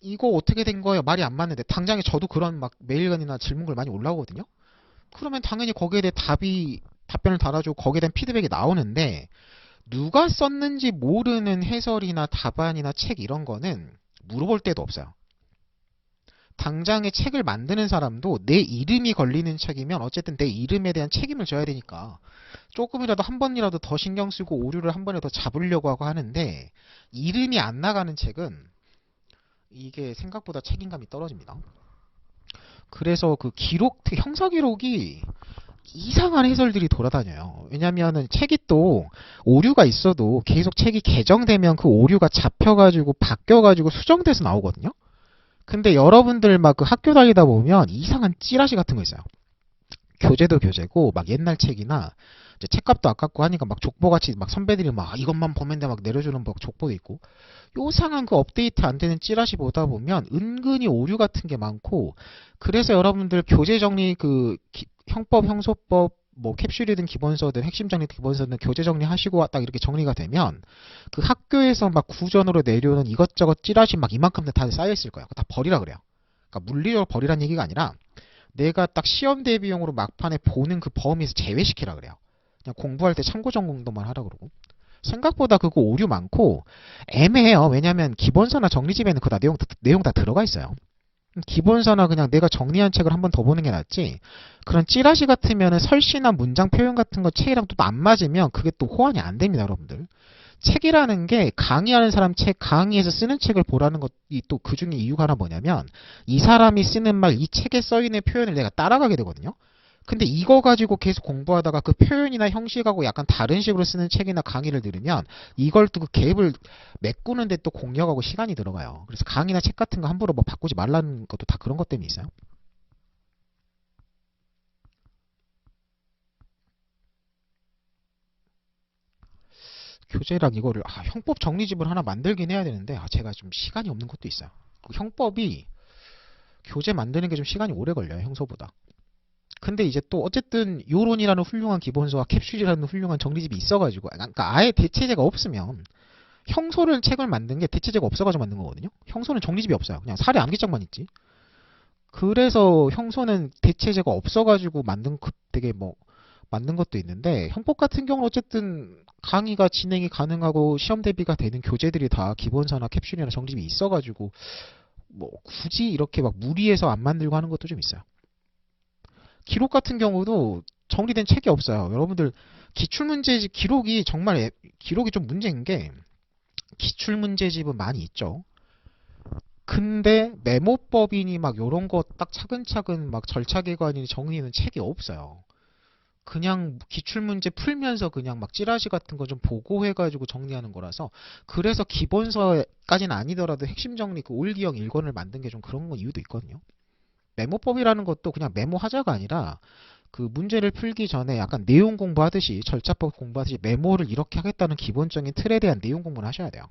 이거 어떻게 된 거예요? 말이 안 맞는데 당장에 저도 그런 막 메일건이나 질문글 많이 올라오거든요. 그러면 당연히 거기에 대해 답변을 달아주고 거기에 대한 피드백이 나오는데 누가 썼는지 모르는 해설이나 답안이나 책 이런 거는 물어볼 데도 없어요. 당장에 책을 만드는 사람도 내 이름이 걸리는 책이면 어쨌든 내 이름에 대한 책임을 져야 되니까 조금이라도 한 번이라도 더 신경 쓰고 오류를 한 번에 더 잡으려고 하고 하는데 이름이 안 나가는 책은 이게 생각보다 책임감이 떨어집니다. 그래서 그 형사 기록이 이상한 해설들이 돌아다녀요. 왜냐면은 책이 또 오류가 있어도 계속 책이 개정되면 그 오류가 잡혀가지고 바뀌어가지고 수정돼서 나오거든요. 근데 여러분들 막 그 학교 다니다 보면 이상한 찌라시 같은 거 있어요. 교재도 교재고 막 옛날 책이나 이제 책값도 아깝고 하니까 막 족보같이 막 선배들이 막 이것만 보면 돼 막 내려주는 막 족보도 있고 요상한 그 업데이트 안 되는 찌라시 보다 보면 은근히 오류 같은 게 많고 그래서 여러분들 교재 정리 형법, 형소법 뭐 캡슐이든 기본서든 핵심 정리 기본서든 교재 정리하시고 딱 이렇게 정리가 되면 그 학교에서 막 구전으로 내려오는 이것저것 찌라시 막 이만큼 다 쌓여 있을 거야. 다 버리라 그래요. 그러니까 물리적으로 버리란 얘기가 아니라 내가 딱 시험 대비용으로 막판에 보는 그 범위에서 제외시키라 그래요. 그냥 공부할 때 참고 전공도만 하라 그러고. 생각보다 그거 오류 많고 애매해요. 왜냐면 기본서나 정리집에는 내용 다 들어가 있어요. 기본서나 그냥 내가 정리한 책을 한 번 더 보는 게 낫지. 그런 찌라시 같으면은 설시나 문장 표현 같은 거 책이랑 또 안 맞으면 그게 또 호환이 안 됩니다, 여러분들. 책이라는 게 강의하는 사람 책, 강의에서 쓰는 책을 보라는 것이 또 그 중에 이유가 하나 뭐냐면 이 사람이 쓰는 말, 이 책에 써 있는 표현을 내가 따라가게 되거든요. 근데 이거 가지고 계속 공부하다가 그 표현이나 형식하고 약간 다른 식으로 쓰는 책이나 강의를 들으면 이걸 또 그 갭을 메꾸는데 또 공력하고 시간이 들어가요. 그래서 강의나 책 같은 거 함부로 뭐 바꾸지 말라는 것도 다 그런 것 때문에 있어요. 교재랑 이거를 형법 정리집을 하나 만들긴 해야 되는데 제가 좀 시간이 없는 것도 있어요. 그 형법이 교재 만드는 게 좀 시간이 오래 걸려요, 형서보다. 근데 이제 또 어쨌든 요론이라는 훌륭한 기본서와 캡슐이라는 훌륭한 정리집이 있어가지고 그러니까 아예 대체제가 없으면 형소를 책을 만든 게 대체제가 없어가지고 만든 거거든요. 형소는 정리집이 없어요. 그냥 사례 암기장만 있지. 그래서 형소는 대체제가 없어가지고 만든 되게 뭐 만든 것도 있는데 형법 같은 경우는 어쨌든 강의가 진행이 가능하고 시험 대비가 되는 교재들이 다 기본서나 캡슐이나 정리집이 있어가지고 뭐 굳이 이렇게 막 무리해서 안 만들고 하는 것도 좀 있어요. 기록 같은 경우도 정리된 책이 없어요. 여러분들 기출문제집 기록이 정말 기록이 좀 문제인 게 기출문제집은 많이 있죠. 근데 메모법이니 막 요런 거 딱 차근차근 막 절차계관이 정리는 책이 없어요. 그냥 기출문제 풀면서 그냥 막 찌라시 같은 거 좀 보고 해가지고 정리하는 거라서 그래서 기본서까지는 아니더라도 핵심 정리 그 올기형 1권을 만든 게 좀 그런 건 이유도 있거든요. 메모법이라는 것도 그냥 메모하자가 아니라 그 문제를 풀기 전에 약간 내용 공부하듯이 절차법 공부하듯이 메모를 이렇게 하겠다는 기본적인 틀에 대한 내용 공부를 하셔야 돼요.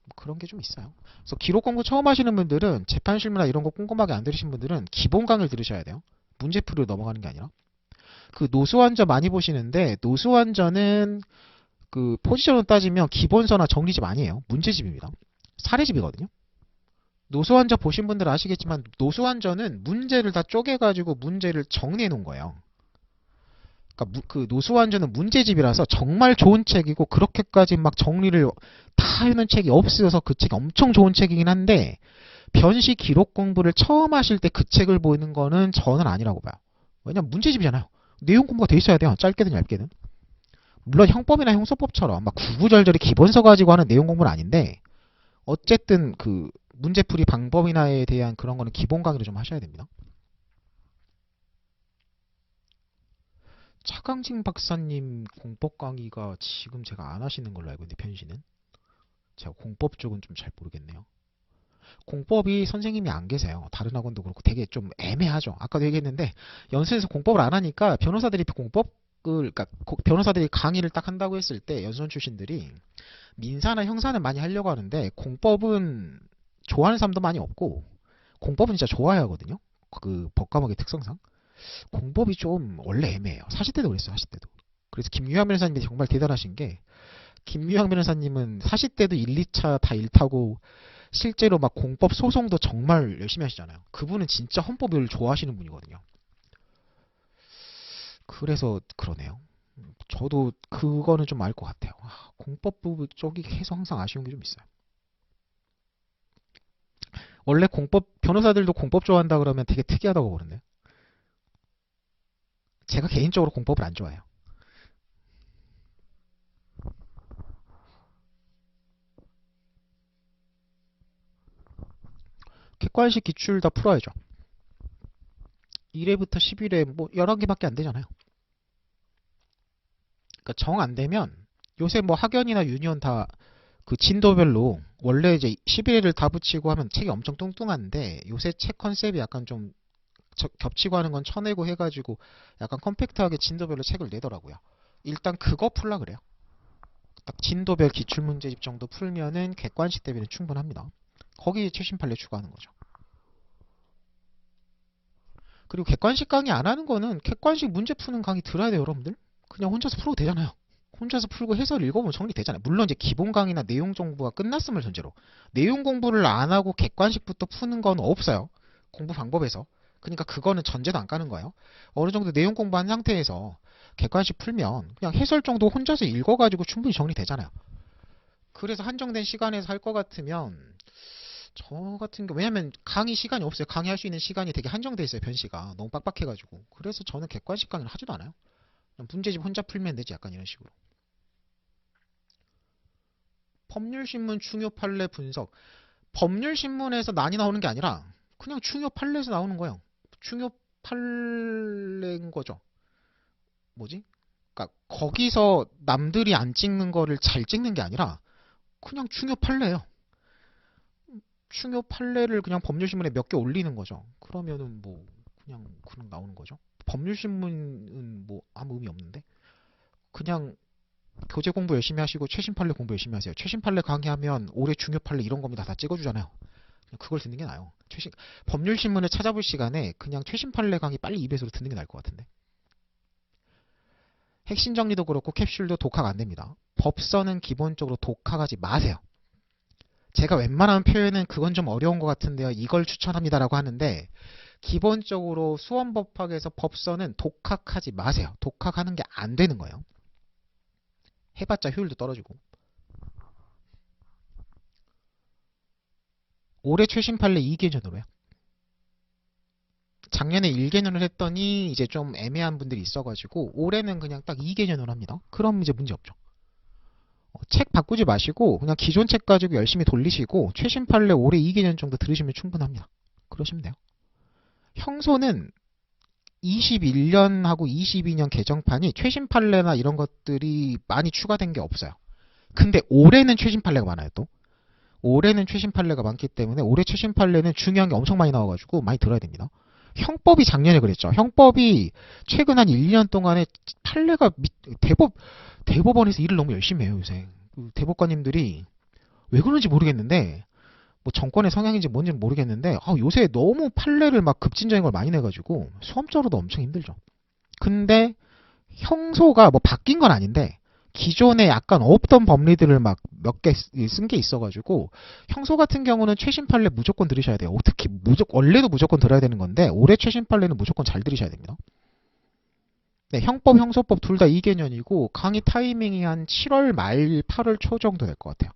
뭐 그런 게 좀 있어요. 그래서 기록 공부 처음 하시는 분들은 재판 실무나 이런 거 꼼꼼하게 안 들으신 분들은 기본 강의를 들으셔야 돼요. 문제풀이로 넘어가는 게 아니라. 그 노수환전 많이 보시는데 노수환전은 그 포지션으로 따지면 기본서나 정리집 아니에요. 문제집입니다. 사례집이거든요. 노수환전 보신 분들은 아시겠지만 노수환전은 문제를 다 쪼개가지고 문제를 정리해 놓은 거예요. 그러니까 그 노수환전은 문제집이라서 정말 좋은 책이고 그렇게까지 막 정리를 다 해놓은 책이 없어서 그 책이 엄청 좋은 책이긴 한데 변시 기록 공부를 처음 하실 때 그 책을 보는 거는 저는 아니라고 봐요. 왜냐면 문제집이잖아요. 내용 공부가 돼 있어야 돼요. 짧게든 얇게든. 물론 형법이나 형소법처럼 막 구구절절히 기본서 가지고 하는 내용 공부는 아닌데 어쨌든 그 문제풀이 방법이나에 대한 그런 거는 기본 강의를 좀 하셔야 됩니다. 차강진 박사님 공법 강의가 지금 제가 안 하시는 걸로 알고 있는데 편시는 제가 공법 쪽은 좀 잘 모르겠네요. 공법이 선생님이 안 계세요. 다른 학원도 그렇고 되게 좀 애매하죠. 아까도 얘기했는데 연수에서 공법을 안 하니까 변호사들이 공법 그러니까 변호사들이 강의를 딱 한다고 했을 때 연수원 출신들이 민사나 형사는 많이 하려고 하는데 공법은 좋아하는 사람도 많이 없고 공법은 진짜 좋아야 하거든요. 그 법과목의 특성상. 공법이 좀 원래 애매해요. 40대도 그랬어요. 40대도. 그래서 김유한 변호사님이 정말 대단하신 게 김유한 변호사님은 40대도 1, 2차 다 일타고 실제로 막 공법 소송도 정말 열심히 하시잖아요. 그분은 진짜 헌법을 좋아하시는 분이거든요. 그래서 그러네요. 저도 그거는 좀 알 것 같아요. 공법 부분 쪽이 계속 항상 아쉬운 게 좀 있어요. 원래 공법 변호사들도 공법 좋아한다 그러면 되게 특이하다고 그러는데 제가 개인적으로 공법을 안 좋아해요. 객관식 기출 다 풀어야죠. 1회부터 11회 뭐 11개밖에 안 되잖아요. 그러니까 정 안 되면 요새 뭐 학연이나 유니온 다 그 진도별로 원래 이제 11회를 다 붙이고 하면 책이 엄청 뚱뚱한데 요새 책 컨셉이 약간 좀 겹치고 하는 건 쳐내고 해가지고 약간 컴팩트하게 진도별로 책을 내더라고요. 일단 그거 풀라 그래요. 딱 진도별 기출문제집 정도 풀면은 객관식 대비는 충분합니다. 거기에 최신 판례 추가하는 거죠. 그리고 객관식 강의 안 하는 거는 객관식 문제 푸는 강의 들어야 돼요, 여러분들. 그냥 혼자서 풀어도 되잖아요. 혼자서 풀고 해설 읽어보면 정리되잖아요. 물론 이제 기본 강의나 내용 정보가 끝났음을 전제로 내용 공부를 안 하고 객관식부터 푸는 건 없어요. 공부 방법에서. 그러니까 그거는 전제도 안 까는 거예요. 어느 정도 내용 공부한 상태에서 객관식 풀면 그냥 해설 정도 혼자서 읽어가지고 충분히 정리되잖아요. 그래서 한정된 시간에서 할 것 같으면 저 같은 경우 왜냐면 강의 시간이 없어요. 강의할 수 있는 시간이 되게 한정돼 있어요. 변시가 너무 빡빡해가지고. 그래서 저는 객관식 강의를 하지도 않아요. 그냥 문제집 혼자 풀면 되지 약간 이런 식으로. 법률신문 중요 판례 분석. 법률신문에서 난이 나오는 게 아니라 그냥 중요 판례에서 나오는 거예요. 중요 판례인 거죠. 뭐지? 그러니까 거기서 남들이 안 찍는 거를 잘 찍는 게 아니라 그냥 중요 판례예요. 중요 판례를 그냥 법률신문에 몇 개 올리는 거죠. 그러면은 뭐 그냥 나오는 거죠. 법률신문은 뭐 아무 의미 없는데 그냥 교재 공부 열심히 하시고 최신 판례 공부 열심히 하세요. 최신 판례 강의하면 올해 중요 판례 이런 겁니다. 다 찍어주잖아요. 그냥 그걸 듣는 게 나아요. 법률신문을 찾아볼 시간에 그냥 최신 판례 강의 빨리 입에서 듣는 게 나을 것 같은데. 핵심 정리도 그렇고 캡슐도 독학 안 됩니다. 법서는 기본적으로 독학하지 마세요. 제가 웬만한 표현은 그건 좀 어려운 것 같은데요. 이걸 추천합니다라고 하는데 기본적으로 수원법학에서 법서는 독학하지 마세요. 독학하는 게 안 되는 거예요. 해봤자 효율도 떨어지고. 올해 최신 판례 2개년으로요. 작년에 1개년을 했더니 이제 좀 애매한 분들이 있어가지고 올해는 그냥 딱 2개년으로 합니다. 그럼 이제 문제 없죠. 책 바꾸지 마시고 그냥 기존 책 가지고 열심히 돌리시고 최신 판례 올해 2개년 정도 들으시면 충분합니다. 그러시면 돼요. 형소는 21년하고 22년 개정판이 최신 판례나 이런 것들이 많이 추가된 게 없어요. 근데 올해는 최신 판례가 많아요. 또 올해는 최신 판례가 많기 때문에 올해 최신 판례는 중요한 게 엄청 많이 나와가지고 많이 들어야 됩니다. 형법이 작년에 그랬죠. 형법이 최근 한 1, 2년 동안에 판례가 대법원에서 일을 너무 열심히 해요. 요새 대법관님들이 왜 그런지 모르겠는데 뭐 정권의 성향인지 뭔지는 모르겠는데 요새 너무 판례를 막 급진적인 걸 많이 내가지고 수험자로도 엄청 힘들죠. 근데 형소가 뭐 바뀐 건 아닌데 기존에 약간 없던 법리들을 막 몇 개 쓴 게 있어가지고 형소 같은 경우는 최신 판례 무조건 들으셔야 돼요. 특히 원래도 무조건 들어야 되는 건데 올해 최신 판례는 무조건 잘 들으셔야 됩니다. 네, 형법, 형소법 둘 다 2개년이고 강의 타이밍이 한 7월 말 8월 초 정도 될 것 같아요.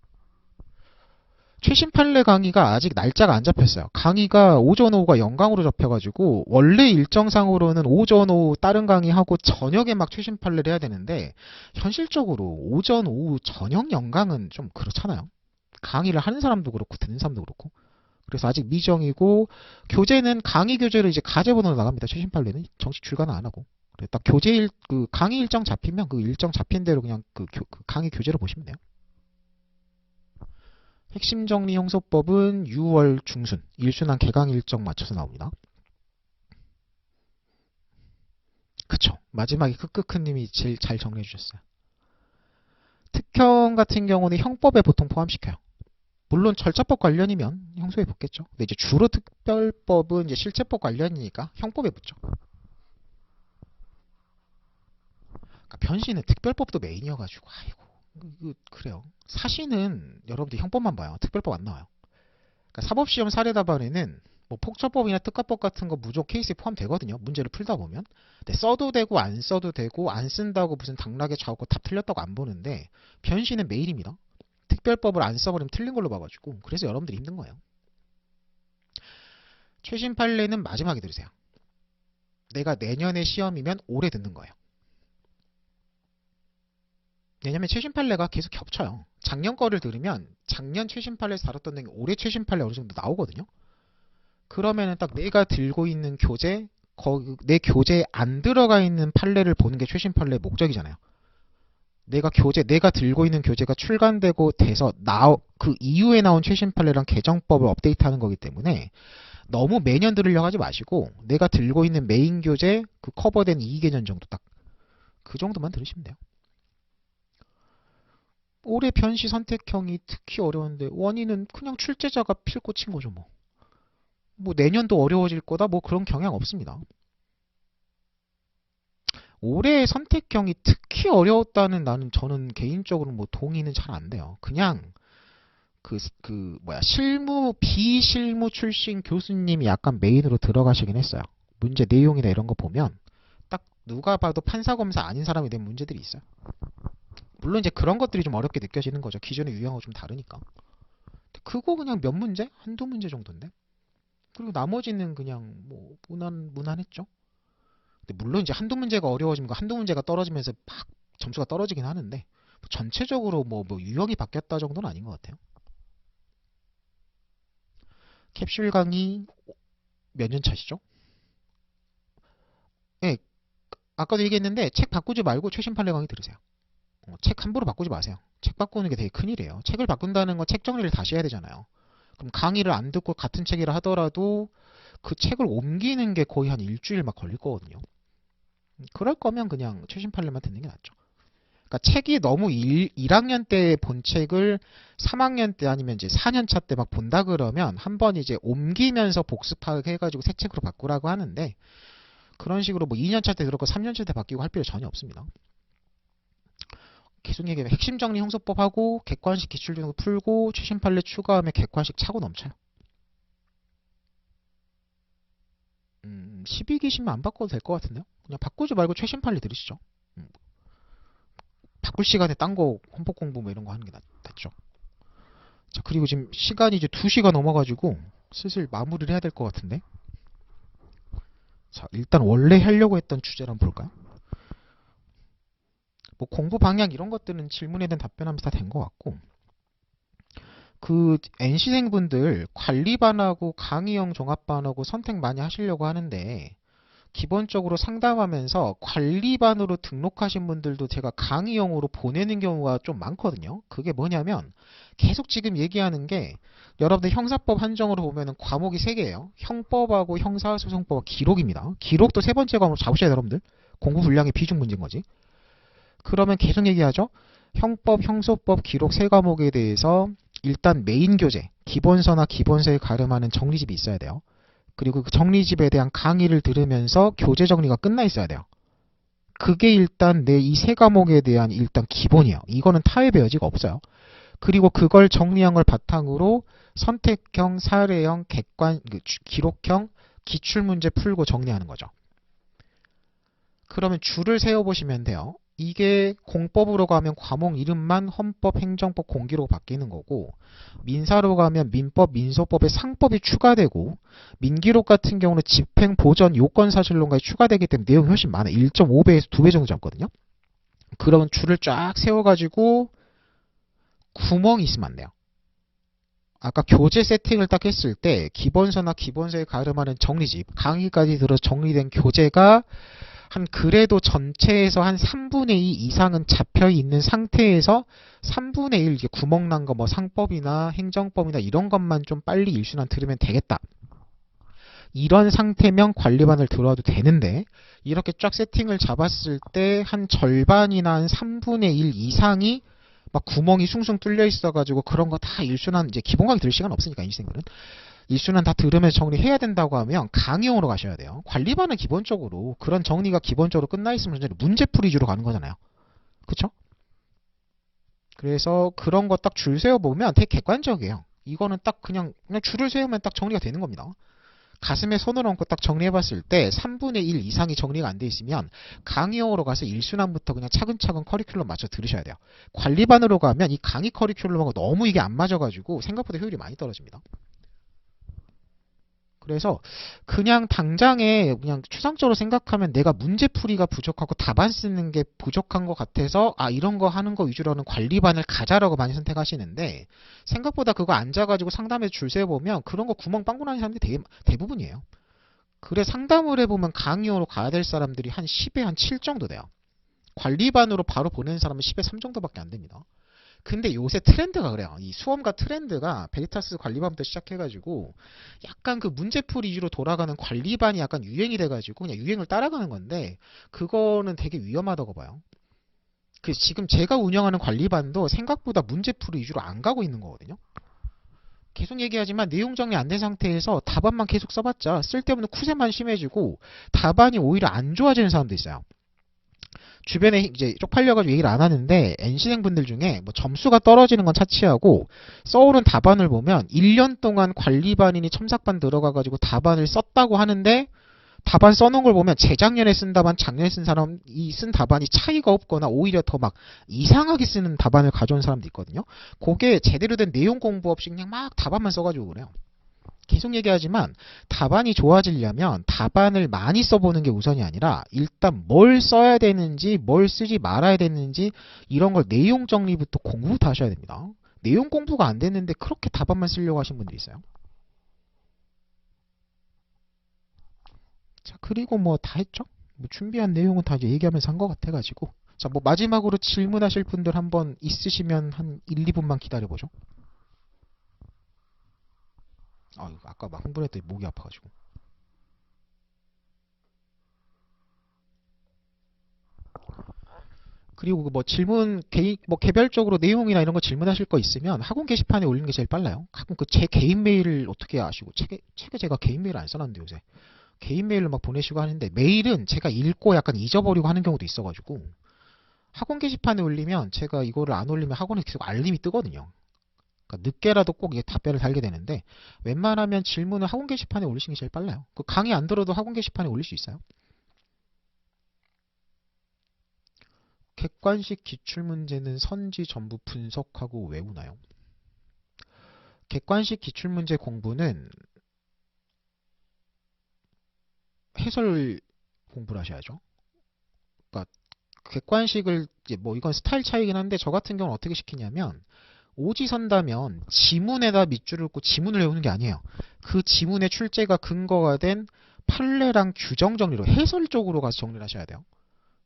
최신 판례 강의가 아직 날짜가 안 잡혔어요. 강의가 오전 오후가 연강으로 잡혀가지고 원래 일정상으로는 오전 오후 다른 강의하고 저녁에 막 최신 판례를 해야 되는데 현실적으로 오전 오후 저녁 연강은 좀 그렇잖아요. 강의를 하는 사람도 그렇고 듣는 사람도 그렇고. 그래서 아직 미정이고 교재는 강의 교재로 이제 가제번호로 나갑니다. 최신 판례는 정식 출간은 안 하고. 딱 그 강의 일정 잡히면 그 일정 잡힌 대로 그냥 그 강의 교재로 보시면 돼요. 핵심 정리 형소법은 6월 중순 일순환 개강 일정 맞춰서 나옵니다. 그쵸. 마지막에 크크크님이 제일 잘 정리해 주셨어요. 특형 같은 경우는 형법에 보통 포함시켜요. 물론 절차법 관련이면 형소에 붙겠죠. 근데 이제 주로 특별법은 이제 실체법 관련이니까 형법에 붙죠. 그러니까 변시는 특별법도 메인이어가지고 그래요. 사시는 여러분들 형법만 봐요. 특별법 안 나와요. 그러니까 사법시험 사례답안에는 뭐 폭처법이나 특가법 같은 거 무조건 케이스에 포함되거든요. 문제를 풀다 보면. 근데 써도 되고 안 써도 되고 안 쓴다고 무슨 당락에 좌우고 답 틀렸다고 안 보는데 변시는 메인입니다. 특별법을 안 써버리면 틀린 걸로 봐가지고 그래서 여러분들이 힘든 거예요. 최신 판례는 마지막에 들으세요. 내가 내년에 시험이면 올해 듣는 거예요. 왜냐면 최신 판례가 계속 겹쳐요. 작년 거를 들으면 작년 최신 판례에서 다뤘던 내용이 올해 최신 판례 어느 정도 나오거든요. 그러면은 딱 내가 들고 있는 교재, 내 교재에 안 들어가 있는 판례를 보는 게 최신 판례의 목적이잖아요. 내가 들고 있는 교재가 출간되고 돼서 그 이후에 나온 최신 판례랑 개정법을 업데이트하는 거기 때문에 너무 매년 들으려고 하지 마시고 내가 들고 있는 메인 교재 그 커버된 2개년 정도 딱 그 정도만 들으시면 돼요. 올해 변시 선택형이 특히 어려운데 원인은 그냥 출제자가 필고 친 거죠 뭐. 뭐 내년도 어려워질 거다 뭐 그런 경향 없습니다. 올해 선택형이 특히 어려웠다는 저는 개인적으로 뭐 동의는 잘 안 돼요. 그냥 비실무 출신 교수님이 약간 메인으로 들어가시긴 했어요. 문제 내용이나 이런 거 보면 딱 누가 봐도 판사검사 아닌 사람이 된 문제들이 있어요. 물론 이제 그런 것들이 좀 어렵게 느껴지는 거죠. 기존의 유형하고 좀 다르니까. 그거 그냥 몇 문제? 한두 문제 정도인데. 그리고 나머지는 그냥 뭐 무난했죠. 근데 물론 이제 한두 문제가 어려워지면 그 한두 문제가 떨어지면서 막 점수가 떨어지긴 하는데 뭐 전체적으로 뭐 유형이 바뀌었다 정도는 아닌 것 같아요. 캡슐 강의 몇 년 차시죠? 네, 아까도 얘기했는데 책 바꾸지 말고 최신 판례 강의 들으세요. 책 함부로 바꾸지 마세요. 책 바꾸는 게 되게 큰일이에요. 책을 바꾼다는 건 책 정리를 다시 해야 되잖아요. 그럼 강의를 안 듣고 같은 책이라 하더라도 그 책을 옮기는 게 거의 한 일주일 막 걸릴 거거든요. 그럴 거면 그냥 최신 판례만 듣는 게 낫죠. 그러니까 책이 너무 1학년 때 본 책을 3학년 때 아니면 이제 4년 차 때 막 본다 그러면 한번 이제 옮기면서 복습해가지고 새 책으로 바꾸라고 하는데 그런 식으로 뭐 2년 차 때 들었고 3년 차 때 바뀌고 할 필요 전혀 없습니다. 계속 얘기하면 핵심 정리 형소법하고 객관식 기출 등을 풀고 최신 판례 추가하면 객관식 차고 넘쳐요. 12기시면 안 바꿔도 될 것 같은데요? 그냥 바꾸지 말고 최신 판례 들으시죠. 바꿀 시간에 딴 거 헌법 공부 뭐 이런 거 하는 게 낫죠. 자, 그리고 지금 시간이 이제 2시가 넘어가지고 슬슬 마무리를 해야 될 것 같은데. 자, 일단 원래 하려고 했던 주제를 한번 볼까요? 뭐 공부 방향 이런 것들은 질문에 대한 답변하면서 다 된 것 같고 그 NC생분들 관리반하고 강의형 종합반하고 선택 많이 하시려고 하는데 기본적으로 상담하면서 관리반으로 등록하신 분들도 제가 강의형으로 보내는 경우가 좀 많거든요. 그게 뭐냐면 계속 지금 얘기하는 게 여러분들 형사법 한정으로 보면은 과목이 3개예요. 형법하고 형사소송법하고 기록입니다. 기록도 세 번째 과목 잡으셔야 돼요, 여러분들. 공부 분량의 비중 문제인 거지. 그러면 계속 얘기하죠. 형법, 형소법, 기록 3과목에 대해서 일단 메인 교재, 기본서나 기본서에 가름하는 정리집이 있어야 돼요. 그리고 그 정리집에 대한 강의를 들으면서 교재 정리가 끝나 있어야 돼요. 그게 일단 내 이 3과목에 대한 일단 기본이에요. 이거는 타협의 여지가 없어요. 그리고 그걸 정리한 걸 바탕으로 선택형, 사례형, 기록형, 기출문제 풀고 정리하는 거죠. 그러면 줄을 세워보시면 돼요. 이게 공법으로 가면 과목 이름만 헌법, 행정법, 공기로 바뀌는 거고 민사로 가면 민법, 민소법에 상법이 추가되고 민기록 같은 경우는 집행, 보전, 요건사실론까지 추가되기 때문에 내용이 훨씬 많아요. 1.5배에서 2배 정도 잡거든요. 그러면 줄을 쫙 세워가지고 구멍이 있으면 안 돼요. 아까 교재 세팅을 딱 했을 때 기본서나 기본서에 가름하는 정리집, 강의까지 들어 정리된 교재가 한 그래도 전체에서 한 3분의 2 이상은 잡혀 있는 상태에서 3분의 1 이제 구멍 난 거 뭐 상법이나 행정법이나 이런 것만 좀 빨리 일순환 들으면 되겠다. 이런 상태면 관리반을 들어와도 되는데 이렇게 쫙 세팅을 잡았을 때 한 절반이나 한 3분의 1 이상이 막 구멍이 숭숭 뚫려 있어가지고 그런 거 다 일순환 이제 기본 강의 들을 시간 없으니까 인생들은 일순환 다 들으면서 정리해야 된다고 하면 강의용으로 가셔야 돼요. 관리반은 기본적으로 그런 정리가 기본적으로 끝나 있으면 문제풀이 위주로 가는 거잖아요. 그쵸? 그래서 그런 거 딱 줄 세워보면 되게 객관적이에요. 이거는 딱 그냥 줄을 세우면 딱 정리가 되는 겁니다. 가슴에 손을 얹고 딱 정리해봤을 때 3분의 1 이상이 정리가 안 돼 있으면 강의용으로 가서 1순환부터 그냥 차근차근 커리큘럼 맞춰 들으셔야 돼요. 관리반으로 가면 이 강의 커리큘럼하고 너무 이게 안 맞아가지고 생각보다 효율이 많이 떨어집니다. 그래서 그냥 당장에 그냥 추상적으로 생각하면 내가 문제풀이가 부족하고 답안 쓰는 게 부족한 것 같아서 이런 거 하는 거 위주로 하는 관리반을 가자라고 많이 선택하시는데 생각보다 그거 앉아가지고 상담에 줄 세워보면 그런 거 구멍 빵꾸 나는 사람들이 대부분이에요. 그래 상담을 해보면 강의용으로 가야 될 사람들이 한 10에 한 7 정도 돼요. 관리반으로 바로 보내는 사람은 10에 3 정도밖에 안 됩니다. 근데 요새 트렌드가 그래요. 이 수험가 트렌드가 베리타스 관리반부터 시작해가지고 약간 그 문제풀이 위주로 돌아가는 관리반이 약간 유행이 돼가지고 그냥 유행을 따라가는 건데 그거는 되게 위험하다고 봐요. 그 지금 제가 운영하는 관리반도 생각보다 문제풀이 위주로 안 가고 있는 거거든요. 계속 얘기하지만 내용 정리 안 된 상태에서 답안만 계속 써봤자 쓸데없는 쿠세만 심해지고 답안이 오히려 안 좋아지는 사람도 있어요. 주변에 이제 쪽팔려가지고 얘기를 안 하는데 NC생분들 중에 뭐 점수가 떨어지는 건 차치하고 써오른 답안을 보면 1년 동안 관리반이니 첨삭반 들어가가지고 답안을 썼다고 하는데 답안 써놓은 걸 보면 재작년에 쓴 답안, 작년에 쓴 사람이 쓴 답안이 차이가 없거나 오히려 더 막 이상하게 쓰는 답안을 가져온 사람도 있거든요. 그게 제대로 된 내용 공부 없이 그냥 막 답안만 써가지고 그래요. 계속 얘기하지만 답안이 좋아지려면 답안을 많이 써보는 게 우선이 아니라 일단 뭘 써야 되는지 뭘 쓰지 말아야 되는지 이런 걸 내용 정리부터 공부부터 하셔야 됩니다. 내용 공부가 안 됐는데 그렇게 답안만 쓰려고 하신 분들이 있어요. 자, 그리고 뭐 다 했죠? 뭐 준비한 내용은 다 이제 얘기하면서 한 것 같아가지고. 자, 뭐 마지막으로 질문하실 분들 한번 있으시면 한 1, 2분만 기다려보죠. 아, 아까 막 흥분했더니 목이 아파가지고. 그리고 뭐 질문 뭐 개별적으로 내용이나 이런 거 질문하실 거 있으면 학원 게시판에 올리는 게 제일 빨라요. 가끔 그 제 개인 메일을 어떻게 아시고 책에 제가 개인 메일 안 써놨는데 요새 개인 메일로 막 보내시고 하는데 메일은 제가 읽고 약간 잊어버리고 하는 경우도 있어가지고 학원 게시판에 올리면 제가 이거를 안 올리면 학원에 계속 알림이 뜨거든요. 그러니까 늦게라도 꼭 이게 답변을 달게 되는데 웬만하면 질문을 학원 게시판에 올리시는 게 제일 빨라요. 그 강의 안 들어도 학원 게시판에 올릴 수 있어요. 객관식 기출문제는 선지 전부 분석하고 외우나요? 객관식 기출문제 공부는 해설 공부를 하셔야죠. 그러니까 객관식을 이제 뭐 이건 스타일 차이긴 한데 저 같은 경우는 어떻게 시키냐면 오지선다면 지문에다 밑줄을 긋고 지문을 외우는 게 아니에요. 그 지문의 출제가 근거가 된 판례랑 규정 정리로 해설적으로 가서 정리를 하셔야 돼요.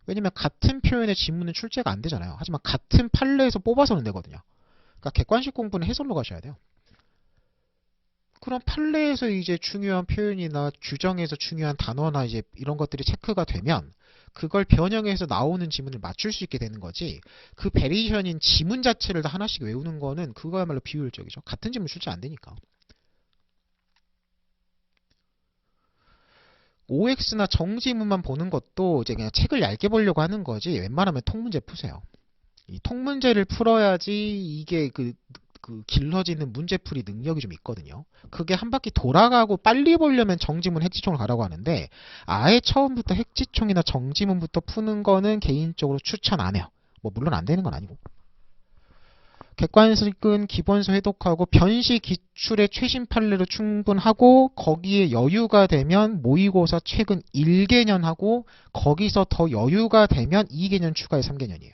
왜냐면 같은 표현의 지문은 출제가 안 되잖아요. 하지만 같은 판례에서 뽑아서는 되거든요. 그러니까 객관식 공부는 해설로 가셔야 돼요. 그럼 판례에서 이제 중요한 표현이나 규정에서 중요한 단어나 이제 이런 것들이 체크가 되면 그걸 변형해서 나오는 지문을 맞출 수 있게 되는 거지. 그 베리에이션인 지문 자체를 다 하나씩 외우는 거는 그거야말로 비효율적이죠. 같은 지문 출제 안 되니까. OX나 정지문만 보는 것도 이제 그냥 책을 얇게 보려고 하는 거지. 웬만하면 통문제 푸세요. 이 통문제를 풀어야지 이게 그 길러지는 문제풀이 능력이 좀 있거든요. 그게 한 바퀴 돌아가고 빨리 보려면 정지문 핵지총을 가라고 하는데 아예 처음부터 핵지총이나 정지문부터 푸는 거는 개인적으로 추천 안 해요. 뭐 물론 안 되는 건 아니고. 객관식은 기본서 해독하고 변시 기출의 최신 판례로 충분하고 거기에 여유가 되면 모의고사 최근 1개년하고 거기서 더 여유가 되면 2개년 추가해 3개년이에요.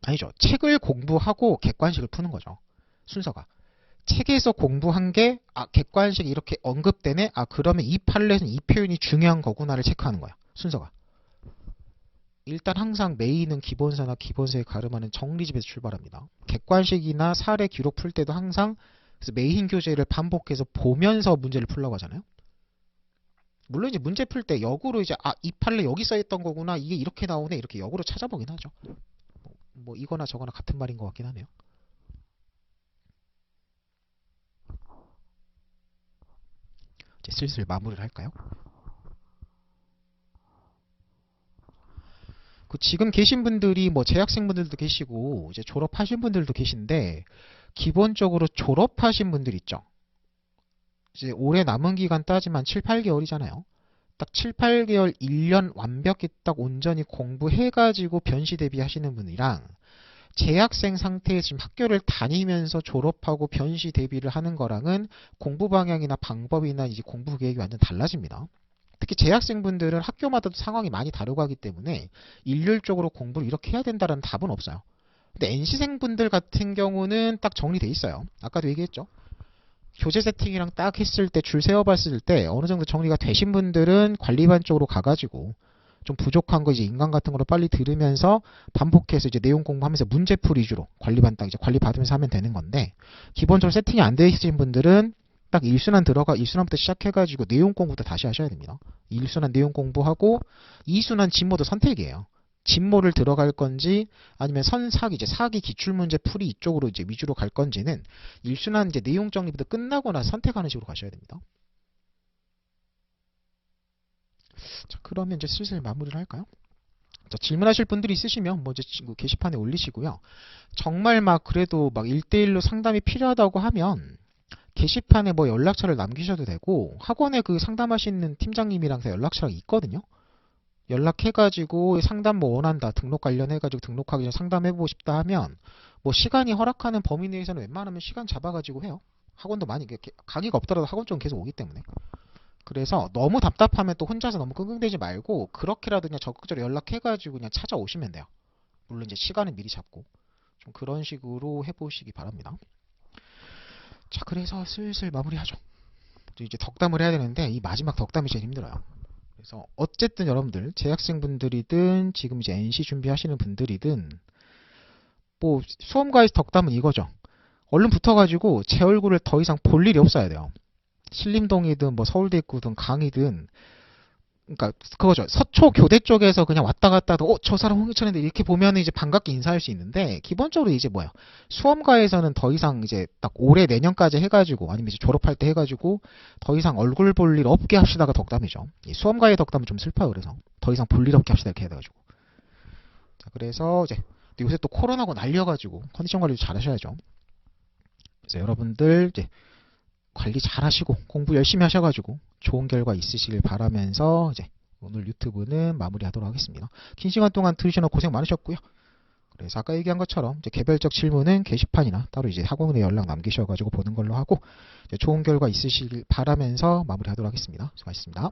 아니죠. 책을 공부하고 객관식을 푸는 거죠. 순서가. 책에서 공부한 게 객관식 이렇게 언급되네. 그러면 이 판례에서는 이 표현이 중요한 거구나를 체크하는 거야. 순서가. 일단 항상 메인은 기본서나 기본서에 가름하는 정리집에서 출발합니다. 객관식이나 사례 기록 풀 때도 항상 그래서 메인 교재를 반복해서 보면서 문제를 풀려고 하잖아요. 물론 이제 문제 풀 때 역으로 이제 이 판례 여기 써있던 거구나. 이게 이렇게 나오네. 이렇게 역으로 찾아보긴 하죠. 뭐 이거나 저거나 같은 말인 것 같긴 하네요. 이제 슬슬 마무리를 할까요? 그 지금 계신 분들이 뭐 재학생분들도 계시고 이제 졸업하신 분들도 계신데 기본적으로 졸업하신 분들 있죠. 이제 올해 남은 기간 따지면 7, 8개월이잖아요. 딱 7, 8개월 1년 완벽히 딱 온전히 공부해가지고 변시 대비하시는 분이랑 재학생 상태에서 지금 학교를 다니면서 졸업하고 변시 대비를 하는 거랑은 공부 방향이나 방법이나 이제 공부 계획이 완전 달라집니다. 특히 재학생분들은 학교마다도 상황이 많이 다르고 하기 때문에 일률적으로 공부를 이렇게 해야 된다는 답은 없어요. 근데 NC생분들 같은 경우는 딱 정리돼 있어요. 아까도 얘기했죠. 교재 세팅이랑 딱 했을 때 줄 세워봤을 때 어느 정도 정리가 되신 분들은 관리반 쪽으로 가가지고 좀 부족한 거 이제 인강 같은 거로 빨리 들으면서 반복해서 이제 내용 공부하면서 문제풀 위주로 관리반 딱 이제 관리 받으면서 하면 되는 건데 기본적으로 세팅이 안 되어 있으신 분들은 딱 1순환부터 시작해가지고 내용 공부도 다시 하셔야 됩니다. 1순환 내용 공부하고 2순환 진모도 선택이에요. 진모를 들어갈 건지 아니면 선사기 이제 사기 기출문제 풀이 이쪽으로 이제 위주로 갈 건지는 1순환 이제 내용 정리부터 끝나고 나서 선택하는 식으로 가셔야 됩니다. 자, 그러면 이제 슬슬 마무리를 할까요? 자, 질문하실 분들이 있으시면 뭐 이제 친구 게시판에 올리시고요. 정말 막 그래도 막 1대1로 상담이 필요하다고 하면 게시판에 뭐 연락처를 남기셔도 되고 학원에 그 상담하시는 팀장님이랑 다 연락처가 있거든요. 연락해가지고 상담 뭐 원한다 등록 관련해가지고 등록하기 전에 상담해보고 싶다 하면 뭐 시간이 허락하는 범위 내에서는 웬만하면 시간 잡아가지고 해요. 학원도 많이 강의가 없더라도 학원 좀 계속 오기 때문에. 그래서 너무 답답하면 또 혼자서 너무 끙끙대지 말고 그렇게라도 그냥 적극적으로 연락해가지고 그냥 찾아오시면 돼요. 물론 이제 시간은 미리 잡고 좀 그런 식으로 해보시기 바랍니다. 자, 그래서 슬슬 마무리하죠. 이제 덕담을 해야 되는데 이 마지막 덕담이 제일 힘들어요. 그래서 어쨌든 여러분들 재학생분들이든 지금 이제 NC 준비하시는 분들이든 뭐 수험가에서 덕담은 이거죠. 얼른 붙어가지고 제 얼굴을 더 이상 볼 일이 없어야 돼요. 신림동이든 뭐 서울대 입구든 강이든 그러니까 그거죠. 서초 교대 쪽에서 그냥 왔다 갔다 하도 저 사람 홍익천인데 이렇게 보면 이제 반갑게 인사할 수 있는데 기본적으로 이제 뭐야 수험가에서는 더 이상 이제 딱 올해 내년까지 해가지고 아니면 이제 졸업할 때 해가지고 더 이상 얼굴 볼 일 없게 합시다가 덕담이죠. 이 수험가의 덕담은 좀 슬퍼요. 그래서 더 이상 볼 일 없게 합시다 이렇게 해가지고 자 그래서 이제 요새 또 코로나고 날려가지고 컨디션 관리 잘 하셔야죠. 그래서 여러분들 이제 관리 잘 하시고 공부 열심히 하셔가지고 좋은 결과 있으시길 바라면서 이제 오늘 유튜브는 마무리하도록 하겠습니다. 긴 시간 동안 들으시느라 고생 많으셨고요. 그래서 아까 얘기한 것처럼 이제 개별적 질문은 게시판이나 따로 이제 학원에 연락 남기셔가지고 보는 걸로 하고 이제 좋은 결과 있으시길 바라면서 마무리하도록 하겠습니다. 수고하셨습니다.